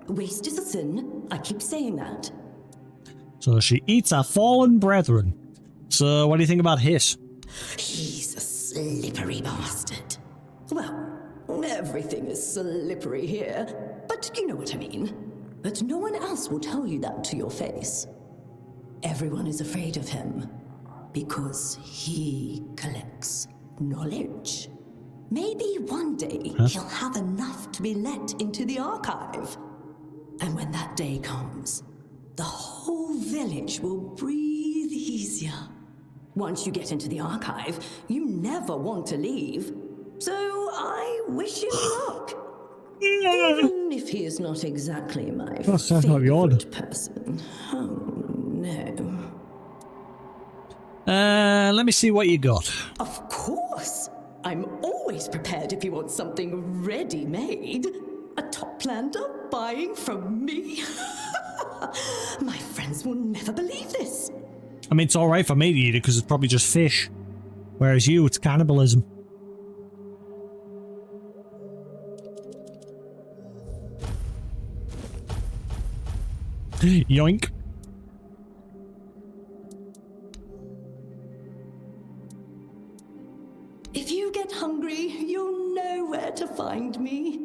Waste is a sin. I keep saying that. So she eats her fallen brethren. So what do you think about Hiss? He's a slippery bastard. Well, everything is slippery here, but you know what I mean. But no one else will tell you that to your face. Everyone is afraid of him because he collects knowledge. Maybe one day he'll have enough to be let into the archive. And when that day comes, the whole village will breathe easier. Once you get into the archive, you never want to leave. So I wish him luck. Even if he is not exactly my favorite person. Oh, no. Let me see what you got. Of course. I'm always prepared if you want something ready-made. A toplander buying from me? My friends will never believe this. I mean, it's alright for me to eat it because it's probably just fish. Whereas you, it's cannibalism. Yoink. If you get hungry, you'll know where to find me.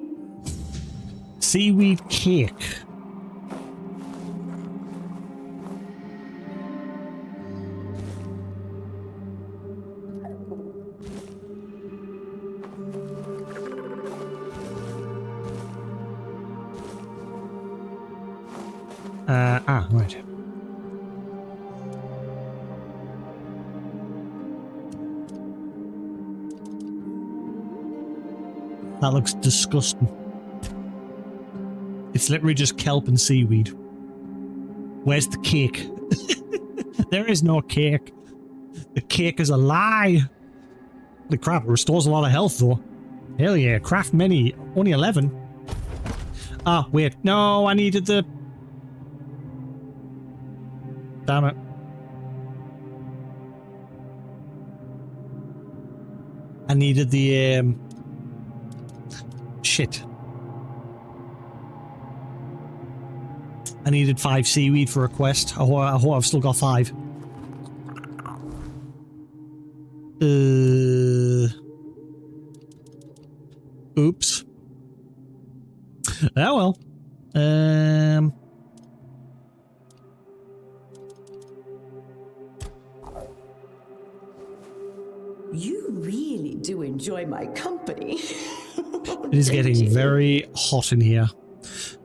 Seaweed cake. Right. That looks disgusting. It's literally just kelp and seaweed. Where's the cake? There is no cake. The cake is a lie. The crap, it restores a lot of health though. Hell yeah, craft many. Only 11. Ah, wait. No, I needed the... Damn it. I needed the, shit. I needed 5 seaweed for a quest. I hope I've still got 5. Oops. Oh well. You really do enjoy my company. It is getting very hot in here.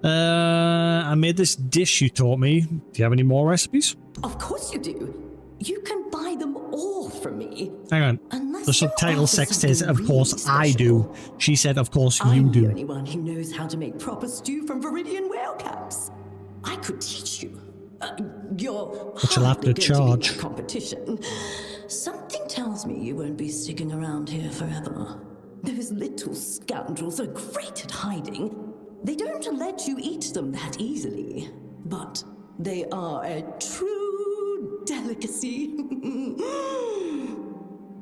I made this dish you taught me. Do you have any more recipes? Of course you do. You can buy them all from me. Hang on. Unless The you're subtitle after sex says, something of course really I do. special. She said, of course you I'm do. the only one who knows how to make proper stew from Viridian whale caps. I could teach you. You're But you'll have hardly to going charge. be my competition. Something tells me you won't be sticking around here forever. Those little scoundrels are great at hiding. They don't let you eat them that easily, but they are a true delicacy.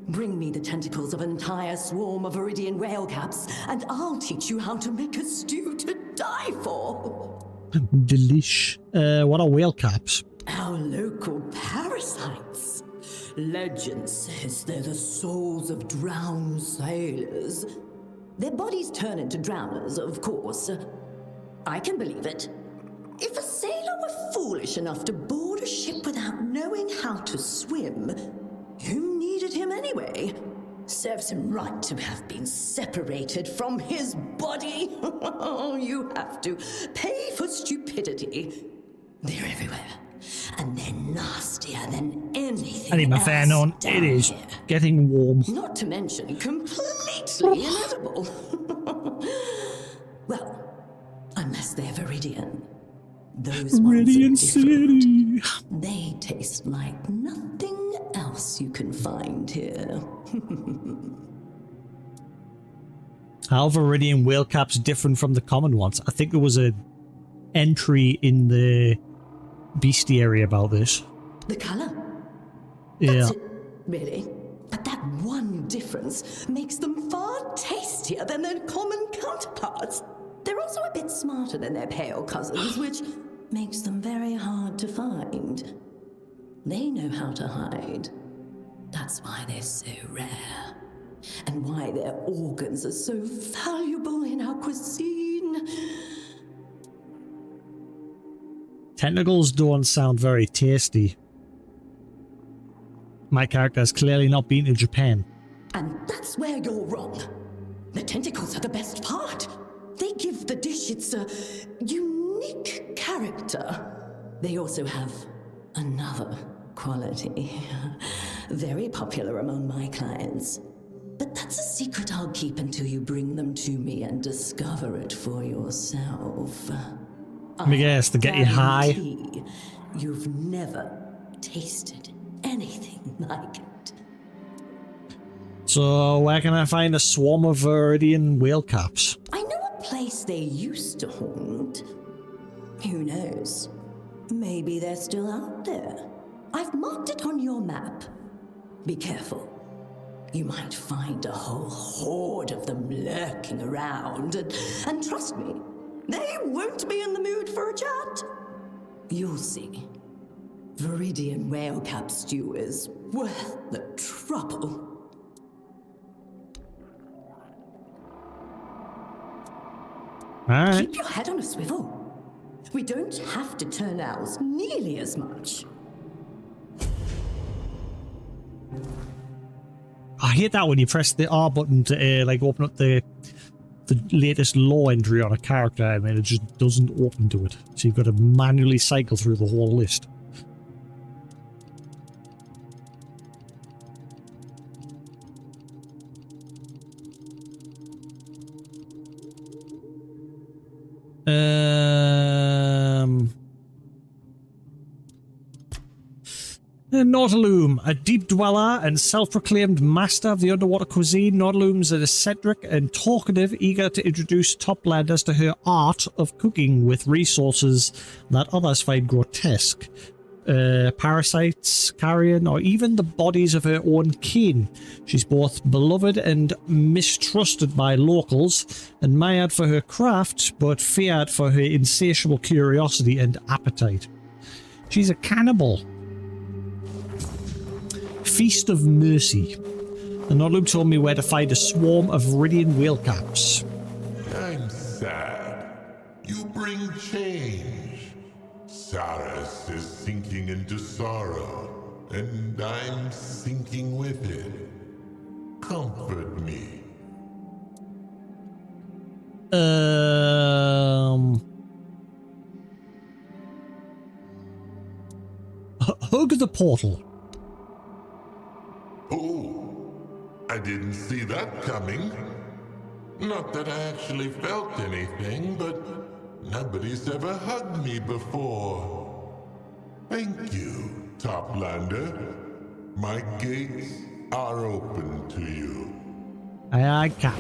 Bring me the tentacles of an entire swarm of Viridian whale caps, and I'll teach you how to make a stew to die for. Delish. What are whale caps? Our local parasites. Legend says they're the souls of drowned sailors. Their bodies turn into drowners, of course. I can believe it. If a sailor were foolish enough to board a ship without knowing how to swim, who needed him anyway? Serves him right to have been separated from his body. You have to pay for stupidity. They're everywhere. And they're nastier than anything I need my else fan on. down It is here. getting warm. Not to mention completely inedible. Well, unless they're Viridian. Those Viridian ones are different. City. They taste like nothing else you can find here. How are Viridian whale caps different from the common ones? I think there was a entry in the bestiary about this. The colour? Yeah. That's it, really. But that one difference makes them far tastier than their common counterparts. They're also a bit smarter than their pale cousins, which makes them very hard to find. They know how to hide. That's why they're so rare. And why their organs are so valuable in our cuisine. Tentacles don't sound very tasty. My character has clearly not been to Japan. And that's where you're wrong. The tentacles are the best part. They give the dish its unique character. They also have another quality. Very popular among my clients. But that's a secret I'll keep until you bring them to me and discover it for yourself. Let me guess, to get you high. Guarantee you've never tasted anything like it. So where can I find a swarm of Viridian whale caps? I know a place they used to haunt. Who knows? Maybe they're still out there. I've marked it on your map. Be careful. You might find a whole horde of them lurking around, and trust me, they won't be in the mood for a chat. You'll see. Viridian whale cap stew is worth the trouble. Alright. Keep your head on a swivel. We don't have to turn owls nearly as much. I hate that when you press the R button to like open up the latest law entry on a character, and then it just doesn't open to it. So you've got to manually cycle through the whole list. Nautiloom, a deep dweller and self-proclaimed master of the underwater cuisine. Nautiloom's an eccentric and talkative, eager to introduce toplanders to her art of cooking with resources that others find grotesque. Parasites, carrion, or even the bodies of her own kin. She's both beloved and mistrusted by locals, admired for her craft, but feared for her insatiable curiosity and appetite. She's a cannibal. Feast of Mercy. The Nautiloom told me where to find a swarm of Viridian whale caps. I'm sad. You bring change. Saris is sinking into sorrow, and I'm sinking with it. Comfort me. Hug the portal. Oh, I didn't see that coming. Not that I actually felt anything, but nobody's ever hugged me before. Thank you, Toplander. My gates are open to you. Aye, aye, Cap.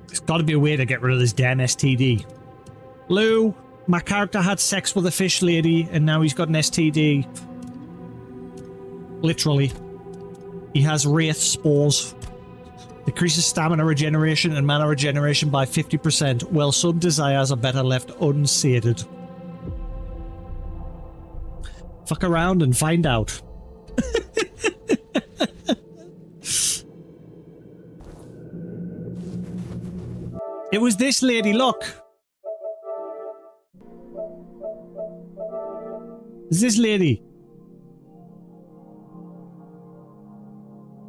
There's got to be a way to get rid of this damn STD. Lou, my character had sex with a fish lady, and now he's got an STD. Literally. He has wraith spores. Decreases stamina regeneration and mana regeneration by 50%. Well, some desires are better left unsated. Fuck around and find out. It was this lady, look. It's this lady.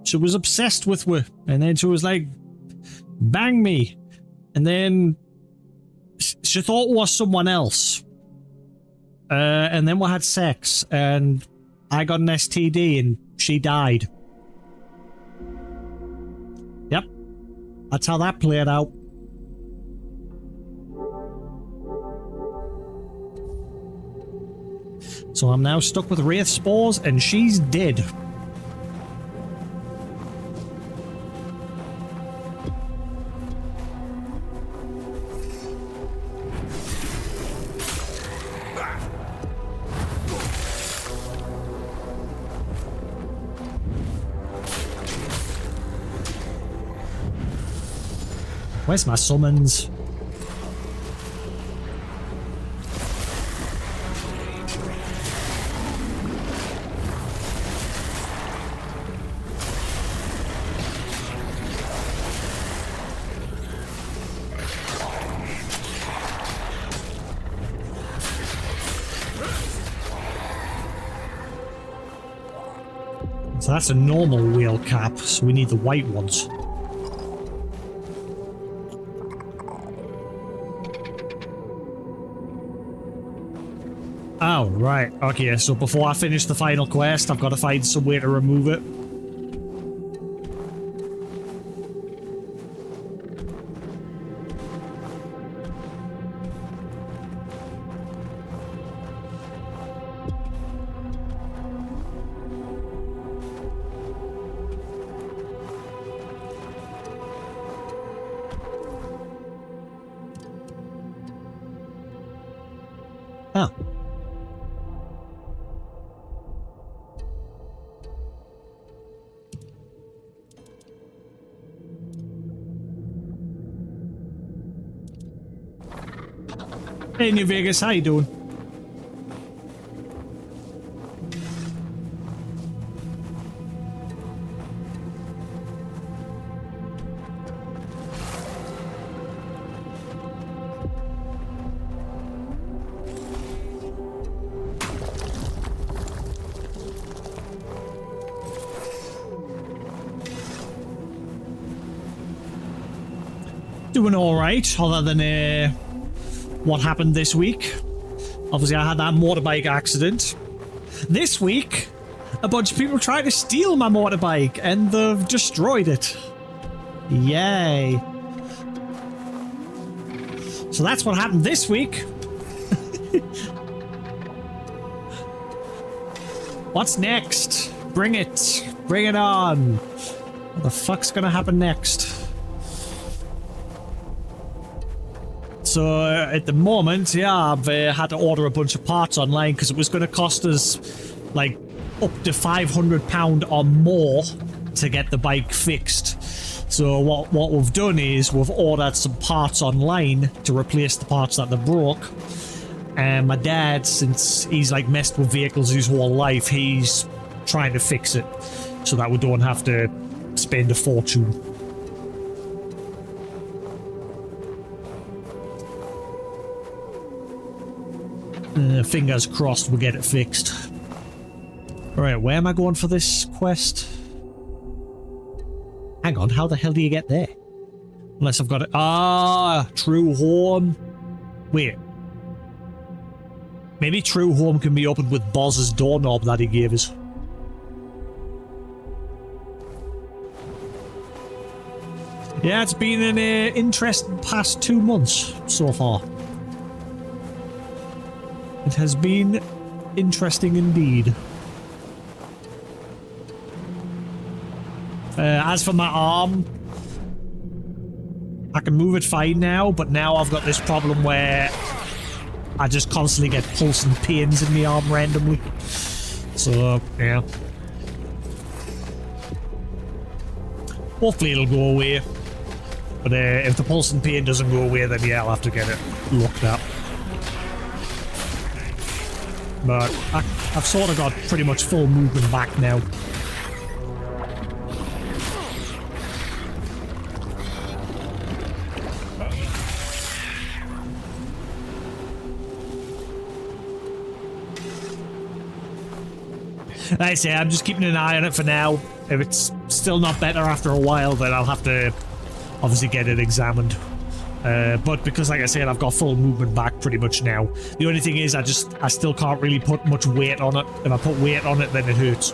She was obsessed with me, and then she was like, bang me. And then she thought it was someone else. And then we had sex, and I got an STD, and she died. Yep. That's how that played out. So I'm now stuck with wraith spores, and she's dead. Where's my summons? So that's a normal whale cap, so we need the white ones. Oh, right. Okay, so before I finish the final quest, I've got to find some way to remove it. Hey, New Vegas, how you doing? Doing all right, other than what happened this week. Obviously, I had that motorbike accident. This week, a bunch of people tried to steal my motorbike, and they've destroyed it. Yay. So that's what happened this week. What's next? Bring it. Bring it on. What the fuck's gonna happen next? So at the moment, yeah, I've had to order a bunch of parts online because it was going to cost us like up to £500 or more to get the bike fixed. So what we've done is we've ordered some parts online to replace the parts that they broke. And my dad, since he's like messed with vehicles his whole life, he's trying to fix it so that we don't have to spend a fortune. Fingers crossed we'll get it fixed. Alright, where am I going for this quest? Hang on, how the hell do you get there? Unless I've got it. Ah, True Home. Wait. Maybe True Home can be opened with Boz's doorknob that he gave us. Yeah, it's been an interesting past 2 months so far. It has been interesting indeed. As for my arm, I can move it fine now, but now I've got this problem where I just constantly get pulsing pains in my arm randomly. So, yeah. Hopefully it'll go away. But if the pulsing pain doesn't go away, then yeah, I'll have to get it looked at. But I've sort of got pretty much full movement back now. Like I say, I'm just keeping an eye on it for now. If it's still not better after a while, then I'll have to obviously get it examined. But because, like I said, I've got full movement back pretty much now. The only thing is I still can't really put much weight on it. If I put weight on it, then it hurts.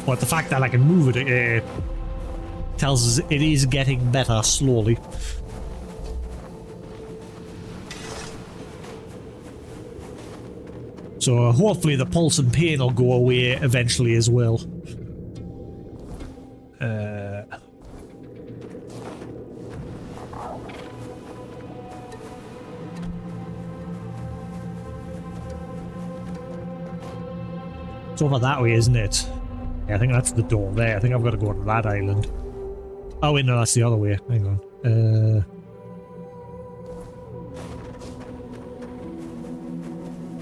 But the fact that I can move it tells us it is getting better slowly. So hopefully the pulse and pain will go away eventually as well. It's over that way, isn't it? Yeah, I think that's the door there. I think I've got to go to that island. Oh wait, no, that's the other way. Hang on.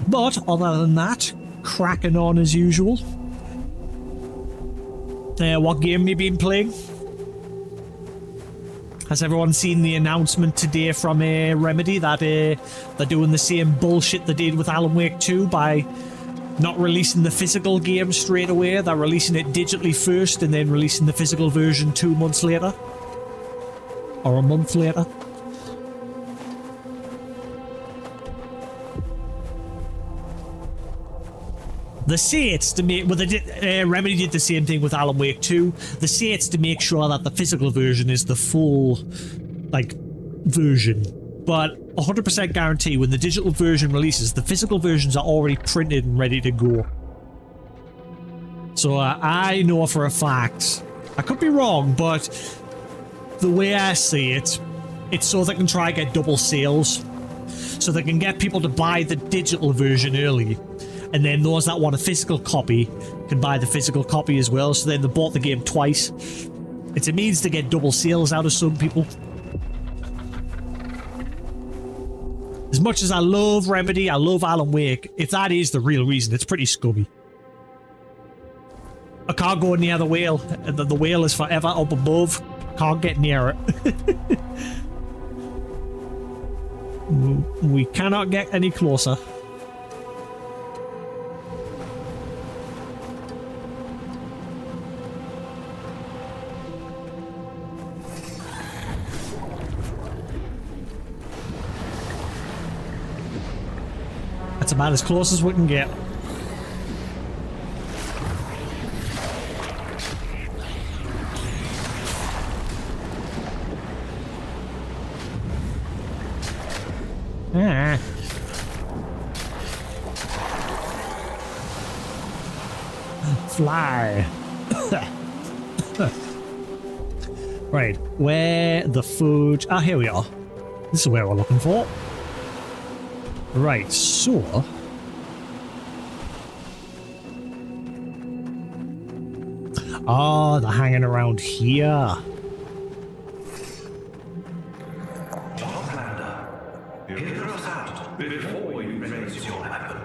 But other than that, cracking on as usual. What game have you been playing? Has everyone seen the announcement today from Remedy that they're doing the same bullshit they did with Alan Wake 2 by not releasing the physical game straight away? They're releasing it digitally first and then releasing the physical version 2 months later. Or a month later. They say it's to make... Well, Remedy did the same thing with Alan Wake 2. They say it's to make sure that the physical version is the full, like, version. But 100% guarantee when the digital version releases, the physical versions are already printed and ready to go. So I know for a fact, I could be wrong, but the way I see it, it's so they can try and get double sales. So they can get people to buy the digital version early. And then those that want a physical copy can buy the physical copy as well. So then they bought the game twice. It's a means to get double sales out of some people. As much as I love Remedy, I love Alan Wake, if that is the real reason, it's pretty scummy. I can't go near the whale. The whale is forever up above. Can't get near it. We cannot get any closer. That's about as close as we can get. Ah. Fly. Right, where the food... Ah, here we are. This is where we're looking for. Right, so... Oh, they're hanging around here. Hear us out before you raise your weapon.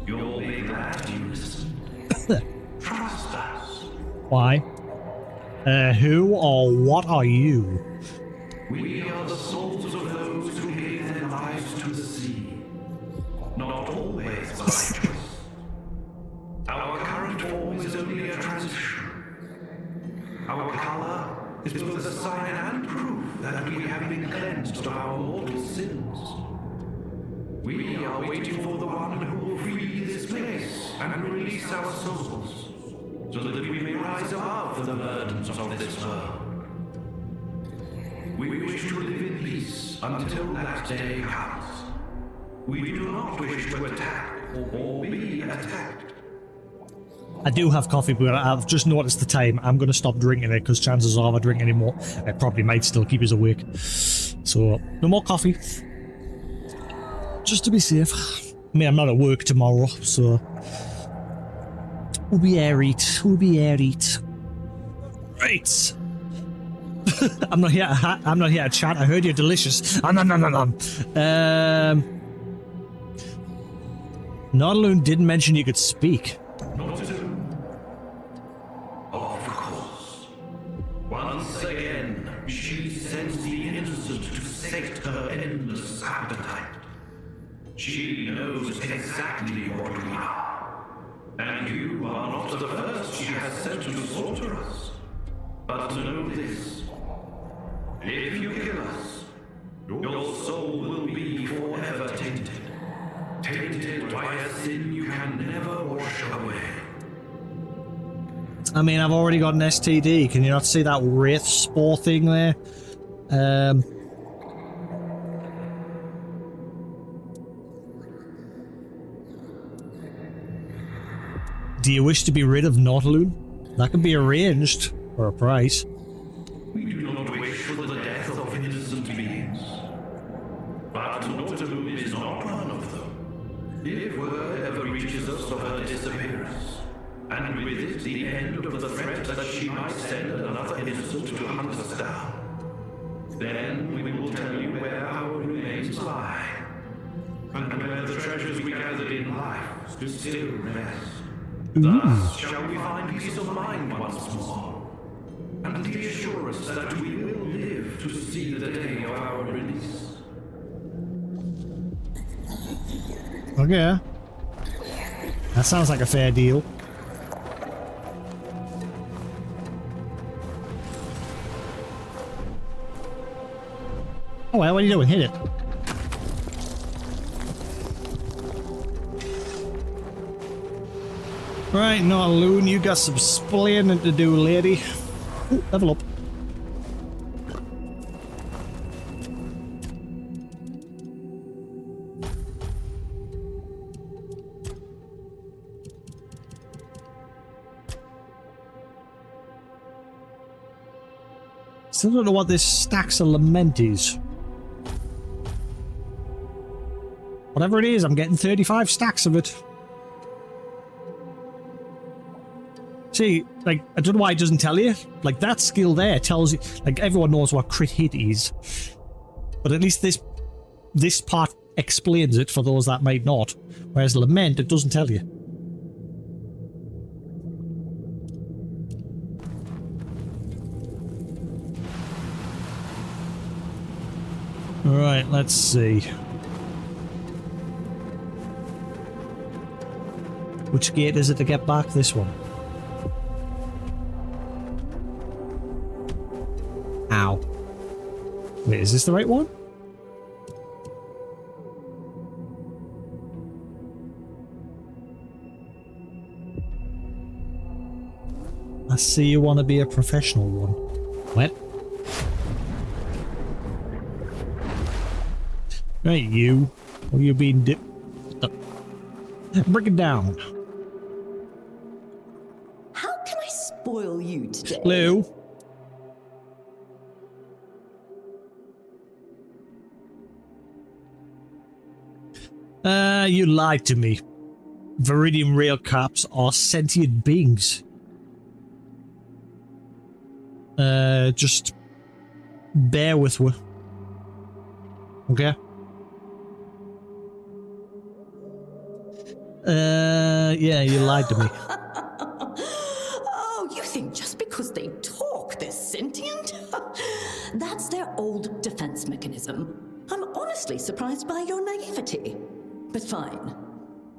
You'll be glad you listen. Trust us. Why? Who or what are you? We are the souls of those who gave their lives to the sea. Not always by choice. Our current form is only a transition. Our color is both a sign and proof that we have been cleansed of our mortal sins. We are waiting for the one who will free this place and release our souls, so that we may rise above the burdens of this world. We wish to live in peace until that day comes. We do not wish to attack or be attacked. I do have coffee, but I've just noticed the time. I'm going to stop drinking it because chances are if I drink any more, it probably might still keep us awake. So, no more coffee. Just to be safe. I mean, I'm not at work tomorrow, so... We'll be alright. We'll be alright. Right. I'm not here to chat. I heard you're delicious. Nodaloon didn't mention you could speak. Not to. Of course. Once again, she sends the innocent to sate her endless appetite. She knows exactly what we are. And you are not the first she has sent to slaughter us. But know this. If you kill us, your soul will be forever tainted. Tainted by a sin you can never wash away. I mean, I've already got an STD. Can you not see that wraith spore thing there? Do you wish to be rid of Nodaloon? That can be arranged for a price. We do not wish for the death of innocent beings. But Nodaloon is not one of them. If word ever reaches us of her disappearance, and with it the end of the threat that she might send another innocent to hunt us down, then we will tell you where our remains lie, and where the treasures we gathered in life still rest. Thus shall we find peace of mind once more, and the assurance that we will live to see the day of our release. Okay. That sounds like a fair deal. Oh well, what are you doing? Hit it. Right, Nodaloon, you got some splaining to do, lady. Ooh, level up. Still don't know what this Stacks of Lament is. Whatever it is, I'm getting 35 stacks of it. See, like, I don't know why it doesn't tell you. Like, that skill there tells you, like, everyone knows what crit hit is. But at least this part explains it for those that might not. Whereas Lament, it doesn't tell you. Right, let's see. Which gate is it to get back? This one. Ow. Wait, is this the right one? I see you want to be a professional one. What? Right, you. What are you being Bring it down. How can I spoil you today? Lou. You lied to me. Viridian rail caps are sentient beings. Just bear with me. Okay? Yeah, you lied to me. Oh, you think just because they talk, they're sentient? That's their old defense mechanism. I'm honestly surprised by your naivety. But fine.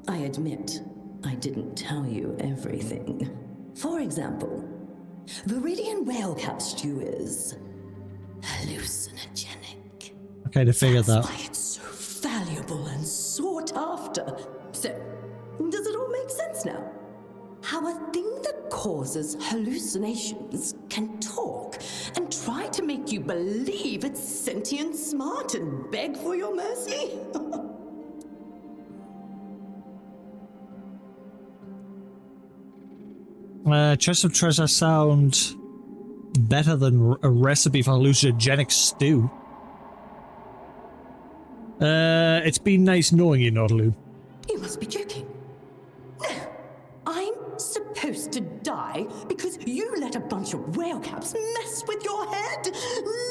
I admit, I didn't tell you everything. For example, Viridian whale-cap stew is hallucinogenic. I kind of figured that. That's why it's so valuable and sought after. So, does it all make sense now? How a thing that causes hallucinations can talk and try to make you believe it's sentient smart and beg for your mercy? Chest of Treasure sound better than a recipe for hallucinogenic stew. It's been nice knowing you, Nautilus. You must be joking. No, I'm supposed to die because you let a bunch of whale caps mess with your head?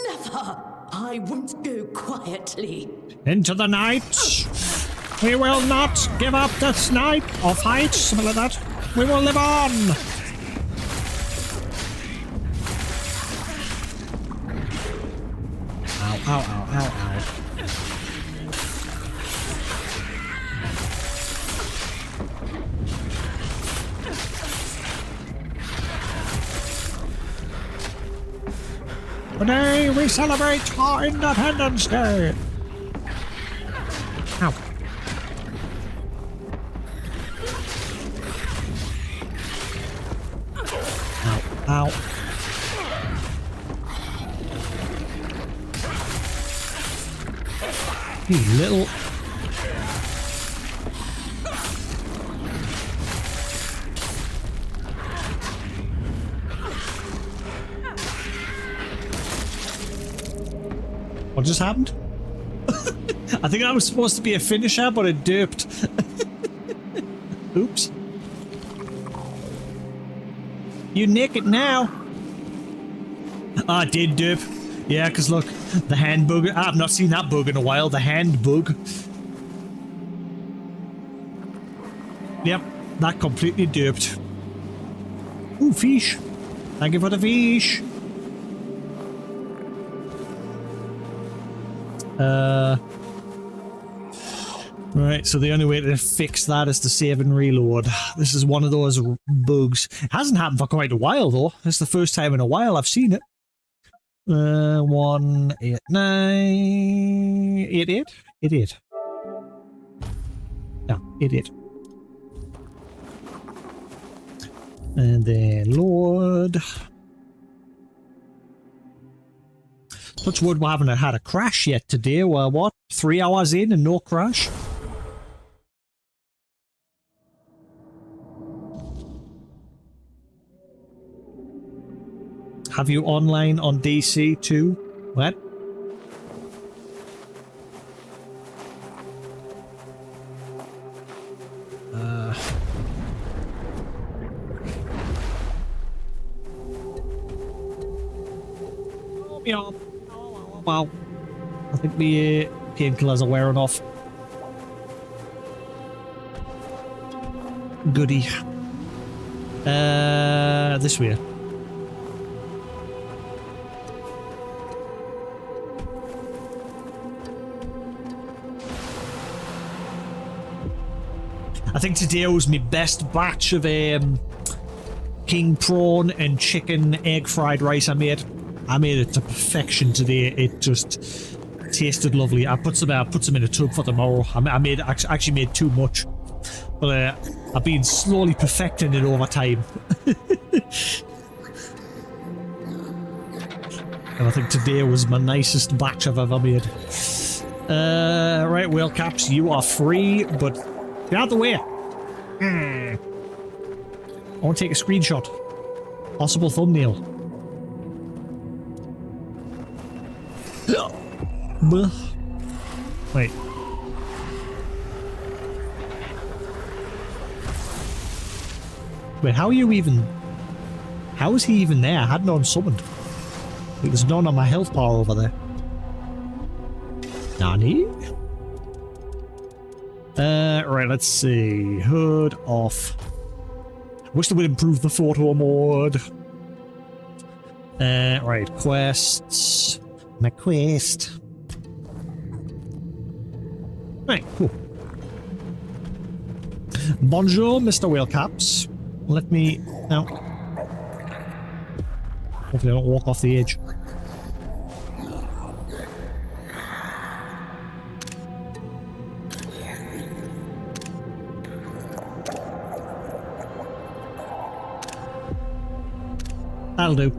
Never! I won't go quietly. Into the night! We will not give up this night or fight, something like that. We will live on! Ow, ow, ow, ow, ow. Today we celebrate our Independence Day! Ow. Ow, ow. You little... What just happened? I think that was supposed to be a finisher, but it derped. Oops. You nick it now. Ah, it did derp. Yeah, because look, the hand bug. I've not seen that bug in a while. The hand bug. Yep, that completely derped. Ooh, fish. Thank you for the fish. Right, so the only way to fix that is to save and reload. This is one of those bugs. It hasn't happened for quite a while, though. It's the first time in a while I've seen it. 189... 88? 88. No, 88. And then load. Touch wood, we haven't had a crash yet today. We're, what, 3 hours in and no crash? Have you online on DC too? What? Oh, yeah. Wow. I think the painkillers are wearing off. Goody. This way. I think today was my best batch of king prawn and chicken egg fried rice I made. I made it to perfection today. It just tasted lovely. I put some in a tub for tomorrow. I actually made too much, but I've been slowly perfecting it over time. And I think today was my nicest batch I've ever made. Right, whale caps, you are free, but get out of the way. I want to take a screenshot. Possible thumbnail. Wait. Wait, how are you even... How is he even there? I had none summoned. There's none on my health bar over there. Nani? Right, let's see. Hood off. Wish they would improve the photo mode. Right, quests. My quest. Right, cool. Bonjour, Mr. Whalecaps. Let me... No. Hopefully I don't walk off the edge. That'll do.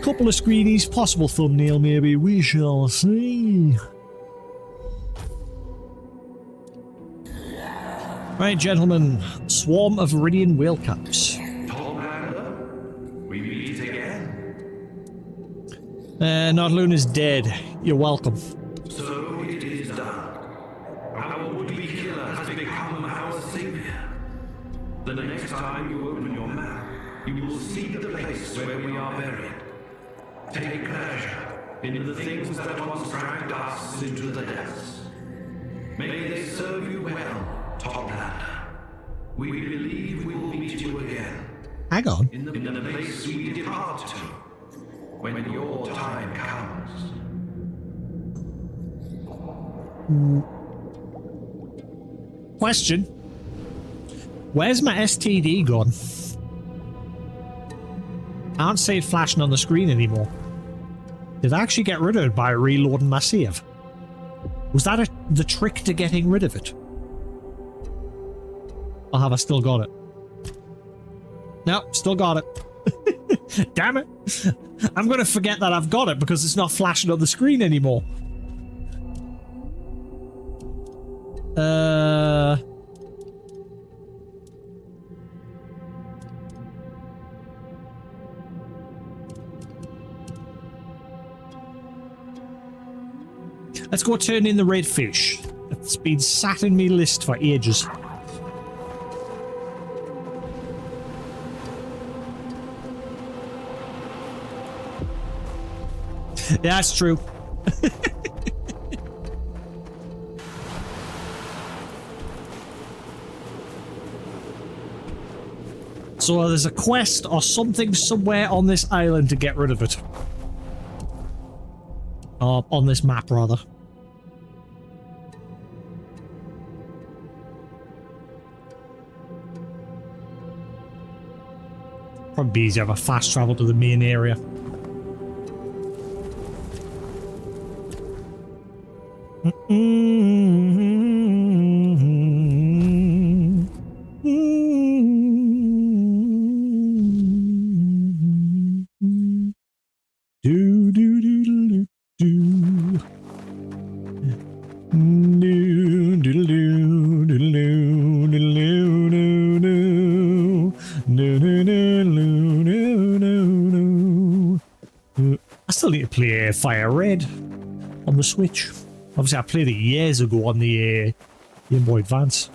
Couple of screenies, possible thumbnail maybe, we shall see. Right, gentlemen, swarm of Viridian whale caps. We meet again. Nordloon is dead. You're welcome. So it is done. Our would-be killer has become our savior. The next time you open your map, you will see the place where we are buried. Take pleasure in the things that once dragged us into the depths. May they serve you well, Toplander. We believe we will meet you again. Hang on. In the place we depart to, when your time comes. Question. Where's my STD gone? I can't see it flashing on the screen anymore. Did I actually get rid of it by reloading my save? Was that the trick to getting rid of it? Or have I still got it? No, still got it. Damn it. I'm going to forget that I've got it because it's not flashing on the screen anymore. Let's go turn in the redfish. It's been sat in me list for ages. Yeah, that's true. So there's a quest or something somewhere on this island to get rid of it. On this map, rather. Probably be easier to have a fast travel to the main area. I still need to play Fire Red on the Switch. Obviously, I played it years ago on the Game Boy Advance.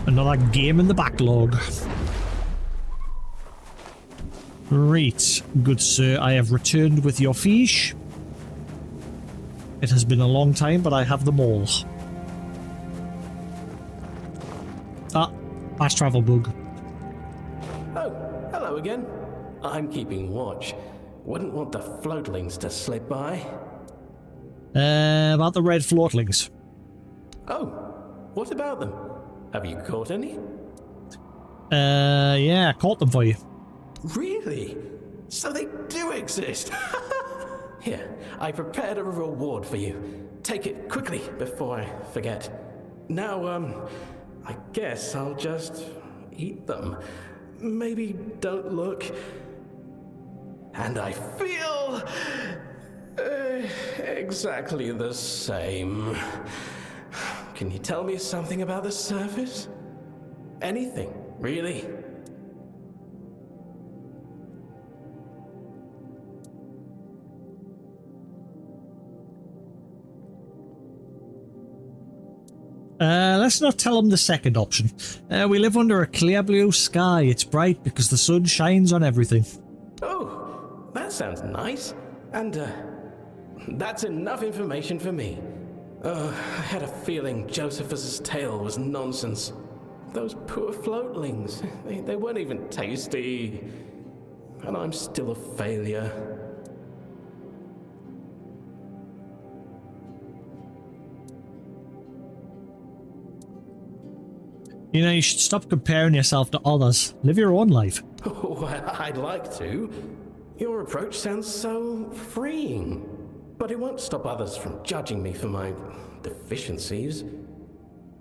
Another game in the backlog. Right, good sir, I have returned with your fish. It has been a long time, but I have them all. Ah, Fast travel bug. Oh, hello again. I'm keeping watch. Wouldn't want the floatlings to slip by. About the red floatlings. Oh, what about them? Have you caught any? Yeah, I caught them for you. Really? So they do exist? Here, I prepared a reward for you. Take it quickly before I forget. Now, I guess I'll just eat them. Maybe don't look. And I feel exactly the same. Can you tell me something about the surface? Anything, really? Let's not tell them the second option. We live under a clear blue sky. It's bright because the sun shines on everything. Oh, that sounds nice. And, that's enough information for me. I had a feeling Josephus's tale was nonsense. Those poor floatlings, they weren't even tasty. And I'm still a failure. You know, you should stop comparing yourself to others. Live your own life. Well, I'd like to. Your approach sounds so freeing. But it won't stop others from judging me for my deficiencies.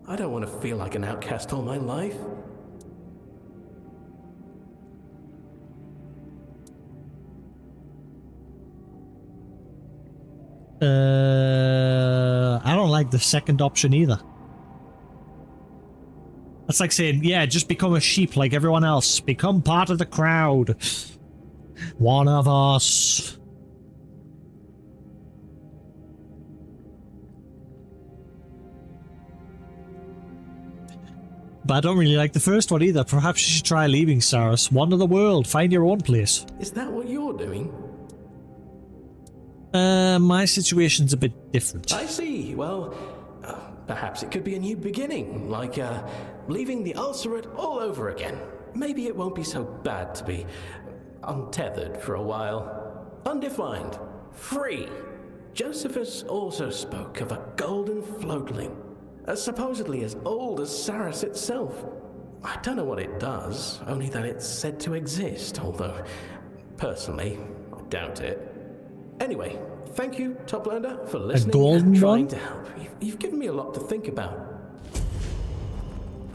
I don't want to feel like an outcast all my life. I don't like the second option either. That's like saying, yeah, just become a sheep like everyone else. Become part of the crowd. One of us. But I don't really like the first one either. Perhaps you should try leaving, Saras. Wander the world. Find your own place. Is that what you're doing? My situation's a bit different. I see. Well, perhaps it could be a new beginning, like leaving the ulcerate all over again. Maybe it won't be so bad to be untethered for a while. Undefined. Free. Josephus also spoke of a golden floatling, supposedly as old as Saras itself. I don't know what it does, only that it's said to exist, although, personally, I doubt it. Anyway, thank you, Toplander, for listening and trying to help. You've given me a lot to think about.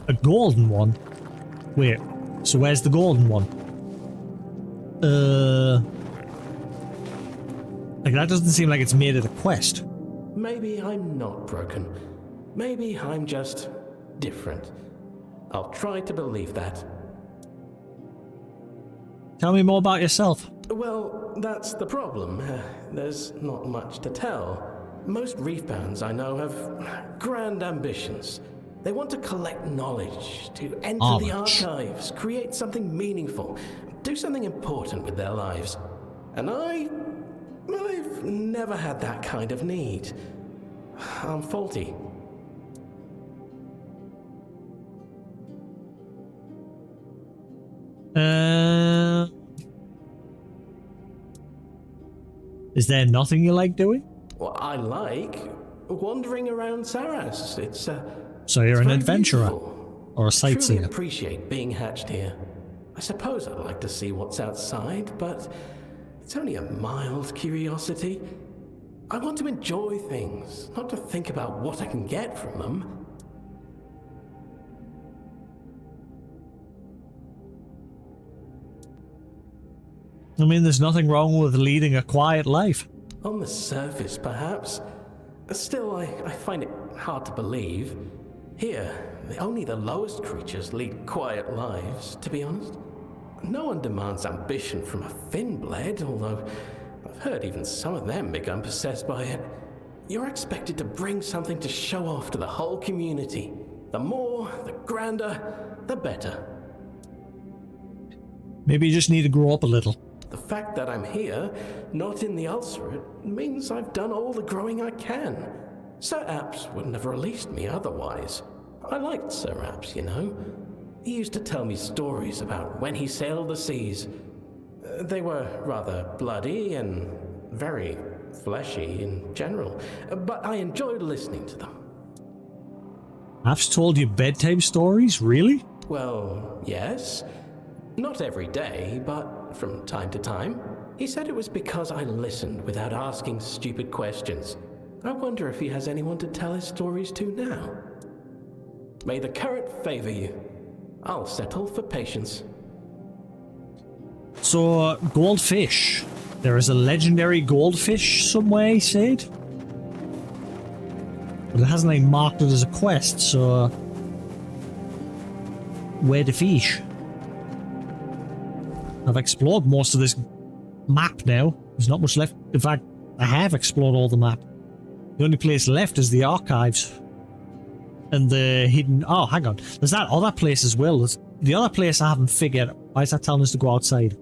A golden one? Wait, so where's the golden one? Like, that doesn't seem like it's made it a quest. Maybe I'm not broken. Maybe I'm just different. I'll try to believe that. Tell me more about yourself. Well, that's the problem. There's not much to tell. Most reefbounds I know have grand ambitions. They want to collect knowledge, to enter the archives, create something meaningful, do something important with their lives. And I've never had that kind of need. I'm faulty. Is there nothing you like doing? Well, I like wandering around Saras. It's so you're an adventurer or a I sightseer? truly appreciate being hatched here. I suppose I'd like to see what's outside, but it's only a mild curiosity. I want to enjoy things, not to think about what I can get from them. I mean, there's nothing wrong with leading a quiet life. On the surface, perhaps. Still, I find it hard to believe. Here, only the lowest creatures lead quiet lives, to be honest. No one demands ambition from a fin-blade, although I've heard even some of them become possessed by it. You're expected to bring something to show off to the whole community. The more, the grander, the better. Maybe you just need to grow up a little. The fact that I'm here, not in the ulcerate, means I've done all the growing I can. Sir Apps wouldn't have released me otherwise. I liked Sir Apps, you know. He used to tell me stories about when he sailed the seas. They were rather bloody and very fleshy in general, but I enjoyed listening to them. I've told you bedtime stories? Really? Well, yes. Not every day, but from time to time. He said it was because I listened without asking stupid questions. I wonder if he has anyone to tell his stories to now. May the current favor you. I'll settle for patience. So, goldfish. There is a legendary goldfish somewhere, he said. But it hasn't like marked it as a quest, so... Where the fish? I've explored most of this map now. There's not much left. In fact, I have explored all the map. The only place left is the archives. And the hidden... Oh, hang on. There's that other place as well. There's the other place I haven't figured. Why is that telling us to go outside?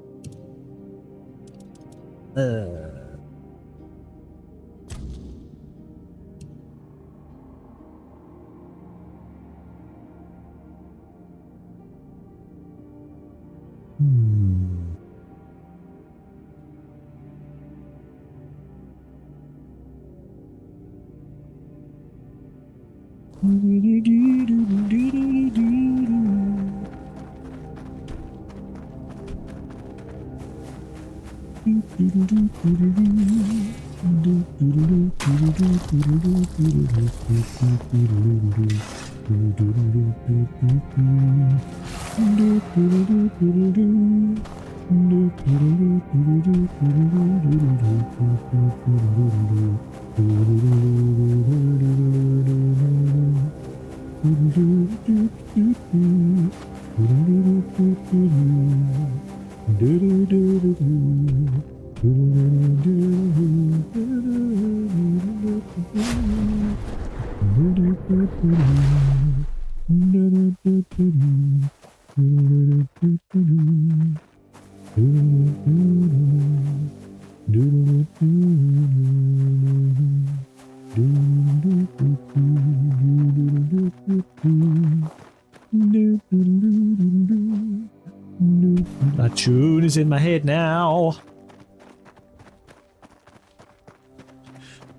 That tune is in my head now.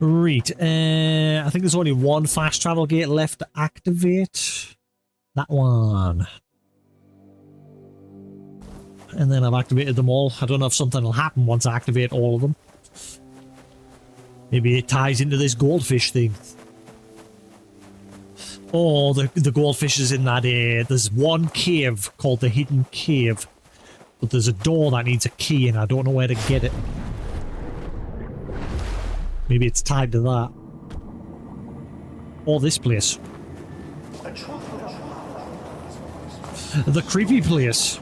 Right, I think there's only one fast travel gate left to activate. That one. And then I've activated them all. I don't know if something will happen once I activate all of them. Maybe it ties into this goldfish thing. Oh, the goldfish is in that, there's one cave called the Hidden Cave. But there's a door that needs a key and I don't know where to get it. Maybe it's tied to that. Or this place. The creepy place.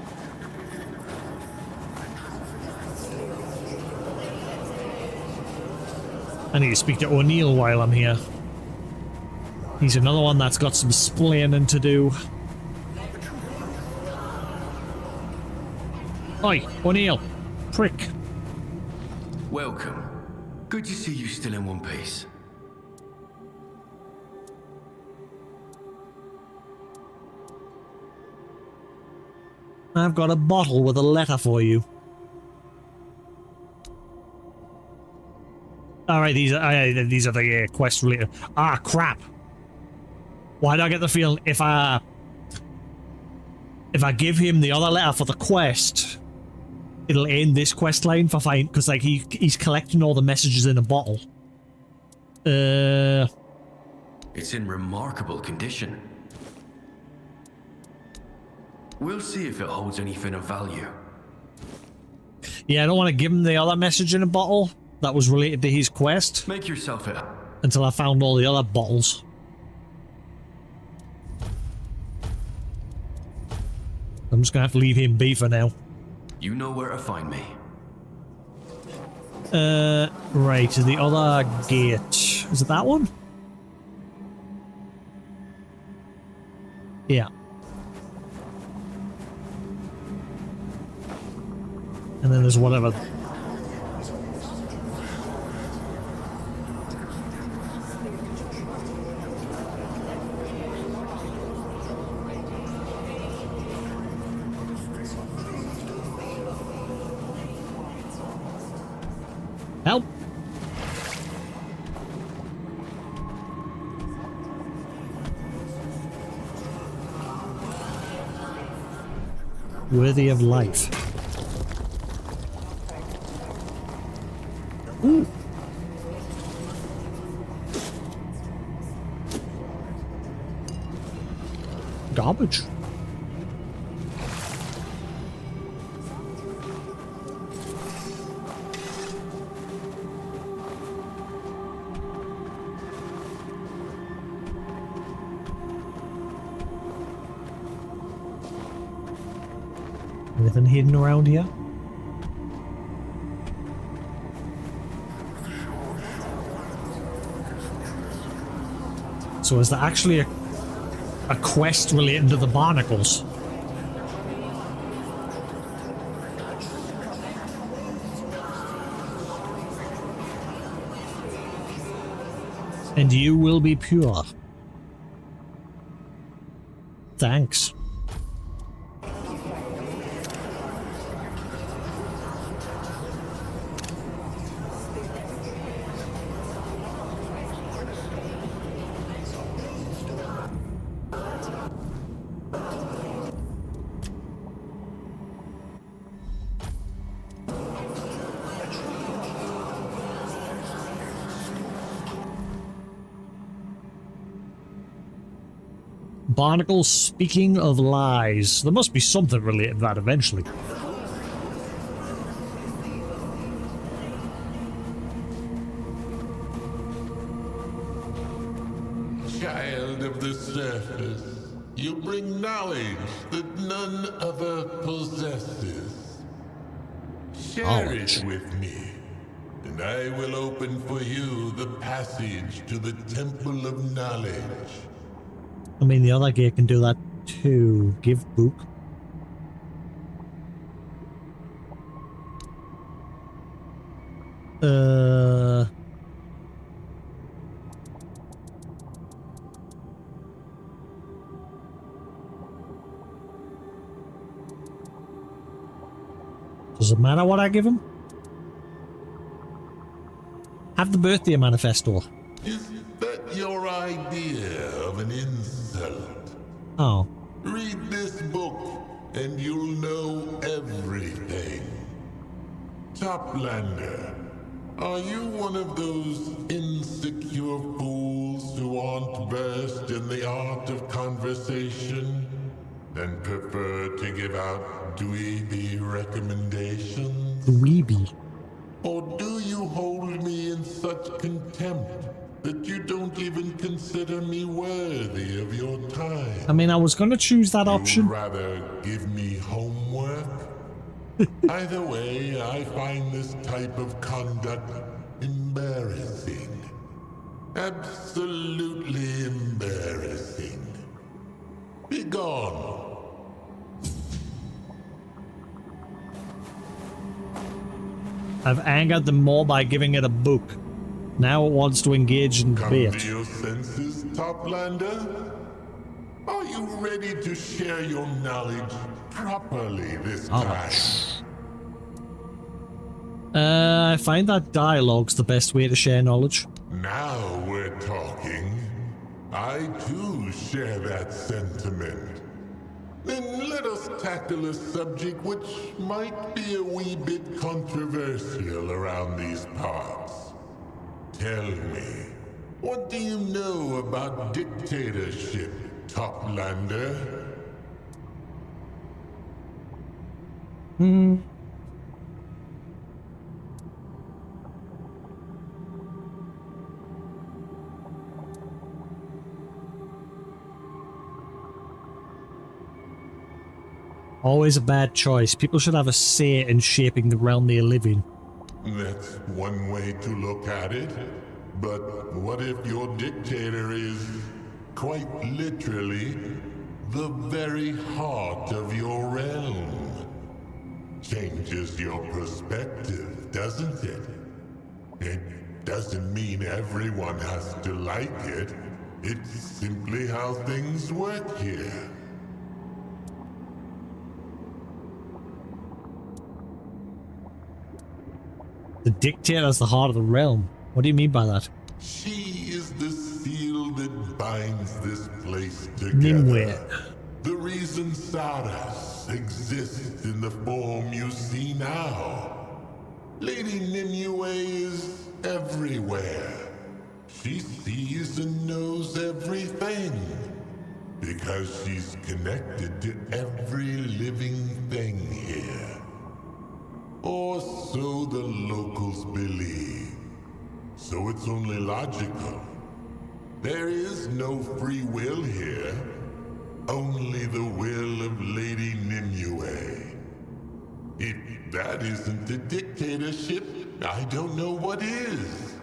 I need to speak to O'Neill while I'm here. He's another one that's got some splaining to do. Oi, O'Neill. Prick. Welcome. Good to see you still in one piece. I've got a bottle with a letter for you. Alright, these are the quest related. Ah, crap. Why do I get the feeling if I give him the other letter for the quest, it'll end this quest line for fine, because like he's collecting all the messages in a bottle. It's in remarkable condition. We'll see if it holds anything of value. Yeah, I don't want to give him the other message in a bottle that was related to his quest. Make yourself it. Until I found all the other bottles. I'm just gonna have to leave him be for now. You know where to find me. Right, the other gate. Is it that one? Yeah. And then there's whatever. Worthy of life. Ooh. Garbage. Anything hidden around here? So is there actually a quest relating to the barnacles? And you will be pure. Thanks. Barnacle speaking of lies. There must be something related to that eventually. Child of the surface, you bring knowledge that none other possesses. Share it with me, and I will open for you the passage to the Temple of Knowledge. I mean, the other gear can do that too. Give book. Does it matter what I give him? Have the birthday manifesto. Is that your idea of an insult? Oh. Read this book, and you'll know everything. Toplander, are you one of those insecure fools who aren't versed in the art of conversation and prefer to give out dweeby recommendations? Dweeby? Or do you hold me in such contempt that you don't even consider me worthy of your time? I mean, I was going to choose that option. You'd rather give me homework? Either way, I find this type of conduct embarrassing. Absolutely embarrassing. Be gone. I've angered them more by giving it a book. Now it wants to engage in debate. Come to your senses, Toplander? Are you ready to share your knowledge properly this time? I find that dialogue's the best way to share knowledge. Now we're talking. I too share that sentiment. Then let us tackle a subject which might be a wee bit controversial around these parts. Tell me, what do you know about dictatorship, Toplander? Always a bad choice. People should have a say in shaping the realm they live in. That's one way to look at it. But what if your dictator is, quite literally, the very heart of your realm? Changes your perspective, doesn't it? It doesn't mean everyone has to like it. It's simply how things work here. The dictator's the heart of the realm. What do you mean by that? She is the seal that binds this place together. Nimue. The reason Saras, once exists in the form you see now. Lady Nimue is everywhere. She sees and knows everything, because she's connected to every living thing here. Or so the locals believe. So it's only logical. There is no free will here. Only the will of Lady Nimue. If that isn't a dictatorship, I don't know what is.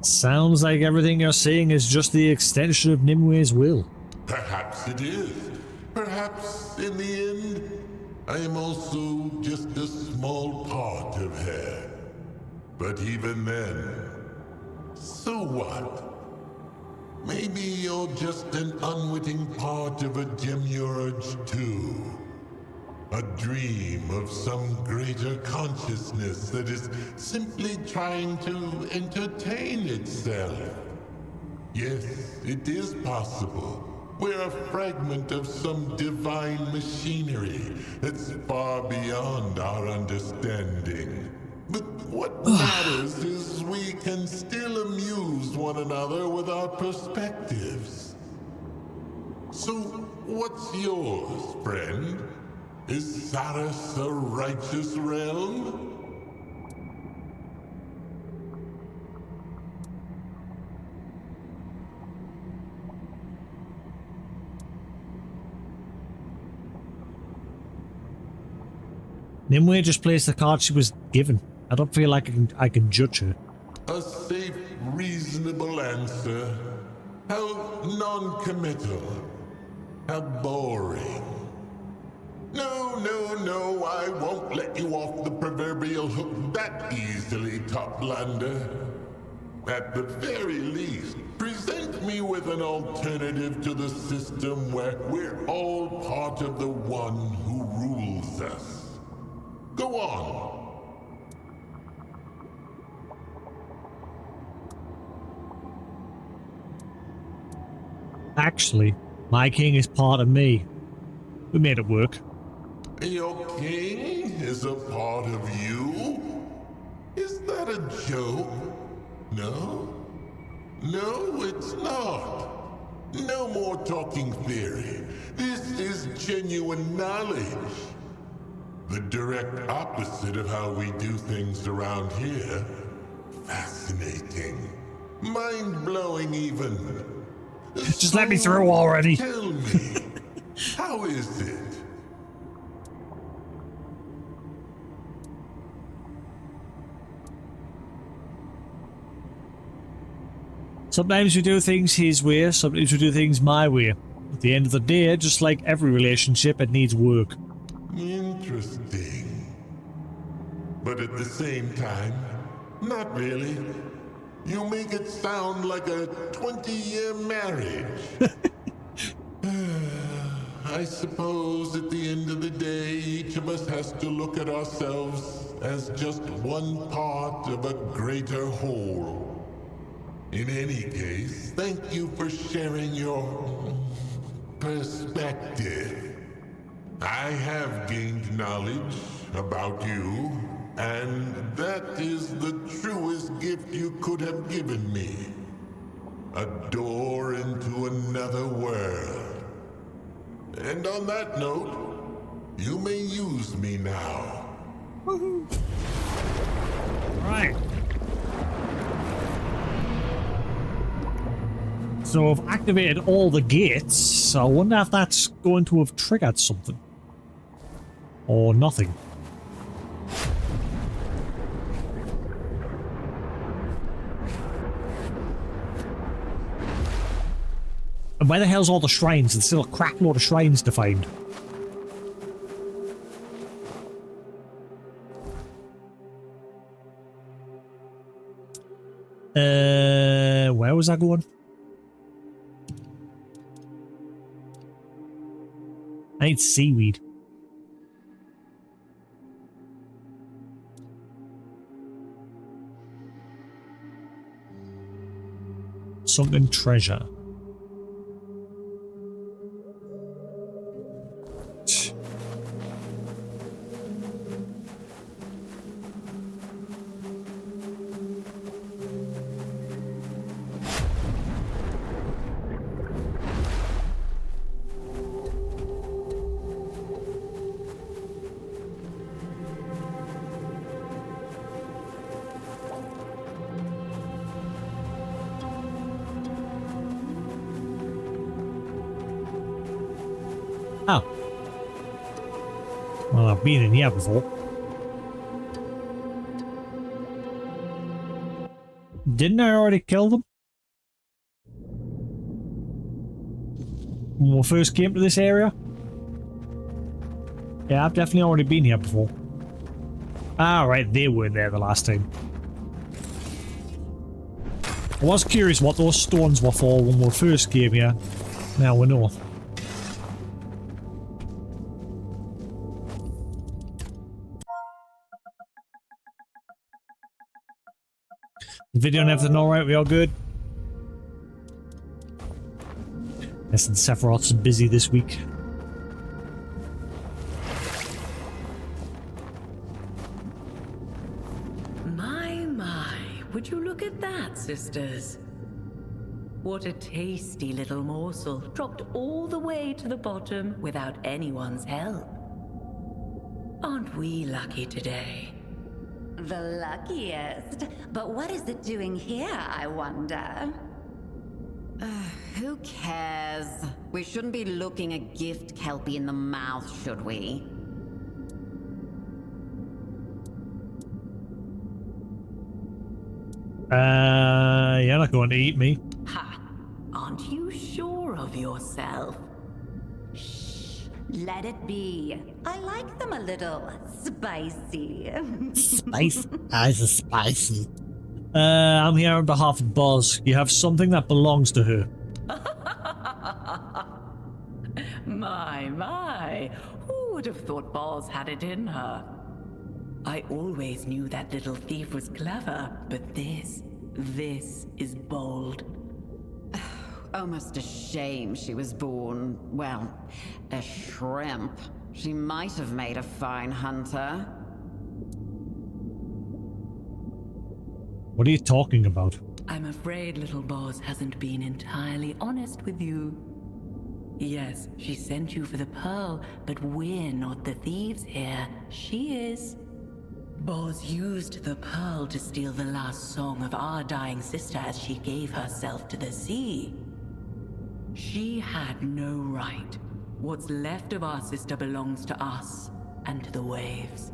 Sounds like everything you're saying is just the extension of Nimue's will. Perhaps it is. Perhaps, in the end, I am also just a small part of her. But even then, so what? Maybe you're just an unwitting part of a demiurge too. A dream of some greater consciousness that is simply trying to entertain itself. Yes, it is possible. We're a fragment of some divine machinery that's far beyond our understanding. But what matters is we can still amuse one another with our perspectives. So, what's yours, friend? Is Saris a righteous realm? Nimue just plays the card she was given. I don't feel like I can judge her. A safe, reasonable answer. How non-committal. How boring. No, I won't let you off the proverbial hook that easily, Toplander. At the very least, present me with an alternative to the system where we're all part of the one who rules us. Go on. Actually, my king is part of me. We made it work. Your king is a part of you? Is that a joke? No? No, it's not. No more talking theory. This is genuine knowledge. The direct opposite of how we do things around here. Fascinating. Mind-blowing even. Just let me through already. Tell me, how is it? Sometimes we do things his way, sometimes we do things my way. At the end of the day, just like every relationship, it needs work. Interesting. But at the same time, not really. You make it sound like a 20-year marriage. I suppose at the end of the day, each of us has to look at ourselves as just one part of a greater whole. In any case, thank you for sharing your perspective. I have gained knowledge about you, and that is the truest gift you could have given me. A door into another world. And on that note, you may use me now. Woohoo! Right. So I've activated all the gates. I wonder if that's going to have triggered something. Or nothing. And where the hell's all the shrines? There's still a crap load of shrines to find. Where was I going? I need seaweed. Sunken treasure. Oh. Well, I've been in here before. Didn't I already kill them? When we first came to this area? Yeah, I've definitely already been here before. Ah, right, they weren't there the last time. I was curious what those stones were for when we first came here. Now we know. Video and everything alright? We all good? Listen, Sephiroth's busy this week. My, would you look at that, sisters? What a tasty little morsel, dropped all the way to the bottom without anyone's help. Aren't we lucky today? The luckiest. But what is it doing here, I wonder? Who cares? We shouldn't be looking a gift kelpie in the mouth, should we? You're not going to eat me. Ha! Aren't you sure of yourself? Let it be. I like them a little spicy. Spicy? Eyes are spicy. I'm here on behalf of Boz. You have something that belongs to her. My. Who would have thought Boz had it in her? I always knew that little thief was clever, but this is bold. Almost a shame she was born, well, a shrimp. She might have made a fine hunter. What are you talking about? I'm afraid little Boz hasn't been entirely honest with you. Yes, she sent you for the pearl, but we're not the thieves here. She is. Boz used the pearl to steal the last song of our dying sister as she gave herself to the sea. She had no right. What's left of our sister belongs to us and to the waves.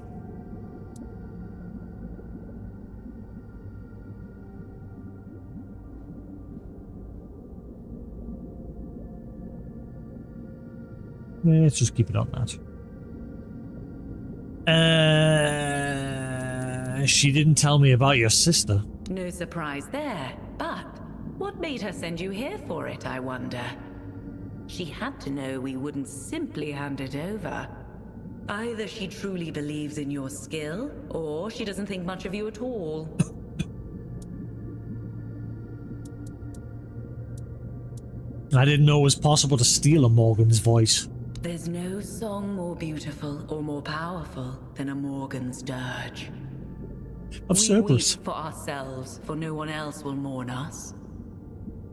Let's just keep it on that. She didn't tell me about your sister. No surprise there, but what made her send you here for it, I wonder? She had to know we wouldn't simply hand it over. Either she truly believes in your skill, or she doesn't think much of you at all. I didn't know it was possible to steal a Morgan's voice. There's no song more beautiful or more powerful than a Morgan's dirge. Of Cerberus. We weep for ourselves, for no one else will mourn us.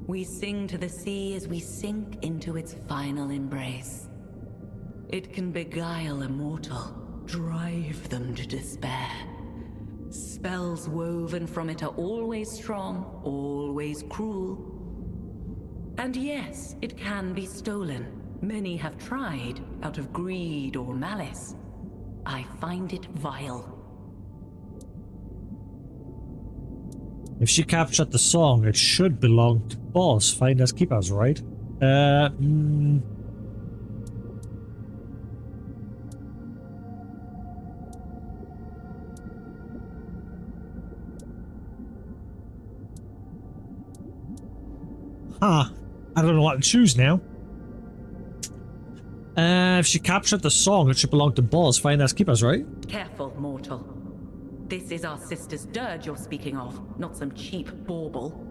We sing to the sea as we sink into its final embrace. It can beguile a mortal, drive them to despair. Spells woven from it are always strong, always cruel. And yes, it can be stolen. Many have tried, out of greed or malice. I find it vile. If she captured the song, it should belong to Boss. Finders keepers, right? Huh. I don't know what to choose now. If she captured the song, it should belong to Boss. Finders keepers, right? Careful, mortal. This is our sister's dirge you're speaking of, not some cheap bauble.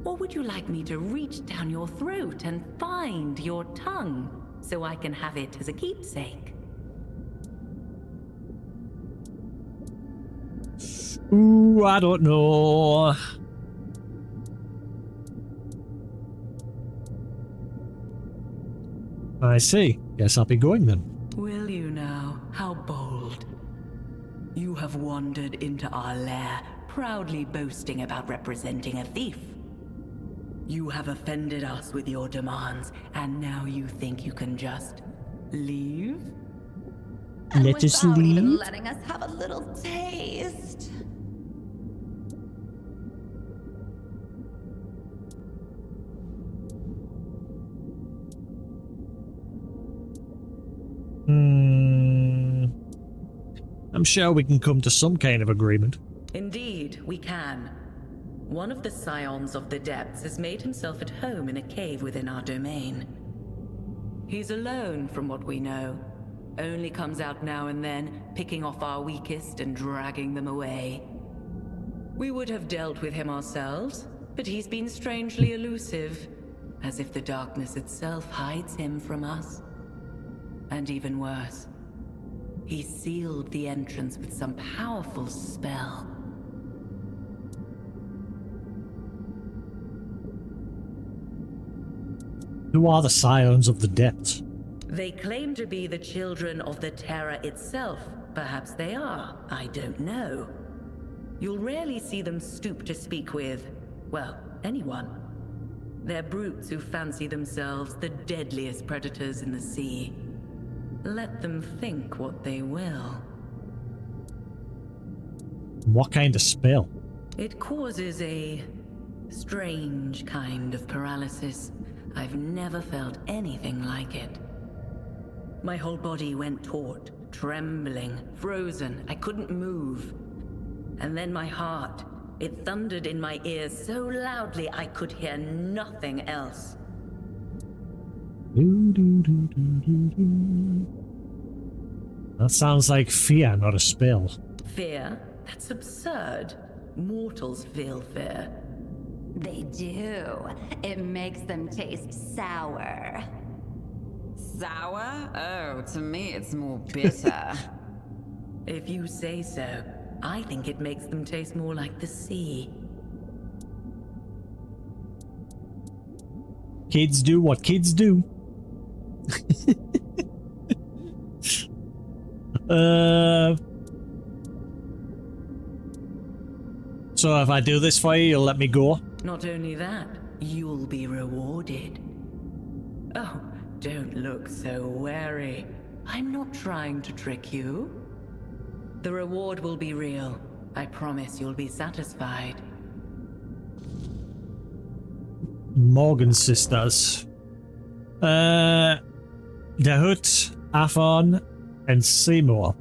Or would you like me to reach down your throat and find your tongue so I can have it as a keepsake? Ooh, I don't know. I see. Guess I'll be going then. Will you now? How bold. You have wandered into our lair, proudly boasting about representing a thief. You have offended us with your demands, and now you think you can just leave? Let us leave? Even letting us have a little taste. I'm sure we can come to some kind of agreement. Indeed, we can. One of the scions of the depths has made himself at home in a cave within our domain. He's alone from what we know. Only comes out now and then, picking off our weakest and dragging them away. We would have dealt with him ourselves, but he's been strangely elusive, as if the darkness itself hides him from us. And even worse, he sealed the entrance with some powerful spell. Who are the scions of the depths? They claim to be the children of the Terror itself. Perhaps they are. I don't know. You'll rarely see them stoop to speak with, well, anyone. They're brutes who fancy themselves the deadliest predators in the sea. Let them think what they will. What kind of spell? It causes a strange kind of paralysis. I've never felt anything like it. My whole body went taut, trembling, frozen. I couldn't move. And then my heart, it thundered in my ears so loudly I could hear nothing else. That sounds like fear, not a spell. Fear? That's absurd. Mortals feel fear. They do. It makes them taste sour. Sour? Oh, to me it's more bitter. If you say so, I think it makes them taste more like the sea. Kids do what kids do. So if I do this for you, you'll let me go? Not only that, you'll be rewarded. Oh, don't look so wary. I'm not trying to trick you. The reward will be real. I promise you'll be satisfied. Morgan sisters. The Hut, Avalon, and Seymour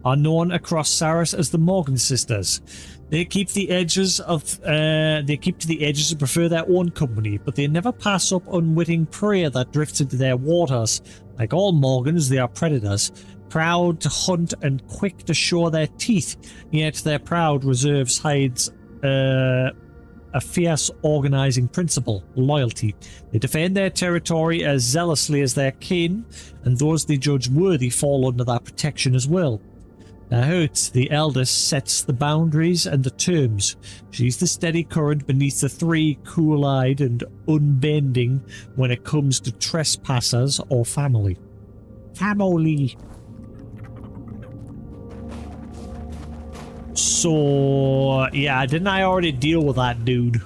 are known across Saris as the Morgan sisters. They keep to the edges and prefer their own company, but they never pass up unwitting prey that drifts into their waters. Like all Morgans, they are predators, proud to hunt and quick to show their teeth, yet their proud reserves hides a fierce organizing principle, loyalty. They defend their territory as zealously as their kin, and those they judge worthy fall under that protection as well. Hut, the eldest, sets the boundaries and the terms. She's the steady current beneath the three, cool-eyed and unbending when it comes to trespassers or family. Family. So, yeah, didn't I already deal with that dude?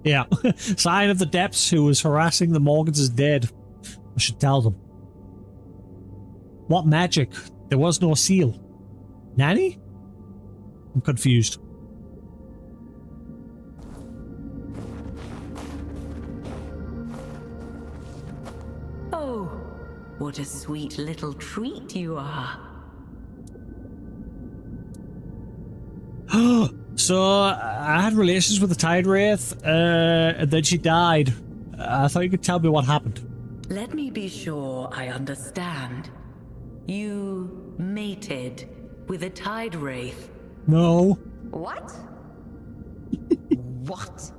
Yeah. Sign of the Depths, who was harassing the Morgans, is dead. I should tell them. What magic? There was no seal. Nanny? I'm confused. Oh, what a sweet little treat you are. So, I had relations with the Tide Wraith, and then she died. I thought you could tell me what happened. Let me be sure I understand. You mated with a Tide Wraith, No. What? What?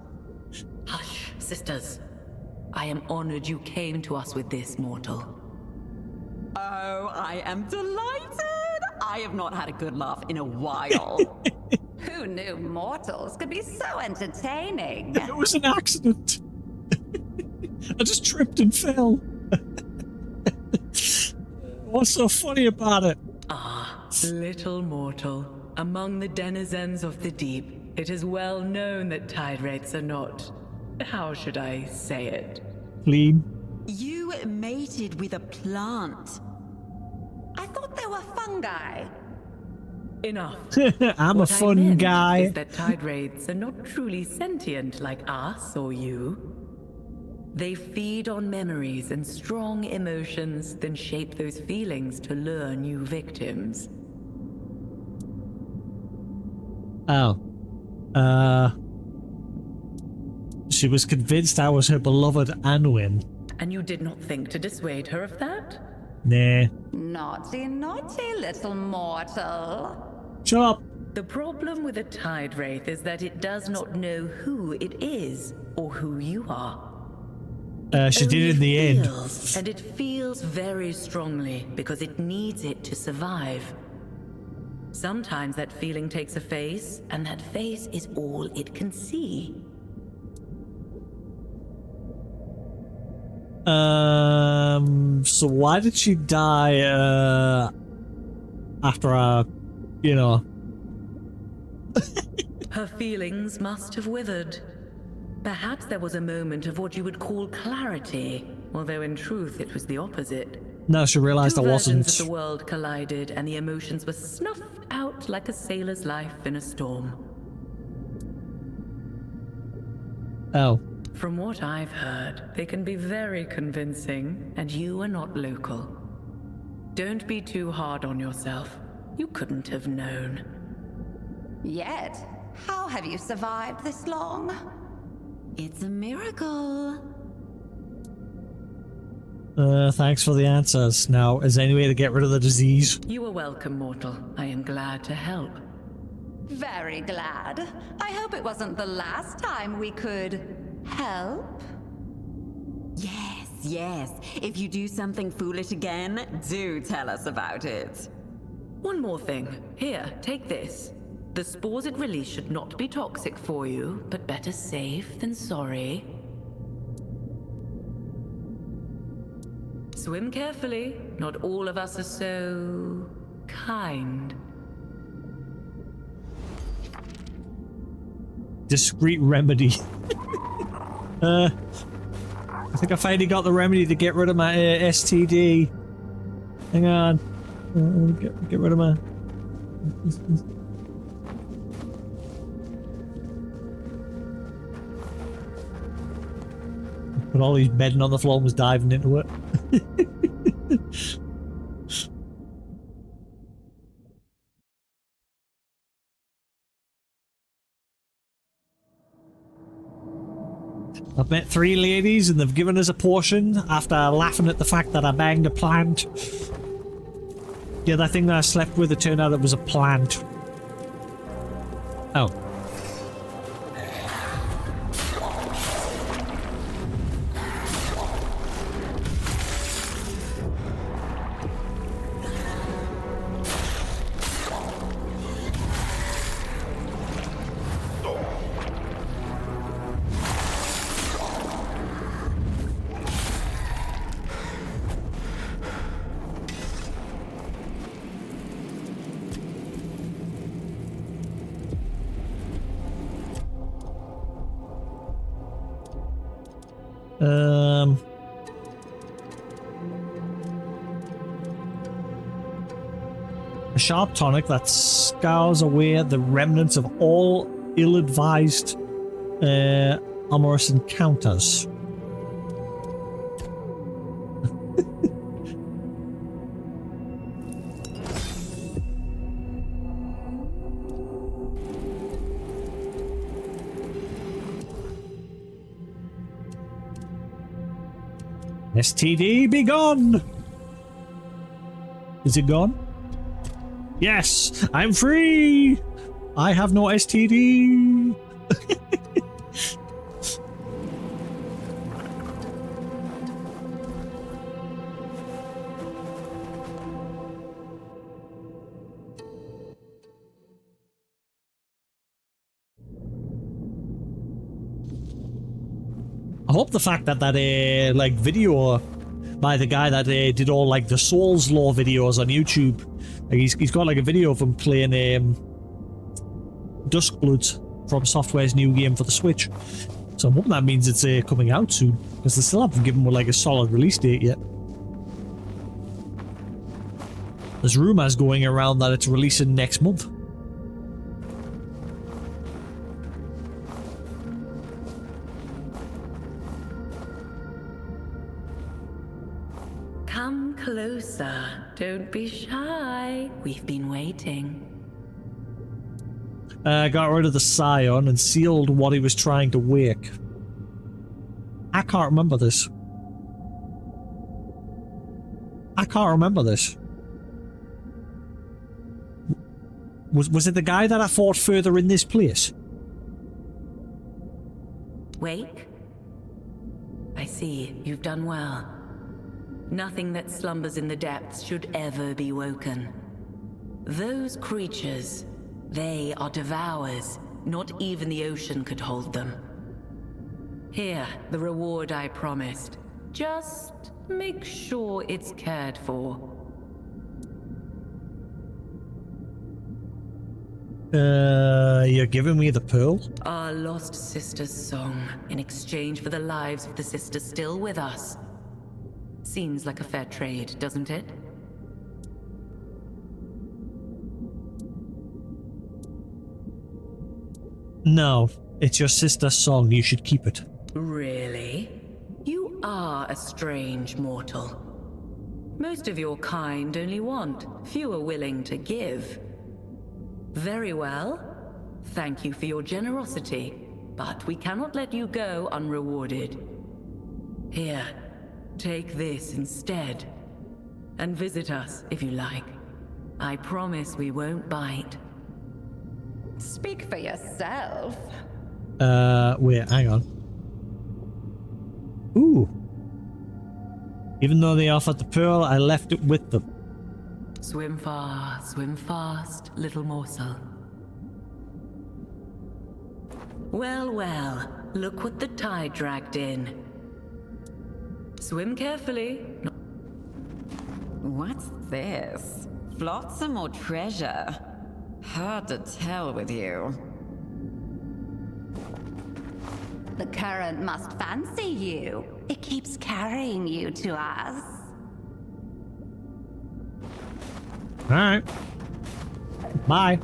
Hush, sisters. I am honored you came to us with this, mortal. Oh, I am delighted! I have not had a good laugh in a while. Who knew mortals could be so entertaining? It was an accident. I just tripped and fell. What's so funny about it? Ah, little mortal. Among the denizens of the deep, it is well known that tide wraiths are not... How should I say it? Clean. You mated with a plant. I thought they were fungi. Enough. I'm What a I fun meant guy. Is that tide wraiths are not truly sentient like us or you. They feed on memories and strong emotions, then shape those feelings to lure new victims. Oh. She was convinced I was her beloved Anwin. And you did not think to dissuade her of that? Nah. Naughty, naughty little mortal. Shut up. The problem with a tide wraith is that it does not know who it is or who you are. She did in the end. And it feels very strongly because it needs it to survive. Sometimes that feeling takes a face, and that face is all it can see. So why did she die, after you know... Her feelings must have withered. Perhaps there was a moment of what you would call clarity, although in truth it was the opposite. No, she realized I wasn't. Two versions of the world collided, and the emotions were snuffed out like a sailor's life in a storm. Oh. From what I've heard, they can be very convincing, and you are not local. Don't be too hard on yourself. You couldn't have known. Yet, how have you survived this long? It's a miracle. Thanks for the answers. Now, is there any way to get rid of the disease? You are welcome, mortal. I am glad to help. Very glad. I hope it wasn't the last time we could help. Yes, yes. If you do something foolish again, do tell us about it. One more thing. Here, take this. The spores it released should not be toxic for you, but better safe than sorry. Swim carefully. Not all of us are so... kind. Discreet remedy. I think I finally got the remedy to get rid of my STD. Hang on. Get rid of my... Put all these bedding on the floor and was diving into it. I've met 3 ladies and they've given us a portion after laughing at the fact that I banged a plant. Yeah, that thing that I slept with, it turned out it was a plant. Oh. A sharp tonic that scours away the remnants of all ill-advised amorous encounters. STD, be gone! Is it gone? Yes, I'm free! I have no STD. I hope the fact that like video by the guy that did all like the Souls lore videos on YouTube, like he's got like a video of him playing Duskbloods from Software's new game for the Switch. So I'm hoping that means it's coming out soon, because they still haven't given like a solid release date yet. There's rumors going around that it's releasing next month. Come closer. Don't be shy. We've been waiting. Got rid of the Scion and sealed what he was trying to wake. I can't remember this. Was it the guy that I fought further in this place? Wake? I see. You've done well. Nothing that slumbers in the depths should ever be woken. Those creatures, they are devours. Not even the ocean could hold them. Here, the reward I promised. Just make sure it's cared for. You're giving me the pearl? Our lost sister's song, in exchange for the lives of the sisters still with us. Seems like a fair trade, doesn't it? No, it's your sister's song. You should keep it. Really? You are a strange mortal. Most of your kind only want, few are willing to give. Very well. Thank you for your generosity, but we cannot let you go unrewarded. Here, take this instead. And visit us if you like. I promise we won't bite. Speak for yourself. Wait, hang on. Ooh. Even though they offered the pearl, I left it with them. Swim far, swim fast, little morsel. Well, well, look what the tide dragged in. Swim carefully. What's this? Flotsam or treasure? Hard to tell with you. The current must fancy you. It keeps carrying you to us. Alright. Bye.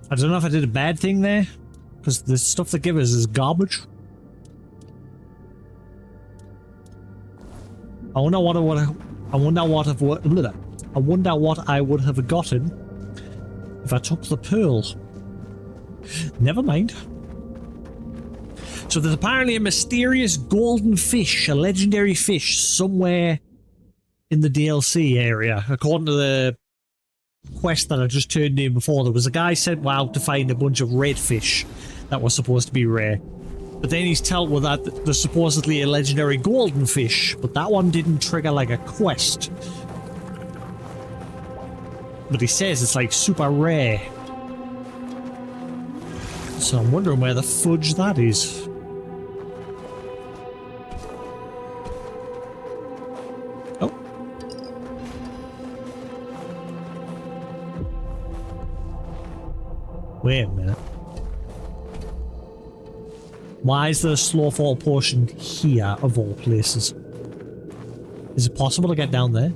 I don't know if I did a bad thing there, because the stuff they give us is garbage. I wonder what I would have gotten if I took the pearl. Never mind. So there's apparently a mysterious golden fish, a legendary fish, somewhere in the DLC area. According to the quest that I just turned in before, there was a guy sent out to find a bunch of red fish that were supposed to be rare. But then he's told with that there's supposedly a legendary golden fish, but that one didn't trigger like a quest. But he says it's like super rare. So I'm wondering where the fudge that is. Oh. Wait a minute. Why is there a slow fall portion here, of all places? Is it possible to get down there?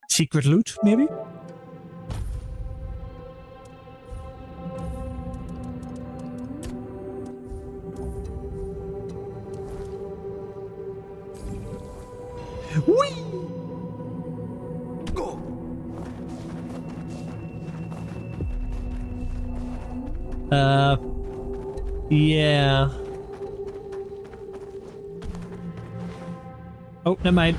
Secret loot, maybe? Whee! Yeah. Oh, never mind.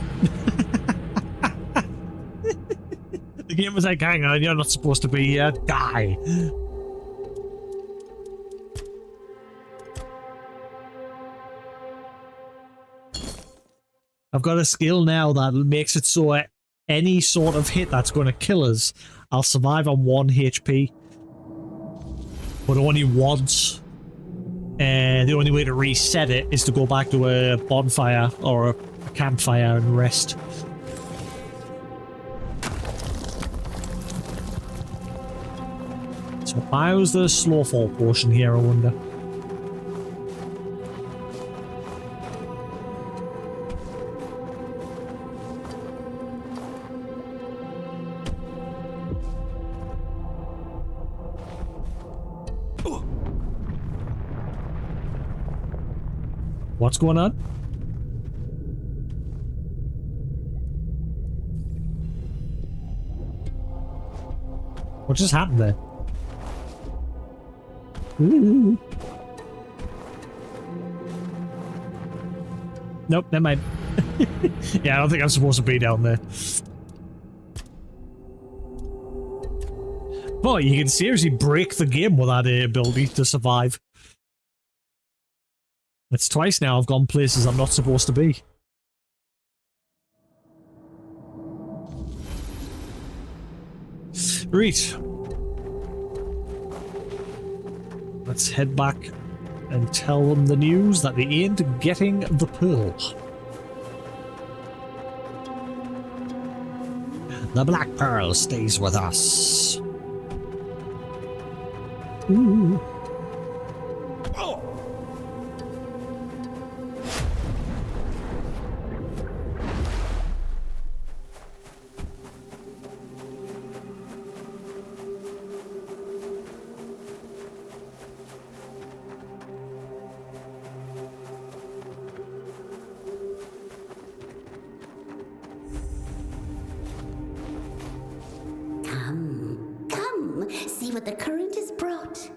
The game was like, hang on, you're not supposed to be here. Die. I've got a skill now that makes it so any sort of hit that's going to kill us, I'll survive on 1 HP. But only once. The only way to reset it is to go back to a bonfire or a campfire and rest. So why was the slow fall potion here, I wonder? What's going on? What just happened there? Ooh. Nope, never mind. Yeah, I don't think I'm supposed to be down there. But you can seriously break the game with that ability to survive. It's twice now I've gone places I'm not supposed to be. Right. Let's head back and tell them the news that they ain't getting the pearl. The Black Pearl stays with us. Ooh. Oh. See what the current has brought.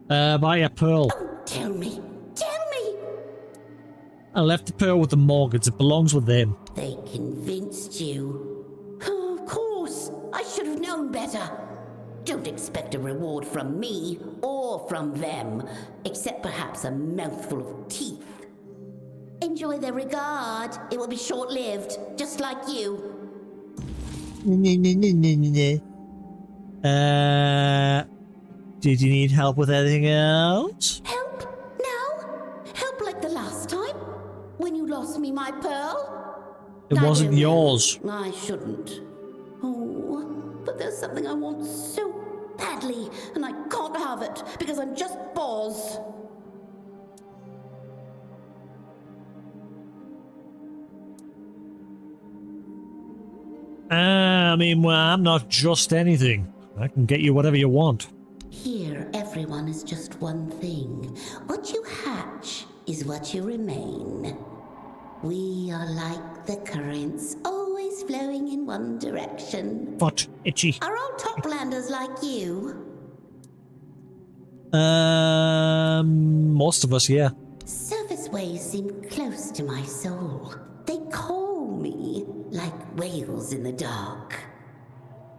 Buy a pearl. Oh, tell me. Tell me! I left the pearl with the Morgans. It belongs with them. They convinced you. Oh, of course. I should have known better. Don't expect a reward from me or from them, except perhaps a mouthful of teeth. Enjoy their regard. It will be short-lived, just like you. Did you need help with anything else? Help? No? Help like the last time? When you lost me my pearl? It wasn't yours. I shouldn't. Oh, but there's something I want so badly, and I can't have it because I'm just Boz. I mean, well, I'm not just anything. I can get you whatever you want. Here, everyone is just one thing. What you hatch is what you remain. We are like the currents, always flowing in one direction. What? Itchy. Are all Toplanders like you? Most of us, yeah. Surface ways seem close to my soul. They call me like whales in the dark.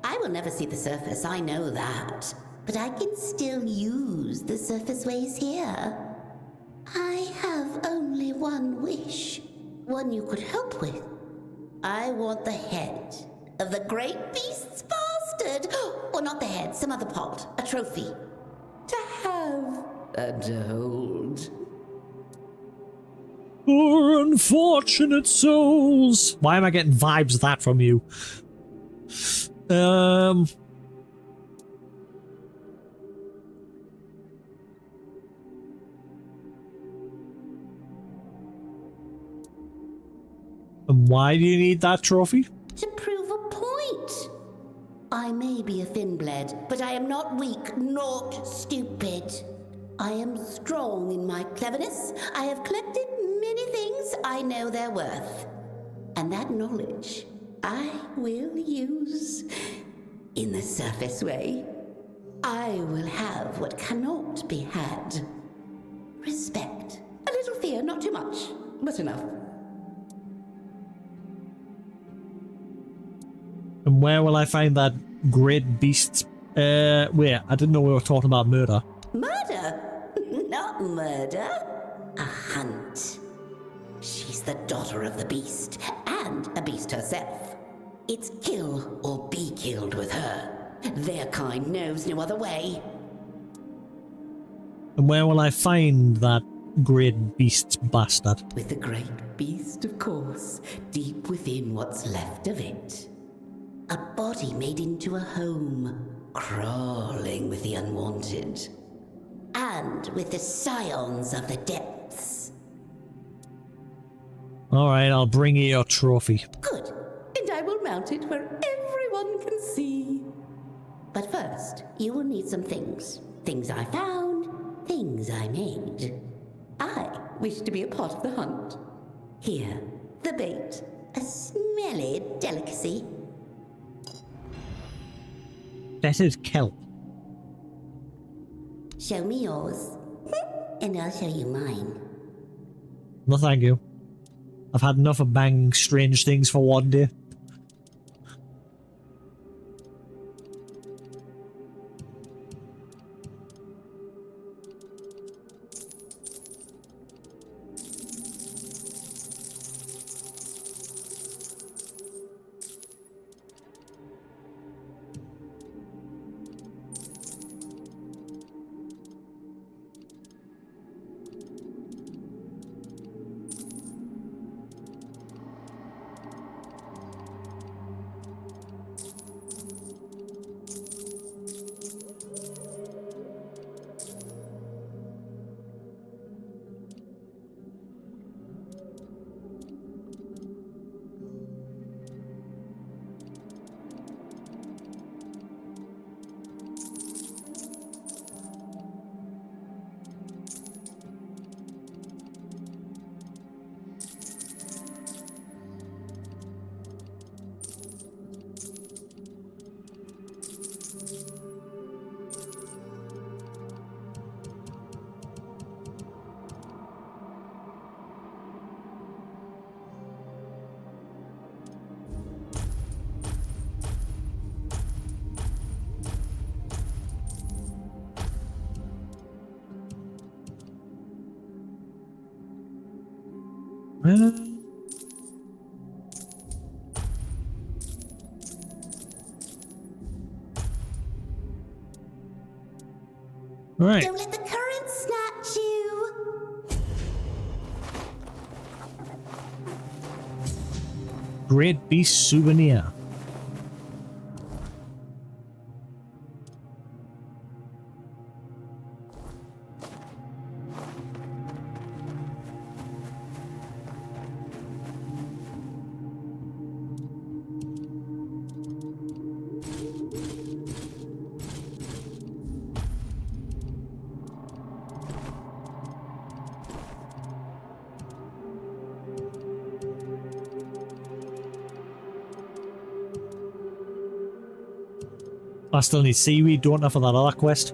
I will never see the surface, I know that. But I can still use the surface ways here. I have only one wish. One you could help with. I want the head of the great beast's bastard. Or not the head, some other part. A trophy. To have and to hold. Poor unfortunate souls. Why am I getting vibes of that from you? And why do you need that trophy? To prove a point. I may be a thin-bled, but I am not weak, not stupid. I am strong in my cleverness. I have collected many things I know they're worth. And that knowledge I will use in the surface way. I will have what cannot be had. Respect. A little fear, not too much, but enough. And where will I find that great beast? Wait, I didn't know we were talking about murder. Murder? Not murder. A hunt. She's the daughter of the beast, and a beast herself. It's kill or be killed with her. Their kind knows no other way. And where will I find that great beast bastard? With the great beast, of course, deep within what's left of it. A body made into a home, crawling with the unwanted. And with the scions of the depths. Alright, I'll bring you your trophy. Good. And I will mount it where everyone can see. But first, you will need some things. Things I found, things I made. I wish to be a part of the hunt. Here, the bait. A smelly delicacy. Fetid kelp. Show me yours, and I'll show you mine. No thank you. I've had enough of banging strange things for one day. Right. Don't let the current snatch you. Great beast souvenir. I still need seaweed, don't I, for that other quest?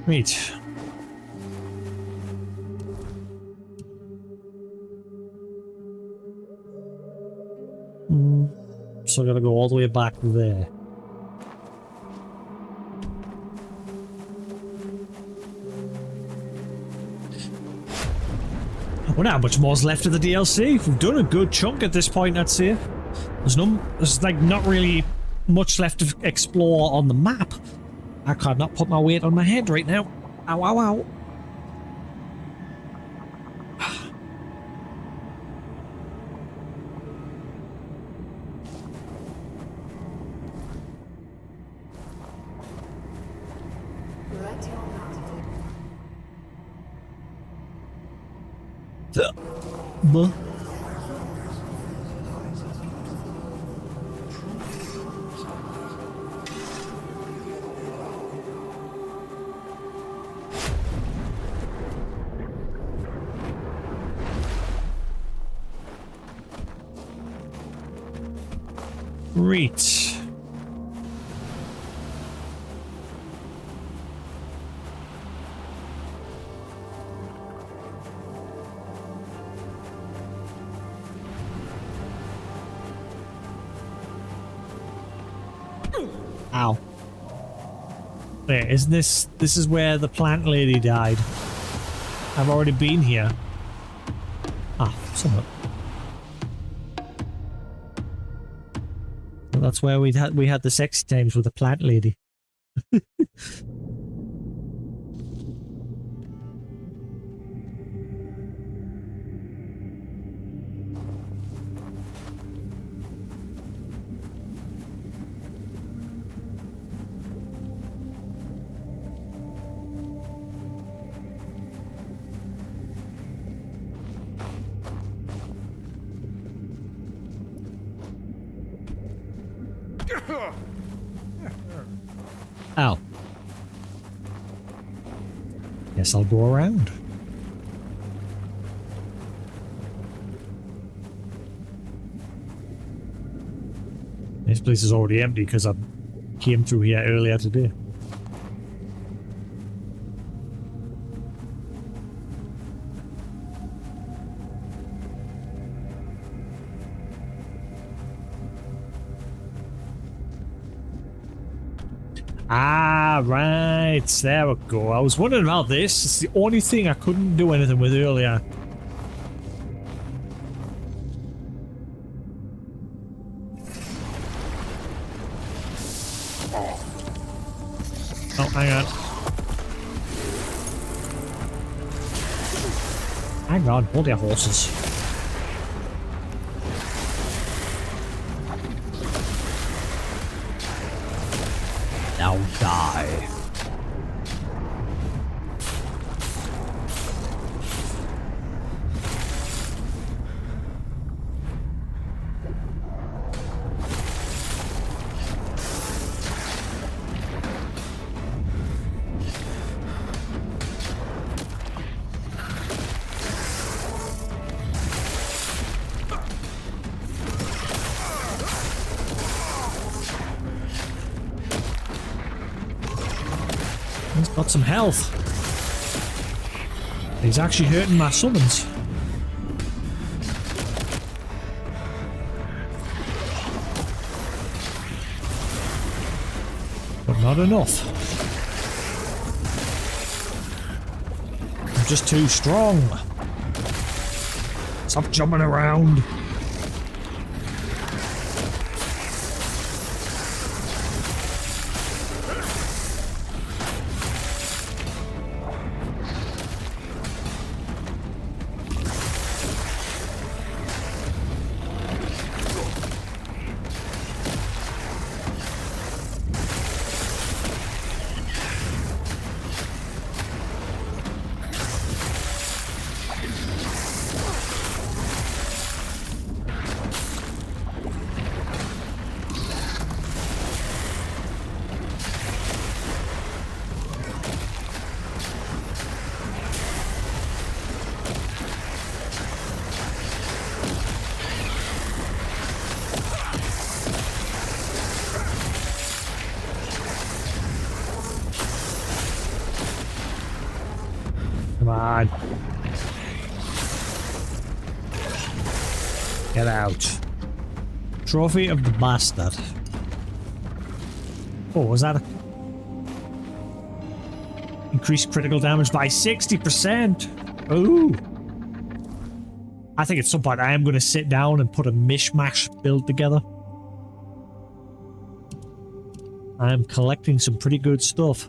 Right. So I gotta go all the way back there. I wonder how much more's left of the DLC. We've done a good chunk at this point, I'd say. There's like not really much left to explore on the map. I cannot put my weight on my head right now. Ow, ow, ow. Buh. Right. Ow. Wait, isn't this is where the plant lady died? I've already been here. Ah, somewhat. Well, that's where we had the sexy times with the plant lady. Ow. Guess I'll go around. This place is already empty because I came through here earlier today. Ah, right. There we go. I was wondering about this. It's the only thing I couldn't do anything with earlier. Oh, hang on. Hang on. Hold your horses. Now die. He's got some health. He's actually hurting my summons. But not enough. I'm just too strong. Stop jumping around. Come on. Get out. Trophy of the Bastard. Oh, was that a... Increased critical damage by 60%. Ooh. I think at some point I am going to sit down and put a mishmash build together. I'm collecting some pretty good stuff.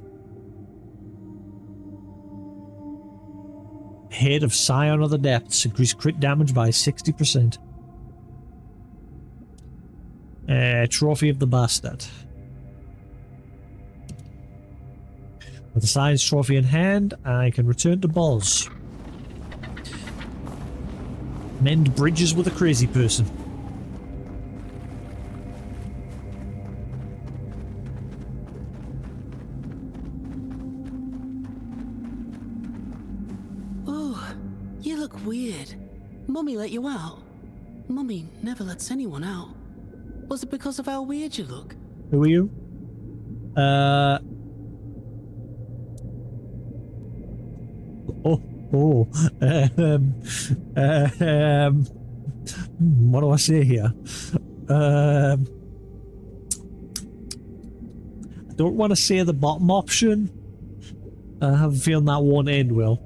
Head of Scion of the Depths. Increased crit damage by 60%. Trophy of the Bastard. With the Science Trophy in hand, I can return to Boz. Mend bridges with a crazy person. Oh, you look weird. Mummy let you out. Mummy never lets anyone out. Was it because of how weird you look? Who are you? What do I say here? I don't want to say the bottom option. I have a feeling that won't end well.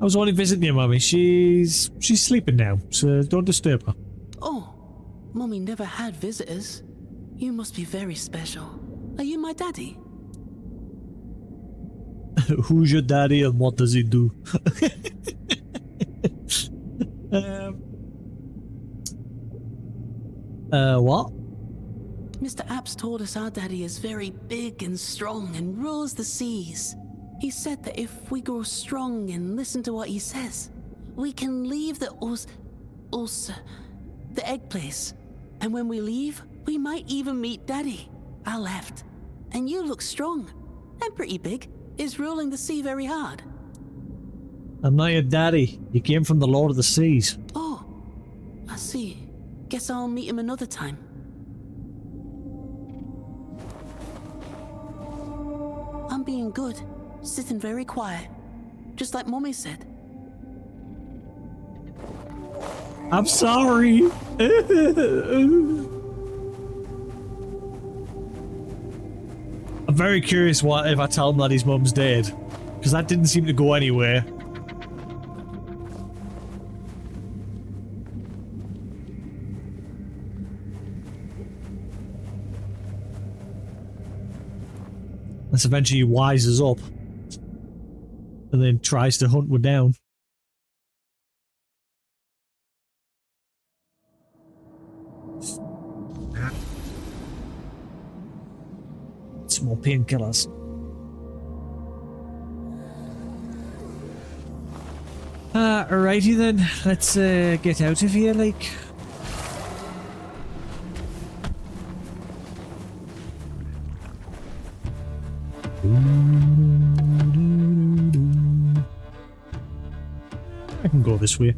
I was only visiting your mummy. She's sleeping now, so don't disturb her. Oh, Mummy never had visitors. You must be very special. Are you my daddy? Who's your daddy and what does he do? What? Mr. Apps told us our daddy is very big and strong and rules the seas. He said that if we grow strong and listen to what he says, we can leave the egg place. And when we leave, we might even meet Daddy. I left. And you look strong and pretty big. Is ruling the sea very hard? I'm not your daddy. You came from the Lord of the Seas. Oh, I see. Guess I'll meet him another time. I'm being good. Sitting very quiet. Just like Mummy said. I'm sorry. I'm very curious what if I tell him that his mum's dead. Because that didn't seem to go anywhere. Unless eventually he wises up. And then tries to hunt her down. Some more painkillers. Alrighty then. Let's get out of here, like. I can go this way.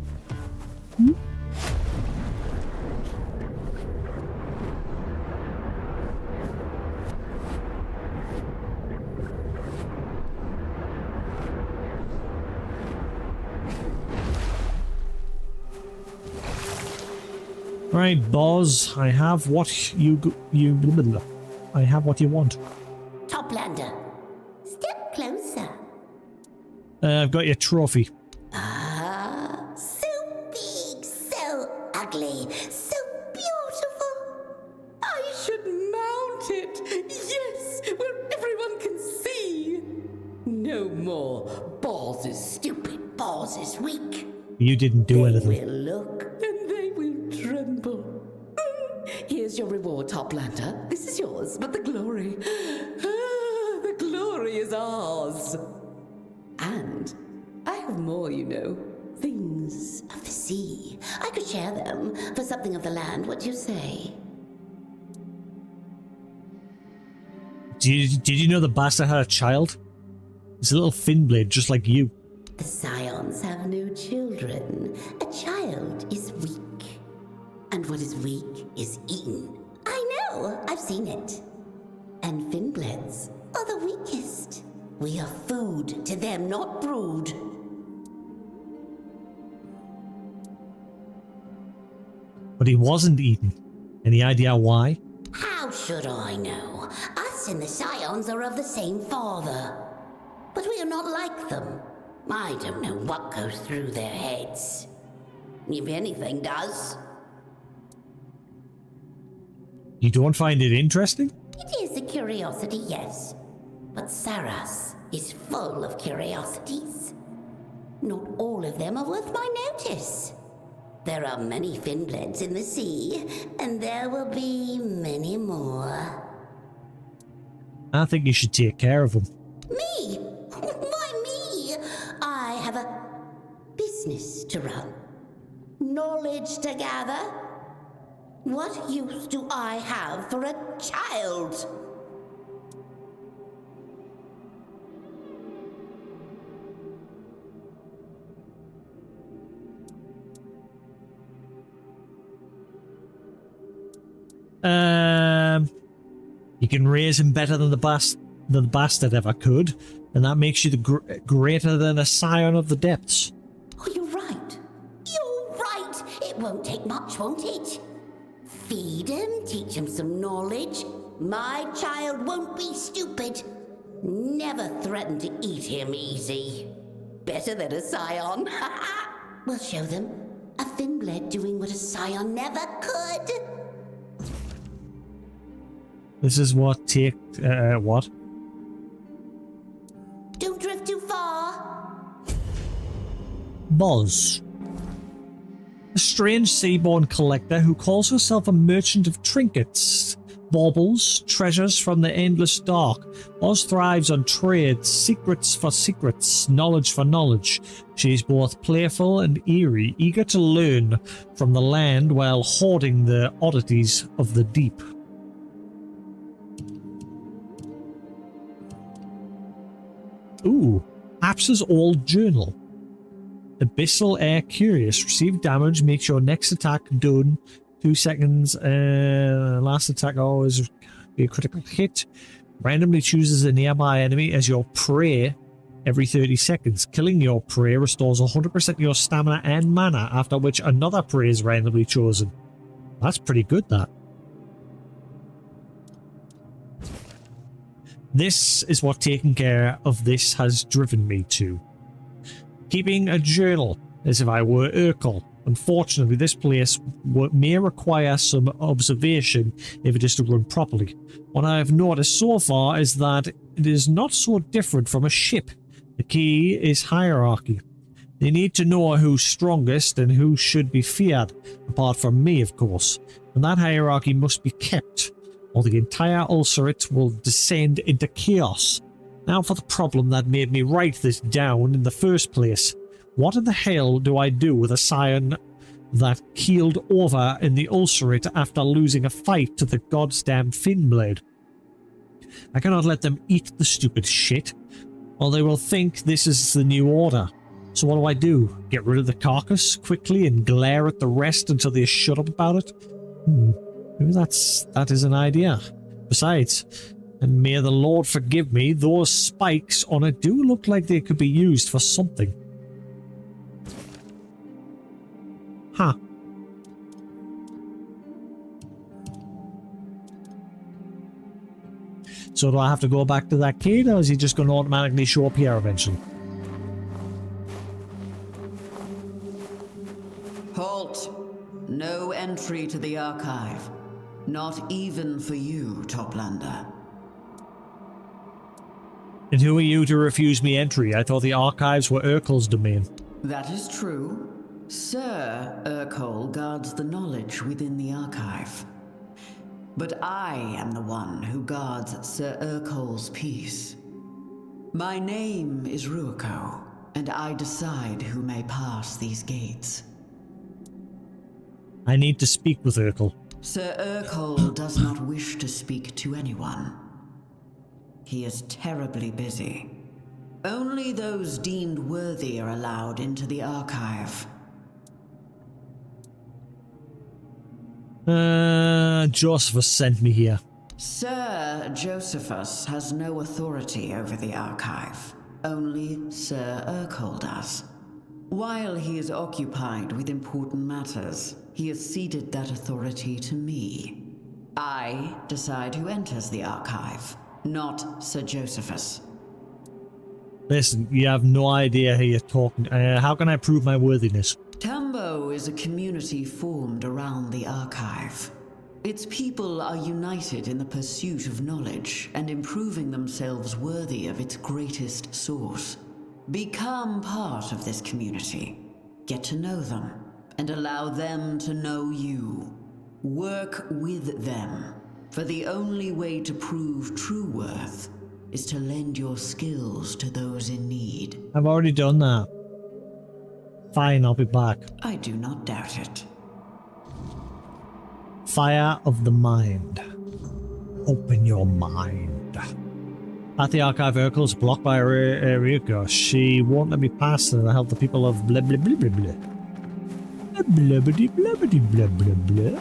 Right, Boz, I have what you I have what you want. Toplander, step closer. I've got your trophy. So big, so ugly, so beautiful. I should mount it. Yes, where everyone can see. No more. Boz is stupid. Boz is weak. You didn't do anything. They will look and they will tremble. Here's your reward, Toplander. This is yours, but the glory. The glory is ours. And I have more, you know. Things of the sea. I could share them for something of the land. What do you say? Did you know the bastard had a child? It's a little fin blade, just like you. The scions have no children. A child is weak. And what is weak is eaten. I know, I've seen it. And finblades are the weakest. We are food to them, not brood. But he wasn't eaten. Any idea why? How should I know? Us and the scions are of the same father. But we are not like them. I don't know what goes through their heads. If anything does. You don't find it interesting? It is a curiosity, yes. But Saras is full of curiosities. Not all of them are worth my notice. There are many finblades in the sea, and there will be many more. I think you should take care of them. Me? Why me? I have a business to run. Knowledge to gather. What use do I have for a child? You can raise him better than the bastard ever could, and that makes you the greater than a scion of the depths. Oh, you're right. You're right. It won't take much, won't it? Feed him, teach him some knowledge. My child won't be stupid. Never threaten to eat him easy. Better than a scion. We'll show them. A Finblade doing what a scion never could. This is what what? Don't drift too far. Boz. A strange seaborn collector who calls herself a merchant of trinkets, baubles, treasures from the endless dark. Oz thrives on trade, secrets for secrets, knowledge for knowledge. She is both playful and eerie, eager to learn from the land while hoarding the oddities of the deep. Ooh, Apps' old journal. Abyssal Air Curious. Receive damage, makes your next attack done 2 seconds. Last attack always be a critical hit. Randomly chooses a nearby enemy as your prey every 30 seconds. Killing your prey restores 100% of your stamina and mana, after which another prey is randomly chosen. That's pretty good, that. This is what taking care of this has driven me to. Keeping a journal, as if I were Urkel. Unfortunately, this place may require some observation if it is to run properly. What I have noticed so far is that it is not so different from a ship. The key is hierarchy. They need to know who's strongest and who should be feared, apart from me, of course. And that hierarchy must be kept, or the entire Ulcerate will descend into chaos. Now for the problem that made me write this down in the first place. What in the hell do I do with a scion that keeled over in the Ulcerate after losing a fight to the goddamn Finblade? I cannot let them eat the stupid shit, or they will think this is the new order. So what do? Get rid of the carcass quickly and glare at the rest until they shut up about it? Maybe that is an idea. Besides, and may the Lord forgive me, those spikes on it do look like they could be used for something. Huh. So do I have to go back to that kid, or is he just going to automatically show up here eventually? Halt! No entry to the archive. Not even for you, Toplander. And who are you to refuse me entry? I thought the archives were Urkel's domain. That is true. Sir Urkel guards the knowledge within the archive. But I am the one who guards Sir Urkel's peace. My name is Ruoko, and I decide who may pass these gates. I need to speak with Urkel. Sir Urkel does not wish to speak to anyone. He is terribly busy. Only those deemed worthy are allowed into the archive. Josephus sent me here. Sir Josephus has no authority over the archive. Only Sir Urkel does. While he is occupied with important matters, he has ceded that authority to me. I decide who enters the archive, not Sir Josephus. Listen, you have no idea who you're talking. How can I prove my worthiness? Tambo is a community formed around the archive. Its people are united in the pursuit of knowledge and improving themselves worthy of its greatest source. Become part of this community. Get to know them, and allow them to know you. Work with them, for the only way to prove true worth is to lend your skills to those in need. I've already done that. Fine, I'll be back. I do not doubt it. Fire of the mind. Open your mind. At the archive, Urkel's blocked by Ryuko. She won't let me pass to help the people of blah blah blah blah blah. Blah blah blah blah blah blah blah.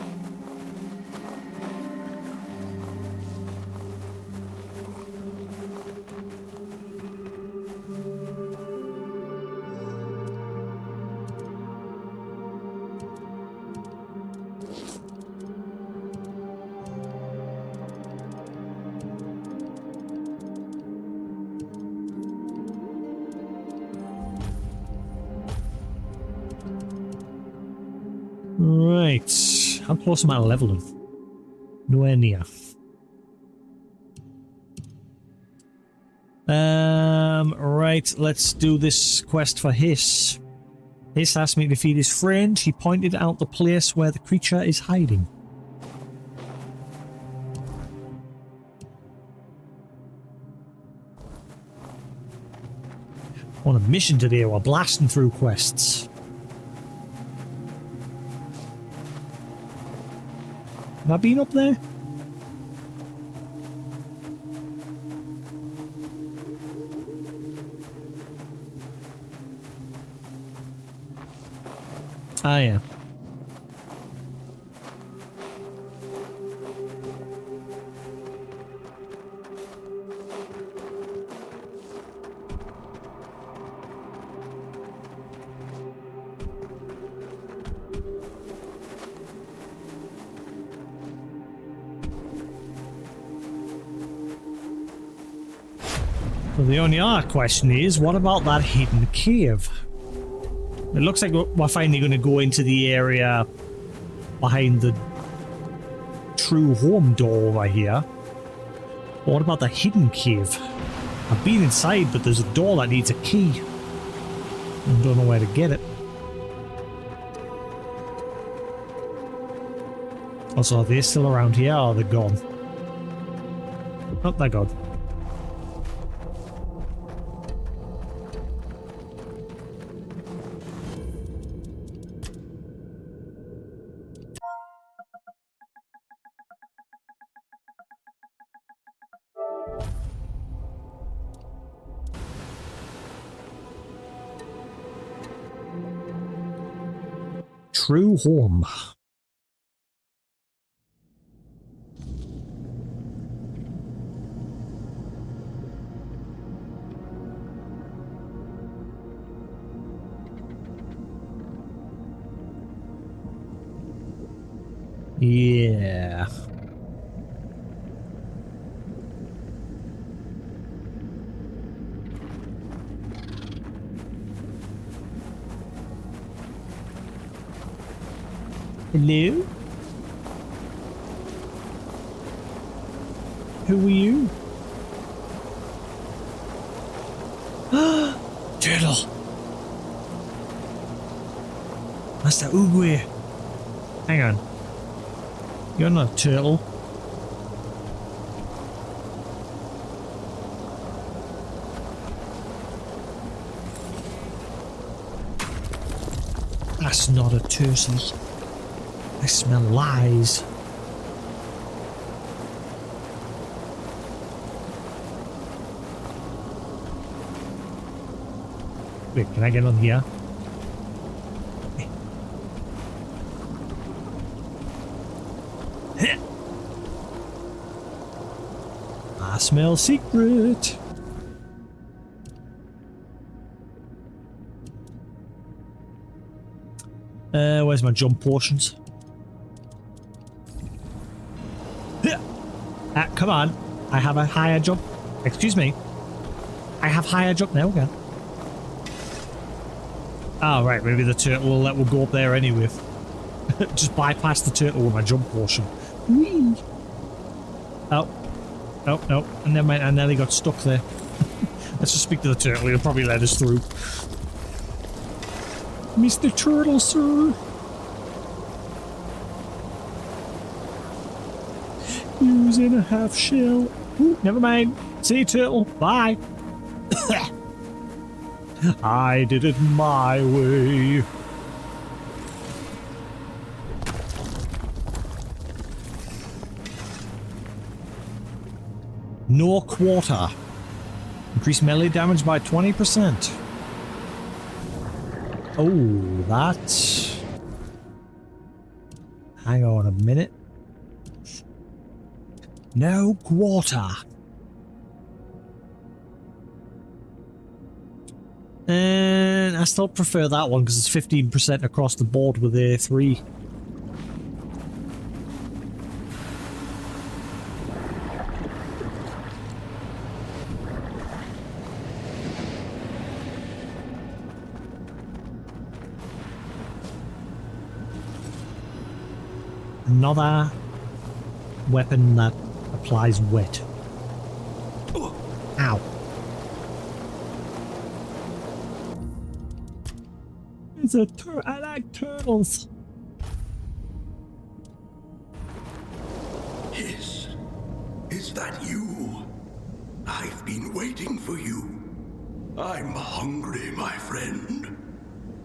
Right. How close am I to leveling? Nowhere near. Right, let's do this quest for Hiss. Hiss asked me to feed his friend. He pointed out the place where the creature is hiding. On a mission today, we're blasting through quests. Have I been up there? Ah, yeah. So the only other question is, what about that hidden cave? It looks like we're finally going to go into the area behind the true home door over here. But what about the hidden cave? I've been inside, but there's a door that needs a key. I don't know where to get it. Also, are they still around here or are they gone? Oh, they're gone. True home. Yeah. Hello? Who are you? Turtle! Master Oogway! Hang on. You're not a turtle. That's not a turtle. I smell lies. Wait, can I get on here? I smell secret. Where's my jump portions? Come on. I have a higher jump. Excuse me. I have higher jump now again. Oh, right. Maybe the turtle will let we'll go up there anyway. Just bypass the turtle with my jump portion. Whee! Oh. Oh, no. And then I nearly got stuck there. Let's just speak to the turtle. He'll probably let us through. Mr. Turtle, sir. Using a half shell. Ooh, never mind. See you, turtle. Bye. I did it my way. No quarter. Increase melee damage by 20%. Oh, that's... Hang on a minute. No quarter. And I still prefer that one because it's 15% across the board with A3. Another weapon that applies wet. Ow. It's a I like turtles. Hiss, is that you? I've been waiting for you. I'm hungry, my friend.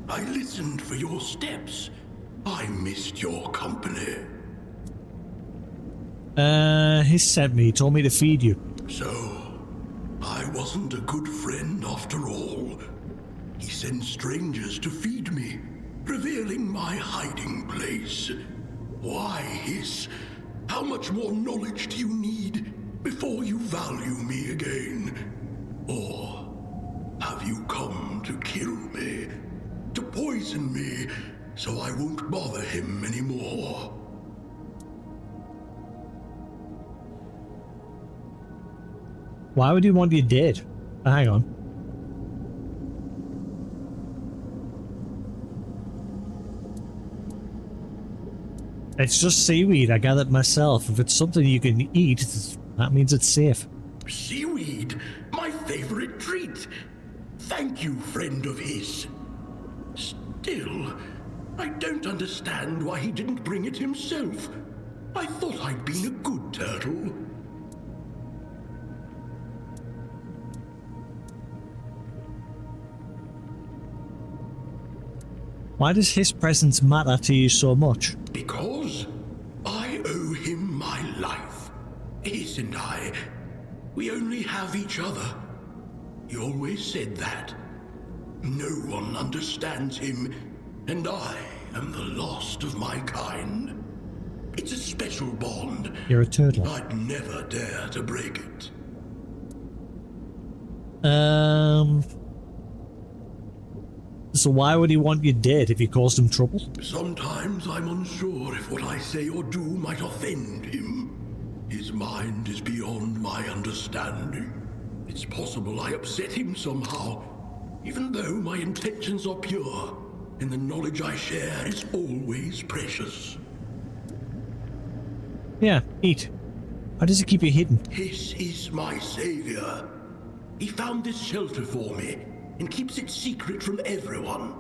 I listened for your steps. I missed your company. He sent me, told me to feed you. So, I wasn't a good friend after all. He sent strangers to feed me, revealing my hiding place. Why, Hiss? How much more knowledge do you need before you value me again? Or have you come to kill me? To poison me so I won't bother him anymore? Why would he want you dead? Hang on. It's just seaweed, I gathered myself. If it's something you can eat, that means it's safe. Seaweed? My favorite treat! Thank you, friend of his. Still, I don't understand why he didn't bring it himself. I thought I'd been a good turtle. Why does his presence matter to you so much? Because I owe him my life. Hiss and I, we only have each other. He always said that. No one understands him, and I am the lost of my kind. It's a special bond. You're a turtle. I'd never dare to break it. So why would he want you dead if you caused him trouble? Sometimes I'm unsure if what I say or do might offend him. His mind is beyond my understanding. It's possible I upset him somehow, even though my intentions are pure, and the knowledge I share is always precious. Yeah, eat. Why does he keep you hidden? Hiss is my savior. He found this shelter for me, and keeps it secret from everyone.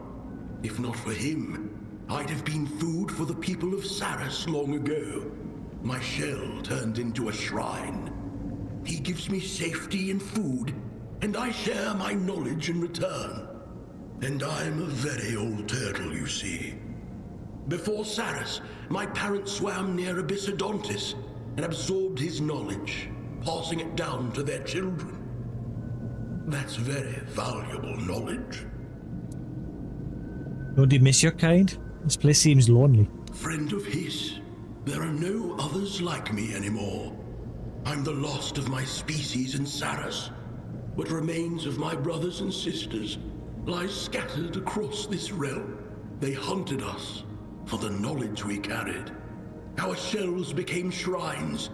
If not for him, I'd have been food for the people of Saras long ago. My shell turned into a shrine. He gives me safety and food, and I share my knowledge in return. And I'm a very old turtle, you see. Before Saras, my parents swam near Abyssodontis and absorbed his knowledge, passing it down to their children. That's very valuable knowledge. Don't you miss your kind? This place seems lonely. Friend of his, there are no others like me anymore. I'm the last of my species in Saras. What remains of my brothers and sisters lies scattered across this realm. They hunted us for the knowledge we carried. Our shells became shrines.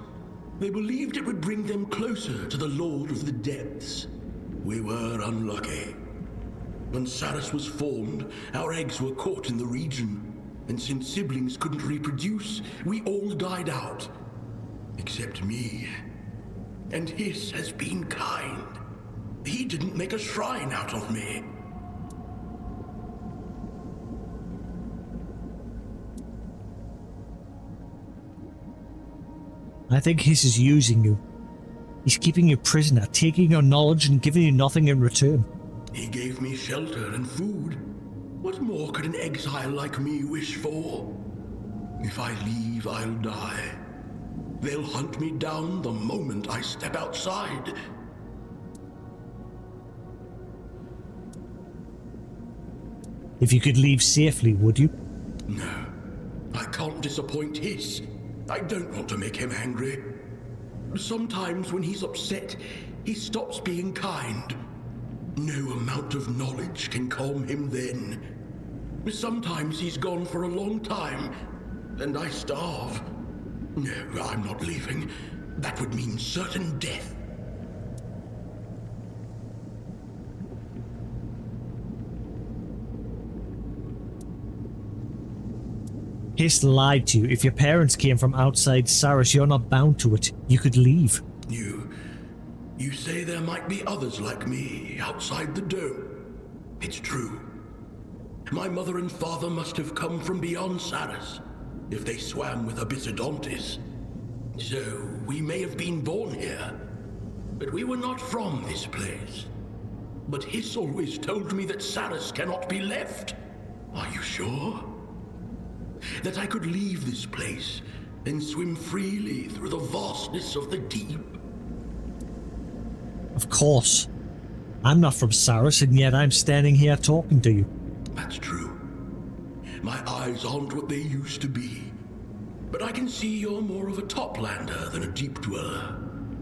They believed it would bring them closer to the Lord of the Depths. We were unlucky. When Saras was formed, our eggs were caught in the region, and since siblings couldn't reproduce, we all died out. Except me. And Hiss has been kind. He didn't make a shrine out of me. I think Hiss is using you. He's keeping you prisoner, taking your knowledge and giving you nothing in return. He gave me shelter and food. What more could an exile like me wish for? If I leave, I'll die. They'll hunt me down the moment I step outside. If you could leave safely, would you? No. I can't disappoint Hiss. I don't want to make him angry. Sometimes when he's upset, he stops being kind. No amount of knowledge can calm him then. Sometimes he's gone for a long time, and I starve. No, I'm not leaving. That would mean certain death. Hiss lied to you. If your parents came from outside Saris, you're not bound to it. You could leave. You say there might be others like me outside the dome. It's true. My mother and father must have come from beyond Saris, if they swam with Abyssodontis. So, we may have been born here, but we were not from this place. But Hiss always told me that Saris cannot be left. Are you sure? That I could leave this place and swim freely through the vastness of the deep? Of course. I'm not from Saris, and yet I'm standing here talking to you. That's true. My eyes aren't what they used to be. But I can see you're more of a toplander than a deep dweller.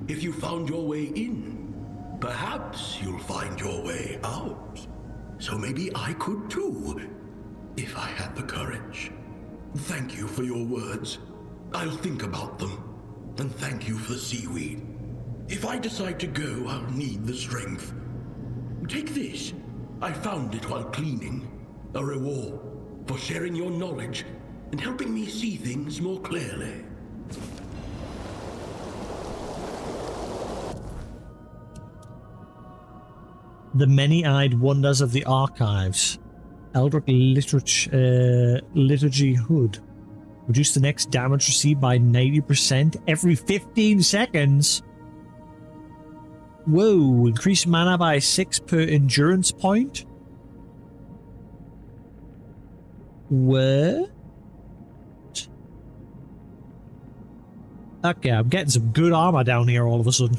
If you found your way in, perhaps you'll find your way out. So maybe I could too, if I had the courage. Thank you for your words. I'll think about them. And thank you for the seaweed. If I decide to go, I'll need the strength. Take this. I found it while cleaning. A reward for sharing your knowledge and helping me see things more clearly. The many-eyed wonders of the archives. Eldritch Liturgy Hood. Reduce the next damage received by 90% every 15 seconds. Whoa, increase mana by 6 per endurance point. What? Okay, I'm getting some good armor down here all of a sudden.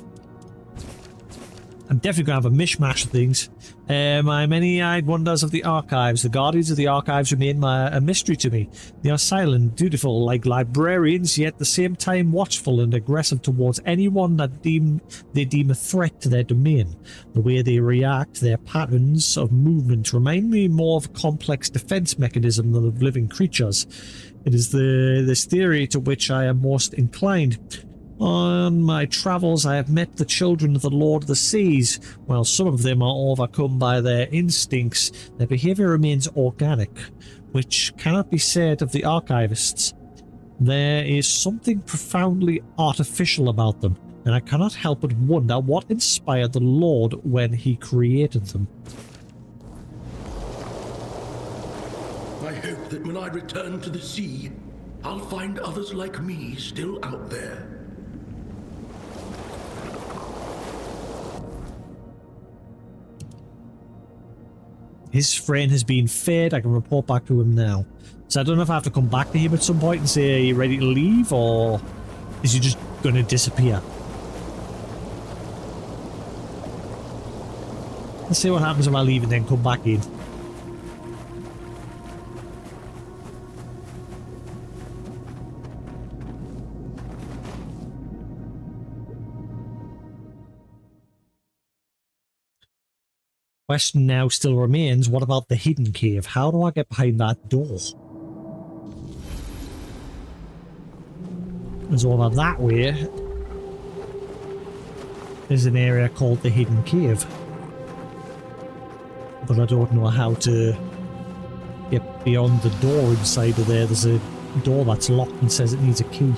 I'm definitely going to have a mishmash of things. My many-eyed wonders of the archives. The guardians of the archives remain a mystery to me. They are silent, dutiful, like librarians, yet at the same time watchful and aggressive towards anyone that they deem a threat to their domain. The way they react, their patterns of movement, remind me more of a complex defense mechanism than of living creatures. It is this theory to which I am most inclined. On my travels, I have met the children of the Lord of the Seas. While some of them are overcome by their instincts, their behavior remains organic, which cannot be said of the archivists. There is something profoundly artificial about them, and I cannot help but wonder what inspired the Lord when he created them. I hope that when I return to the sea, I'll find others like me still out there. His friend has been fed. I can report back to him now. So I don't know if I have to come back to him at some point and say, are you ready to leave? Or is he just going to disappear? Let's see what happens if I leave and then come back in. Question now still remains, what about the hidden cave? How do I get behind that door? There's over that way. There's an area called the hidden cave. But I don't know how to get beyond the door inside of there. There's a door that's locked and says it needs a key.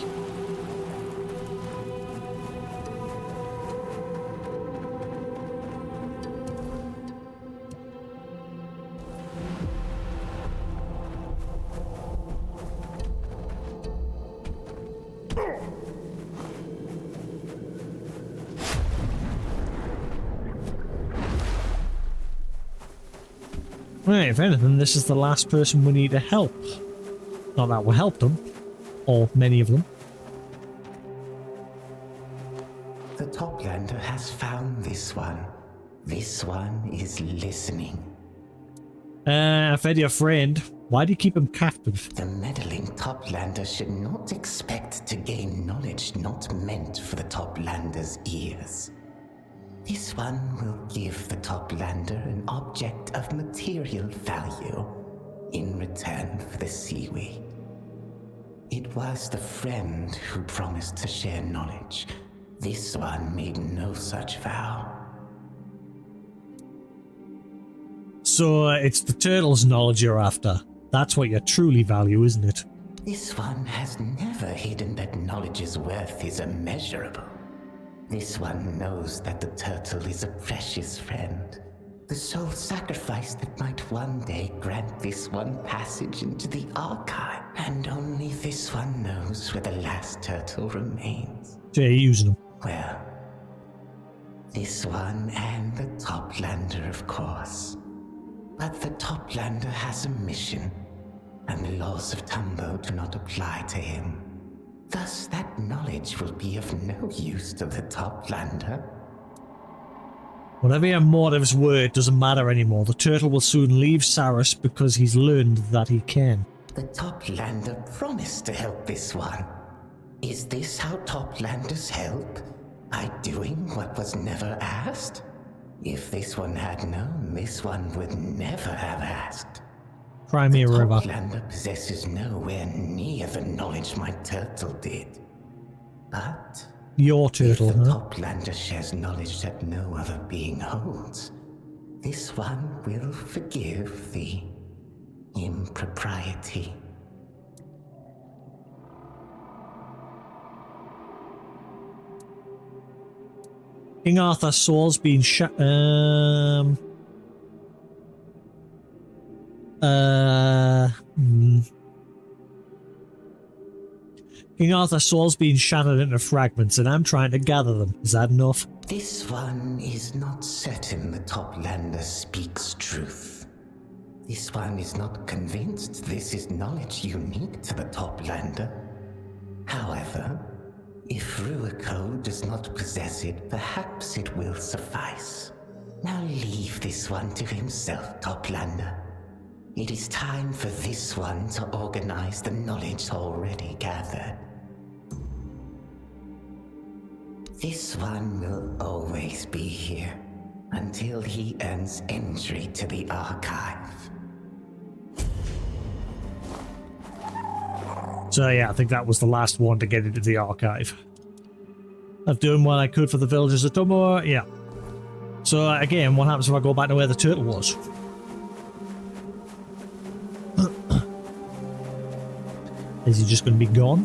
Right, if anything, this is the last person we need to help. Not that we'll help them, or many of them. The Toplander has found this one. This one is listening. I fed your friend. Why do you keep him captive? The meddling Toplander should not expect to gain knowledge not meant for the Toplander's ears. This one will give the Toplander an object of material value in return for the seaweed. It was the friend who promised to share knowledge. This one made no such vow. So it's the turtle's knowledge you're after. That's what you truly value, isn't it? This one has never hidden that knowledge's worth is immeasurable. This one knows that the turtle is a precious friend, the sole sacrifice that might one day grant this one passage into the archive. And only this one knows where the last turtle remains. So you're using them. Well, this one and the Toplander, of course. But the Toplander has a mission, and the laws of Tumbo do not apply to him. Thus, that knowledge will be of no use to the Toplander. Whatever your motives were, it doesn't matter anymore. The turtle will soon leave Saris because he's learned that he can. The Toplander promised to help this one. Is this how Toplanders help? By doing what was never asked? If this one had known, this one would never have asked. Crimea River. The Toplander possesses nowhere near the knowledge my turtle did. But your turtle, if the huh? Toplander shares knowledge that no other being holds, this one will forgive the impropriety. King Arthur's soul's been King Arthur's soul's been shattered into fragments, and I'm trying to gather them. Is that enough? This one is not certain the Toplander speaks truth. This one is not convinced this is knowledge unique to the Toplander. However, if Ruiko does not possess it, perhaps it will suffice. Now leave this one to himself, Toplander. It is time for this one to organize the knowledge already gathered. This one will always be here, until he earns entry to the archive. So yeah, I think that was the last one to get into the archive. I've done what I could for the villagers of Tumor, yeah. So again, what happens if I go back to where the turtle was? Is he just going to be gone?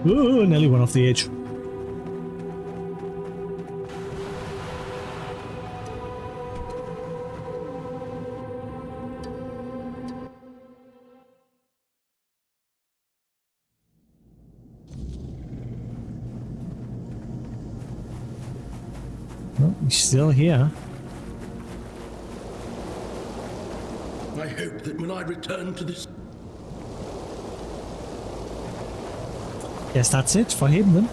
Ooh, nearly went off the edge. Well, he's still here. I hope that when I return to this... Guess that's it for him then.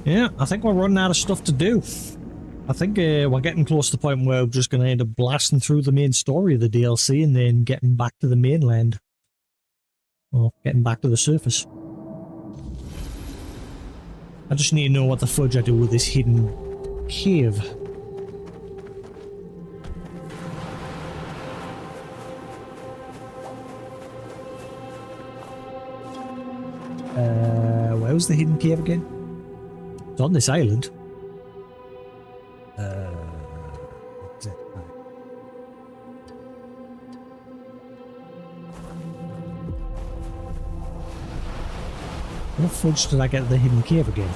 Yeah, I think we're running out of stuff to do. I think we're getting close to the point where we're just going to end up blasting through the main story of the DLC and then getting back to the mainland. Or getting back to the surface. I just need to know what the fudge I do with this hidden cave. Where was the hidden cave again? It's on this island. What's it? Where the fudge did I get the hidden cave again?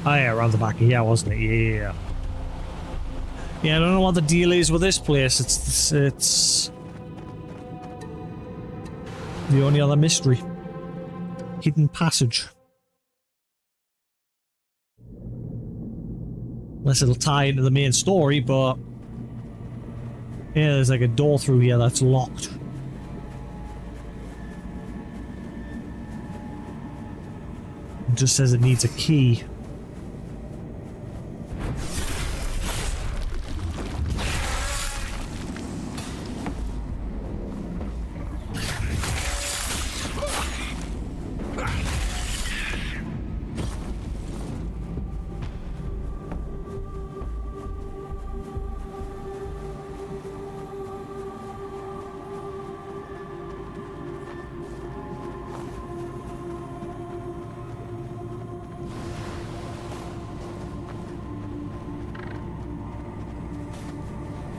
Oh yeah, around the back here, wasn't it? Yeah. Yeah, I don't know what the deal is with this place. It's the only other mystery. Hidden passage. Unless it'll tie into the main story, but yeah, there's like a door through here that's locked. It just says it needs a key.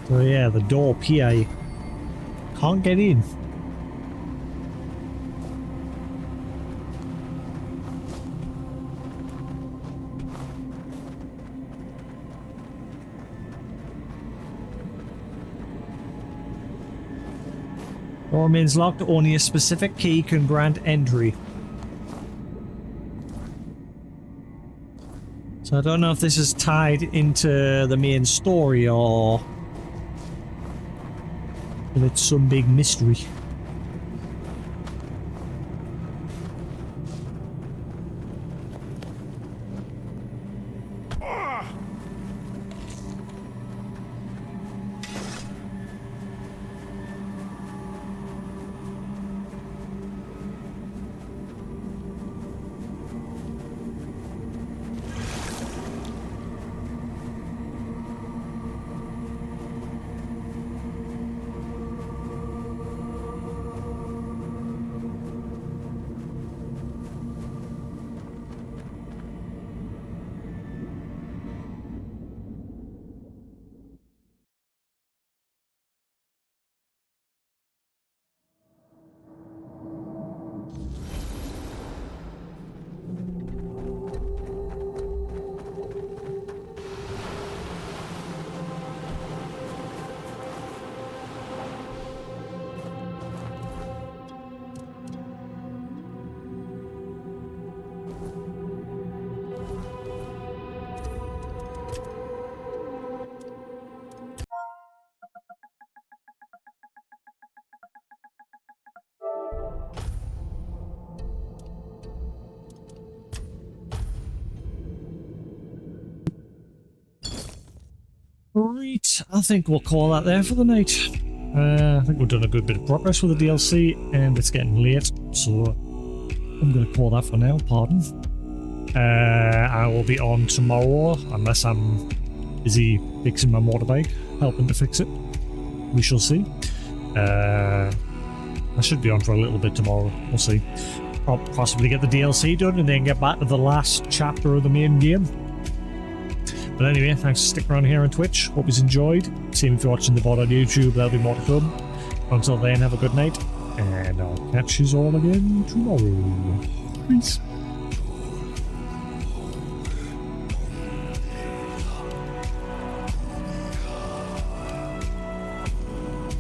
So yeah, the door here. Can't get in. Door remains locked. Only a specific key can grant entry. So I don't know if this is tied into the main story or if it's some big mystery. Right, I think we'll call that there for the night. I think we've done a good bit of progress with the DLC, and it's getting late, so I'm going to call that for now, pardon. I will be on tomorrow, unless I'm busy fixing my motorbike, helping to fix it. We shall see. I should be on for a little bit tomorrow, we'll see. I'll possibly get the DLC done and then get back to the last chapter of the main game. But anyway, thanks for sticking around here on Twitch. Hope you've enjoyed. Same if you're watching the VOD on YouTube, there'll be more to come. Until then, have a good night, and I'll catch you all again tomorrow. Peace.